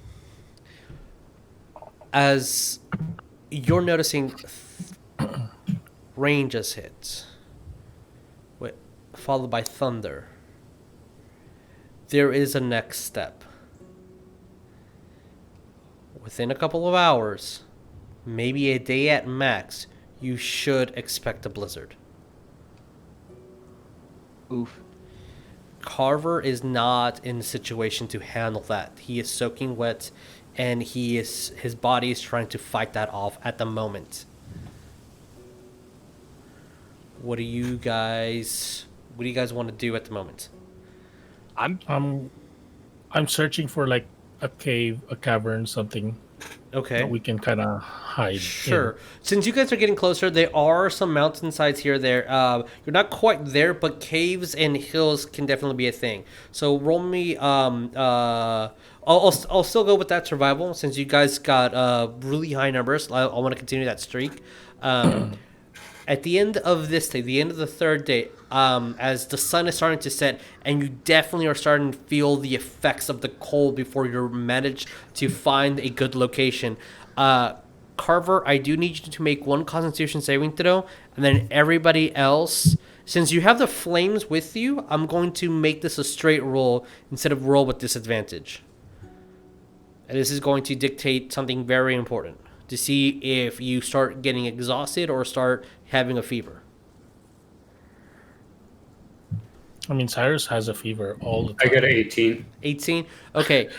As you're noticing, rain just hit, followed by thunder. There is a next step. Within a couple of hours, maybe a day at max, you should expect a blizzard. Oof. Carver is not in a situation to handle that. He is soaking wet, and his body is trying to fight that off at the moment. What do you guys want to do at the moment? I'm searching for like a cave, a cavern, something Okay. that we can kind of hide. Sure. in. Since you guys are getting closer, there are some mountainsides here. There, you're not quite there, but caves and hills can definitely be a thing. So roll me. I'll still go with that survival since you guys got really high numbers. I want to continue that streak. At the end of this day, the end of the 3rd day, as the sun is starting to set, and you definitely are starting to feel the effects of the cold before you manage to find a good location. Carver, I do need you to make 1 Constitution saving throw, and then everybody else, since you have the flames with you, I'm going to make this a straight roll instead of roll with disadvantage. And this is going to dictate something very important, to see if you start getting exhausted or start having a fever. I mean, Cyrus has a fever all the time. I got an 18. 18? Okay.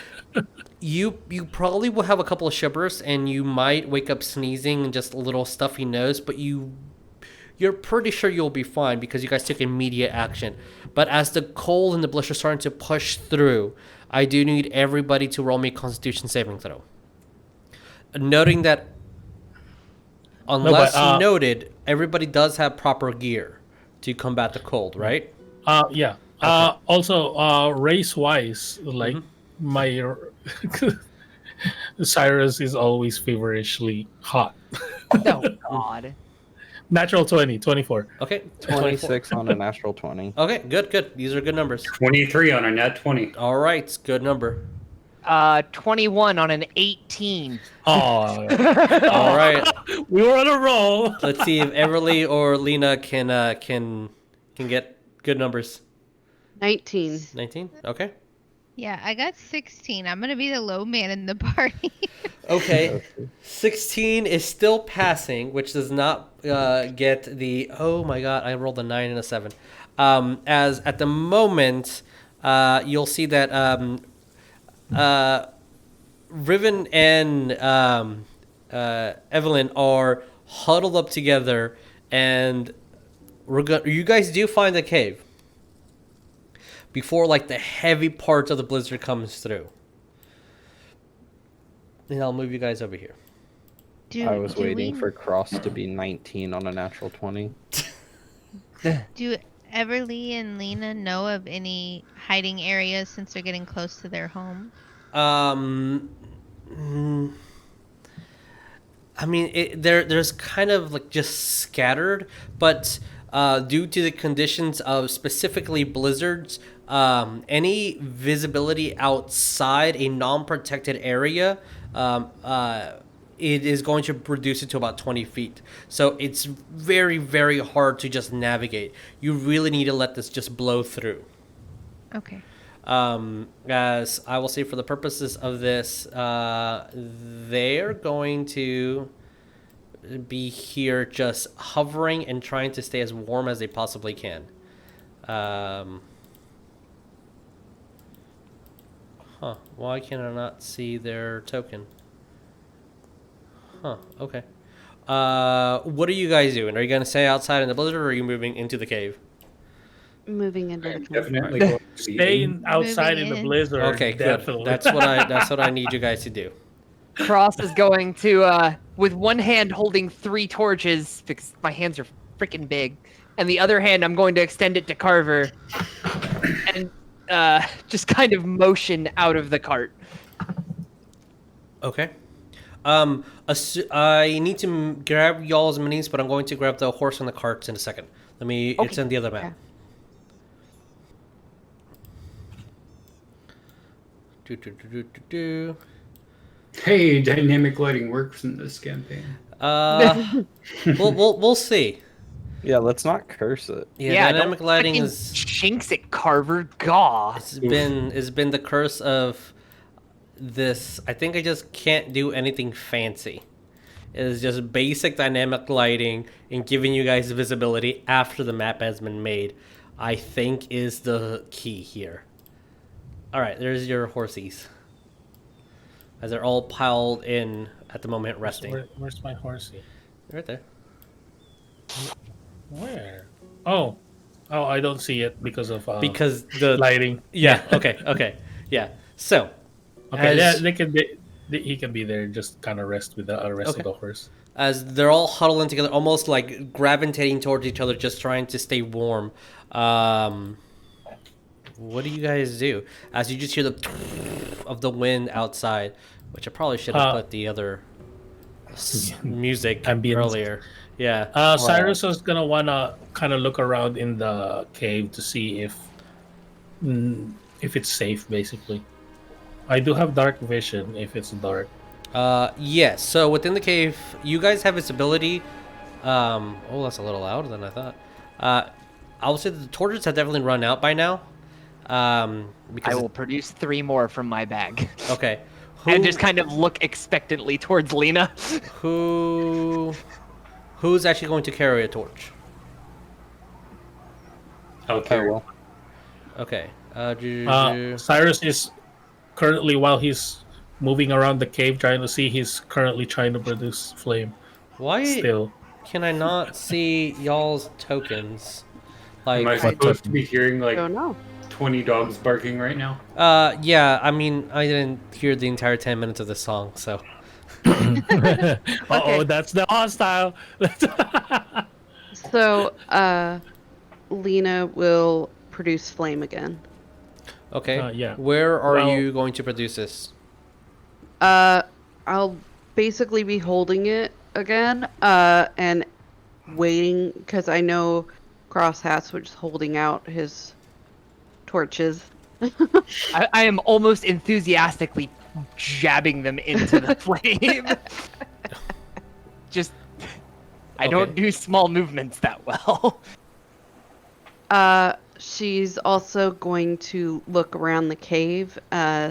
You probably will have a couple of shivers, and you might wake up sneezing and just a little stuffy nose, but you're pretty sure you'll be fine because you guys took immediate action. But as the cold and the blizzard are starting to push through, I do need everybody to roll me a Constitution saving throw. Noting that, unless noted, everybody does have proper gear to combat the cold, right? Yeah. Okay. Also, race-wise, like my Cyrus is always feverishly hot. Oh, God. Natural 20, 24. Okay. 26 on a natural 20. Okay, good. These are good numbers. 23 on a nat 20. All right, good number. 21 on an 18. Oh, all right. We were on a roll. Let's see if Everlee or Lena can get good numbers. 19. 19. Okay. Yeah, I got 16. I'm going to be the low man in the party. Okay. 16 is still passing, which does not get the. Oh my God! I rolled a 9 and a 7. As at the moment, you'll see that Riven and Evelyn are huddled up together, and you guys do find the cave before like the heavy part of the blizzard comes through. And I'll move you guys over here. I was waiting for Cross to be 19 on a natural 20. Do Everlee and Lena know of any hiding areas since they're getting close to their home? I mean, there's kind of like just scattered, but due to the conditions of specifically blizzards, any visibility outside a non-protected area, it is going to reduce it to about 20 feet. So it's very, very hard to just navigate. You really need to let this just blow through. Okay. As I will say, for the purposes of this, they're going to be here just hovering and trying to stay as warm as they possibly can. Why can I not see their token? Okay. What are you guys doing? Are you going to stay outside in the blizzard, or are you moving into the cave? Moving into the cave. Definitely going to be Staying outside in the in. blizzard. Okay, good. definitely. That's what I need you guys to do. Cross is going to, with one hand holding 3 torches, because my hands are freaking big, and the other hand I'm going to extend it to Carver, and just kind of motion out of the cart. Okay. I need to grab y'all's minis, but I'm going to grab the horse and the carts in a second. It's in the other map. Okay. Hey, dynamic lighting works in this campaign. We'll see. Yeah, let's not curse it. Yeah, dynamic don't lighting frickin' is chinks it, Carver. Gaw. it's been the curse of this. I think I just can't do anything fancy. It is just basic dynamic lighting and giving you guys visibility after the map has been made, I think, is the key here. All right, there's your horsies. As they're all piled in at the moment, resting. Where's my horsey? Right there. Where? Oh, I don't see it because of Because the lighting. Yeah. Okay. Yeah. So. Okay. as- They can be. He can be there. Just kind of rest with the rest of the horse. As they're all huddling together, almost like gravitating towards each other, just trying to stay warm. What do you guys do? As you just hear the of the wind outside, which I probably should have put the other music Ambience. earlier. Yeah. Saerus is gonna wanna kind of look around in the cave to see if it's safe. Basically, I do have dark vision if it's dark. Yes. So within the cave, you guys have visibility. Oh, that's a little louder than I thought. I will say that the torches have definitely run out by now. I will produce 3 more from my bag. Okay. And just kind of look expectantly towards Lena. Who's actually going to carry a torch? Okay. Well. Okay. Saerus is currently, while he's moving around the cave trying to see, he's currently trying to produce flame. Why Still. can I not see y'all's tokens? Am I supposed to be hearing like Don't know. 20 dogs barking right now? Yeah, I mean, I didn't hear the entire 10 minutes of this song, so. Uh-oh, that's the hostile. So, Lena will produce flame again. Okay. Yeah. Where are Well- you going to produce this? I'll basically be holding it again, and waiting, because I know Crosshatch was holding out his torches. I am almost enthusiastically jabbing them into the flame. Just, I don't do small movements that well. She's also going to look around the cave,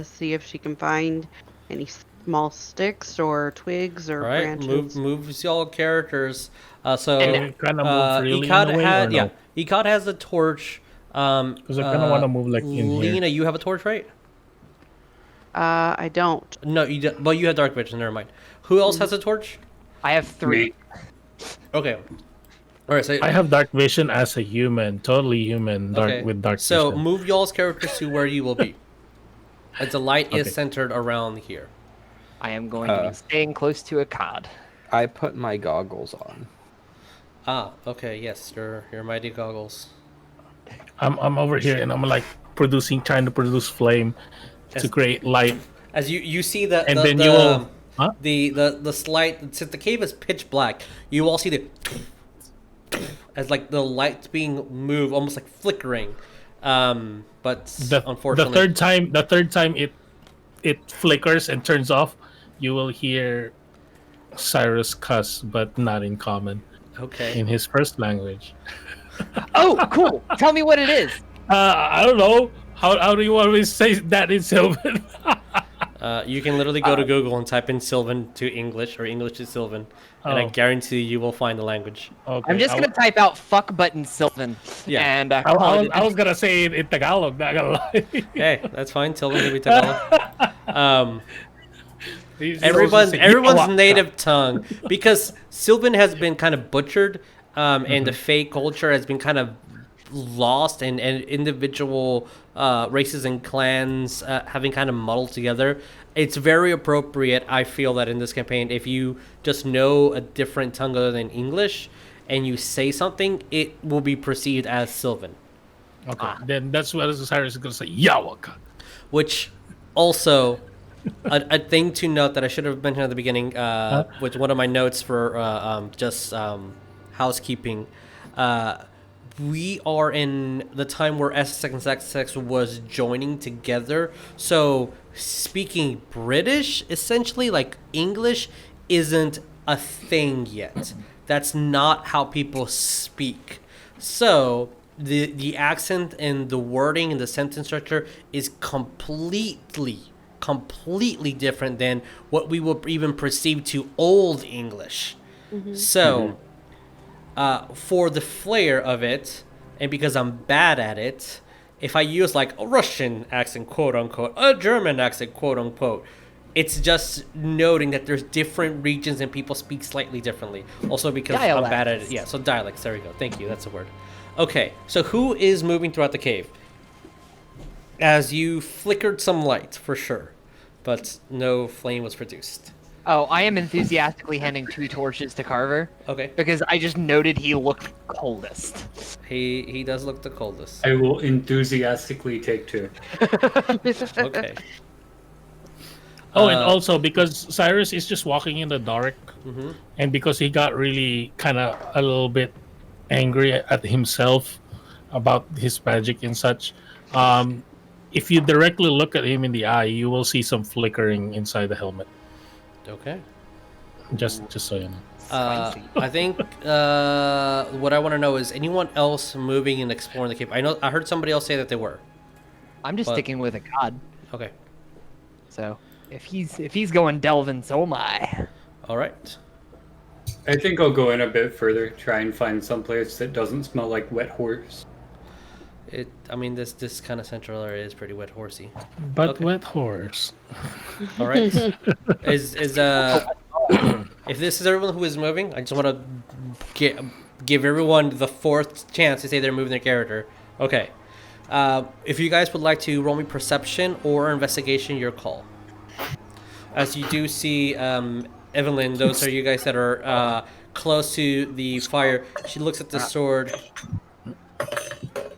see if she can find any small sticks or twigs or All right, branches. move y'all characters. So kind of move freely Ikad in a way, had or no? Ikad has the torch. Because I kind of want to move like in here. Lena, you have a torch, right? I don't. No, you don't. Well, you have dark vision. Never mind. Who else has a torch? I have 3. Me. Okay. All right. So I have dark vision as a human, totally human, okay. with dark So vision. move y'all's characters to where you will be. As the light is Okay. centered around here. I am going to be staying close to Ikad. I put my goggles on. Ah, okay. Yes, your mighty goggles. I'm over here and I'm like trying to produce flame to create light. As you see the And the, then the, you will- huh? the slight, since the cave is pitch black, you all see the as like the lights being moved, almost like flickering. But unfortunately, the third time it flickers and turns off, you will hear Cyrus cuss, but not in common. Okay. In his first language. Oh, cool. Tell me what it is. I don't know. How do you want me to say that in Sylvan? You can literally go to Google and type in Sylvan to English or English to Sylvan, and I guarantee you will find the language. Okay, I'm just going to type out fuck button Sylvan. Yeah. And I was going to say it in Tagalog, not going to lie. Hey, that's fine. Sylvan can be Tagalog. Everyone's everyone's native tongue, because Sylvan has been kind of butchered, and the Fae culture has been kind of lost, and individual races and clans having kind of muddled together. It's very appropriate, I feel, that in this campaign, if you just know a different tongue other than English and you say something, it will be perceived as Sylvan. Okay, then that's what Cyrus is going to say. Yawaka. Which also, a thing to note that I should have mentioned at the beginning, with one of my notes for just housekeeping. We are in the time where Essex and Sussex was joining together. So speaking British, essentially, like English, isn't a thing yet. That's not how people speak. So the accent and the wording and the sentence structure is completely different than what we would even perceive to Old English. So for the flair of it, and because I'm bad at it, if I use like a Russian accent, quote unquote, a German accent, quote unquote, it's just noting that there's different regions and people speak slightly differently. Also because I'm bad at it. Yeah, so dialects. There we go. Thank you. That's the word. Okay, so who is moving throughout the cave? As you flickered some light, for sure, but no flame was produced. Oh, I am enthusiastically handing 2 torches to Carver. Okay. Because I just noted he looked coldest. He does look the coldest. I will enthusiastically take 2. Okay. Oh, and also because Cyrus is just walking in the dark, and because he got really kind of a little bit angry at himself about his magic and such, if you directly look at him in the eye, you will see some flickering inside the helmet. Okay. Just so you know. I think what I want to know is anyone else moving and exploring the cave. I heard somebody else say that they were. I'm just sticking with Ikad. Okay. So if he's going delving, so am I. All right. I think I'll go in a bit further, try and find some place that doesn't smell like wet horse. This kind of central area is pretty wet horsey. But wet horse. All right. If this is everyone who is moving, I just want to give everyone the 4th chance to say they're moving their character. Okay. If you guys would like to roll me perception or investigation, your call. As you do see, Evelyn, those are you guys that are close to the fire. She looks at the sword.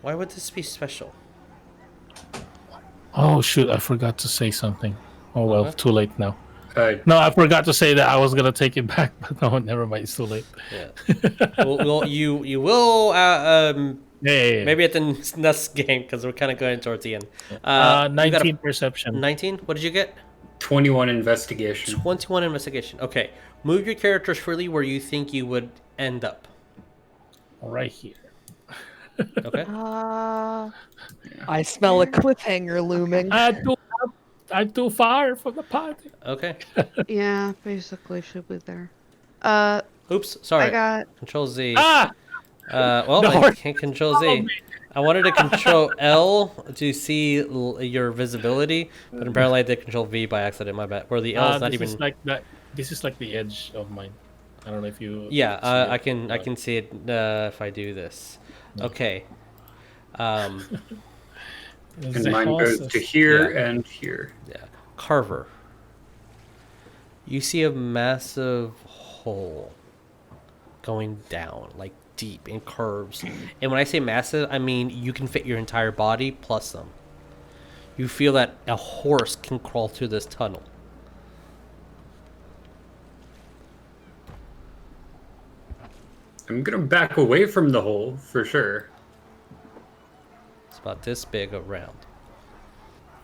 Why would this be special? Oh shoot! I forgot to say something. Oh well, too late now. No, I forgot to say that I was gonna take it back, but no, never mind. It's too late. Yeah. well, you will. Yeah. Maybe at the next game because we're kind of going towards the end. 19 perception. 19. What did you get? 21 investigation. 21 investigation. Okay. Move your characters freely where you think you would end up. Right here. Okay. I smell a cliffhanger looming. I'm too far from the party. Okay. Yeah, basically should be there. Oops. Sorry. I got Control Z. Ah! I can't Control Z. I wanted to Control L to see your visibility, but apparently I did Control V by accident. My bad. Where the L is not even. This is like the edge of mine. I don't know if you. Yeah, I can see it if I do this. Okay. And mine goes to here and here. Yeah. Carver. You see a massive hole going down, like deep in curves. And when I say massive, I mean you can fit your entire body plus some. You feel that a horse can crawl through this tunnel. I'm gonna back away from the hole for sure. It's about this big around.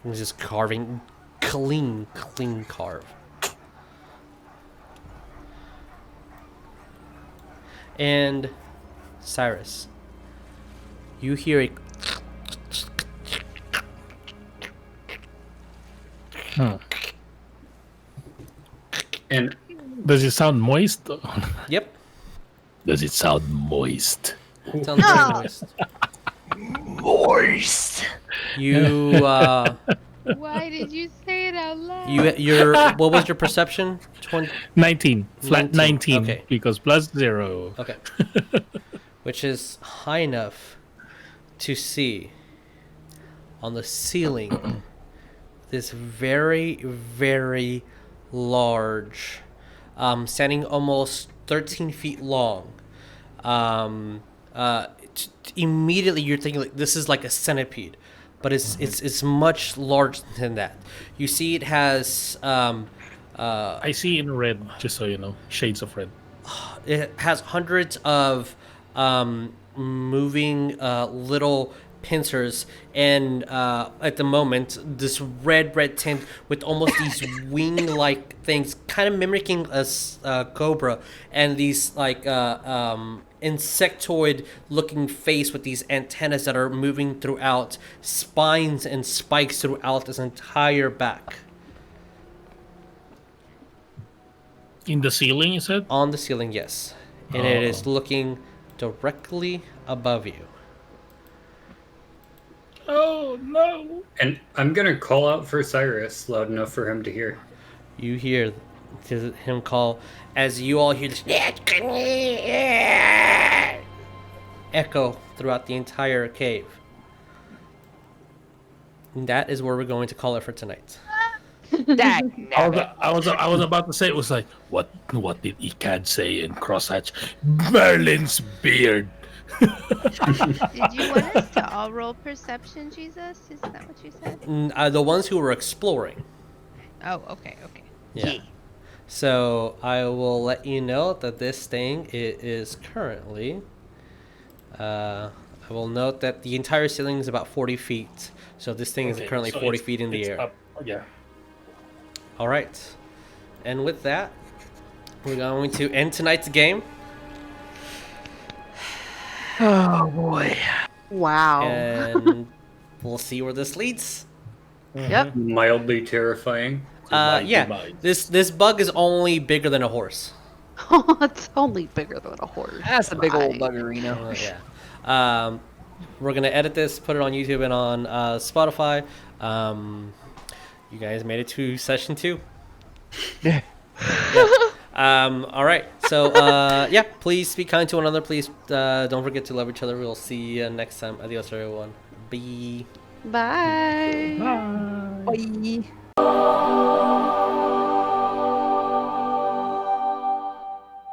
He's just carving clean carve. And Saerus, you hear a And Does it sound moist? Yep. Does it sound moist? Sounds very moist. Moist. You Why did you say it out loud? your what was your perception? 19. Flat 19. Okay. Because plus 0. Okay. Which is high enough to see on the ceiling this very, very large, standing almost 13 feet long. Immediately you're thinking like this is like a centipede, but it's much larger than that. You see it has I see in red, just so you know. Shades of red. it has hundreds of moving little pincers, and at the moment this red tint with almost these wing-like things, kind of mimicking a cobra, and these like insectoid looking face with these antennas that are moving throughout, spines and spikes throughout this entire back. In the ceiling, you said? On the ceiling, yes. And it is looking directly above you. Oh, no. And I'm gonna call out for Saerus loud enough for him to hear. You hear him call as you all hear this echo throughout the entire cave. And that is where we're going to call it for tonight. Dag. I was about to say, it was like, what did Ikad say in Crosshatch? Merlin's beard. Did you want us to all roll perception, Jesus? Is that what you said? The ones who were exploring. Oh, okay. Yeah. So I will let you know that this thing is currently. I will note that the entire ceiling is about 40 feet. So this thing is currently 40 feet in the air. Up. Yeah. All right. And with that, we're going to end tonight's game. Oh boy. Wow. And we'll see where this leads. Yep. Mildly terrifying. Yeah. This bug is only bigger than a horse. It's only bigger than a horse. That's a big old Right. buggerino. Yeah. We're gonna edit this, put it on YouTube and on Spotify. You guys made it to session 2. Yeah. All right. So yeah, please be kind to one another. Please don't forget to love each other. We'll see you next time. Adios, everyone. Bye. Bye. Bye. Bye.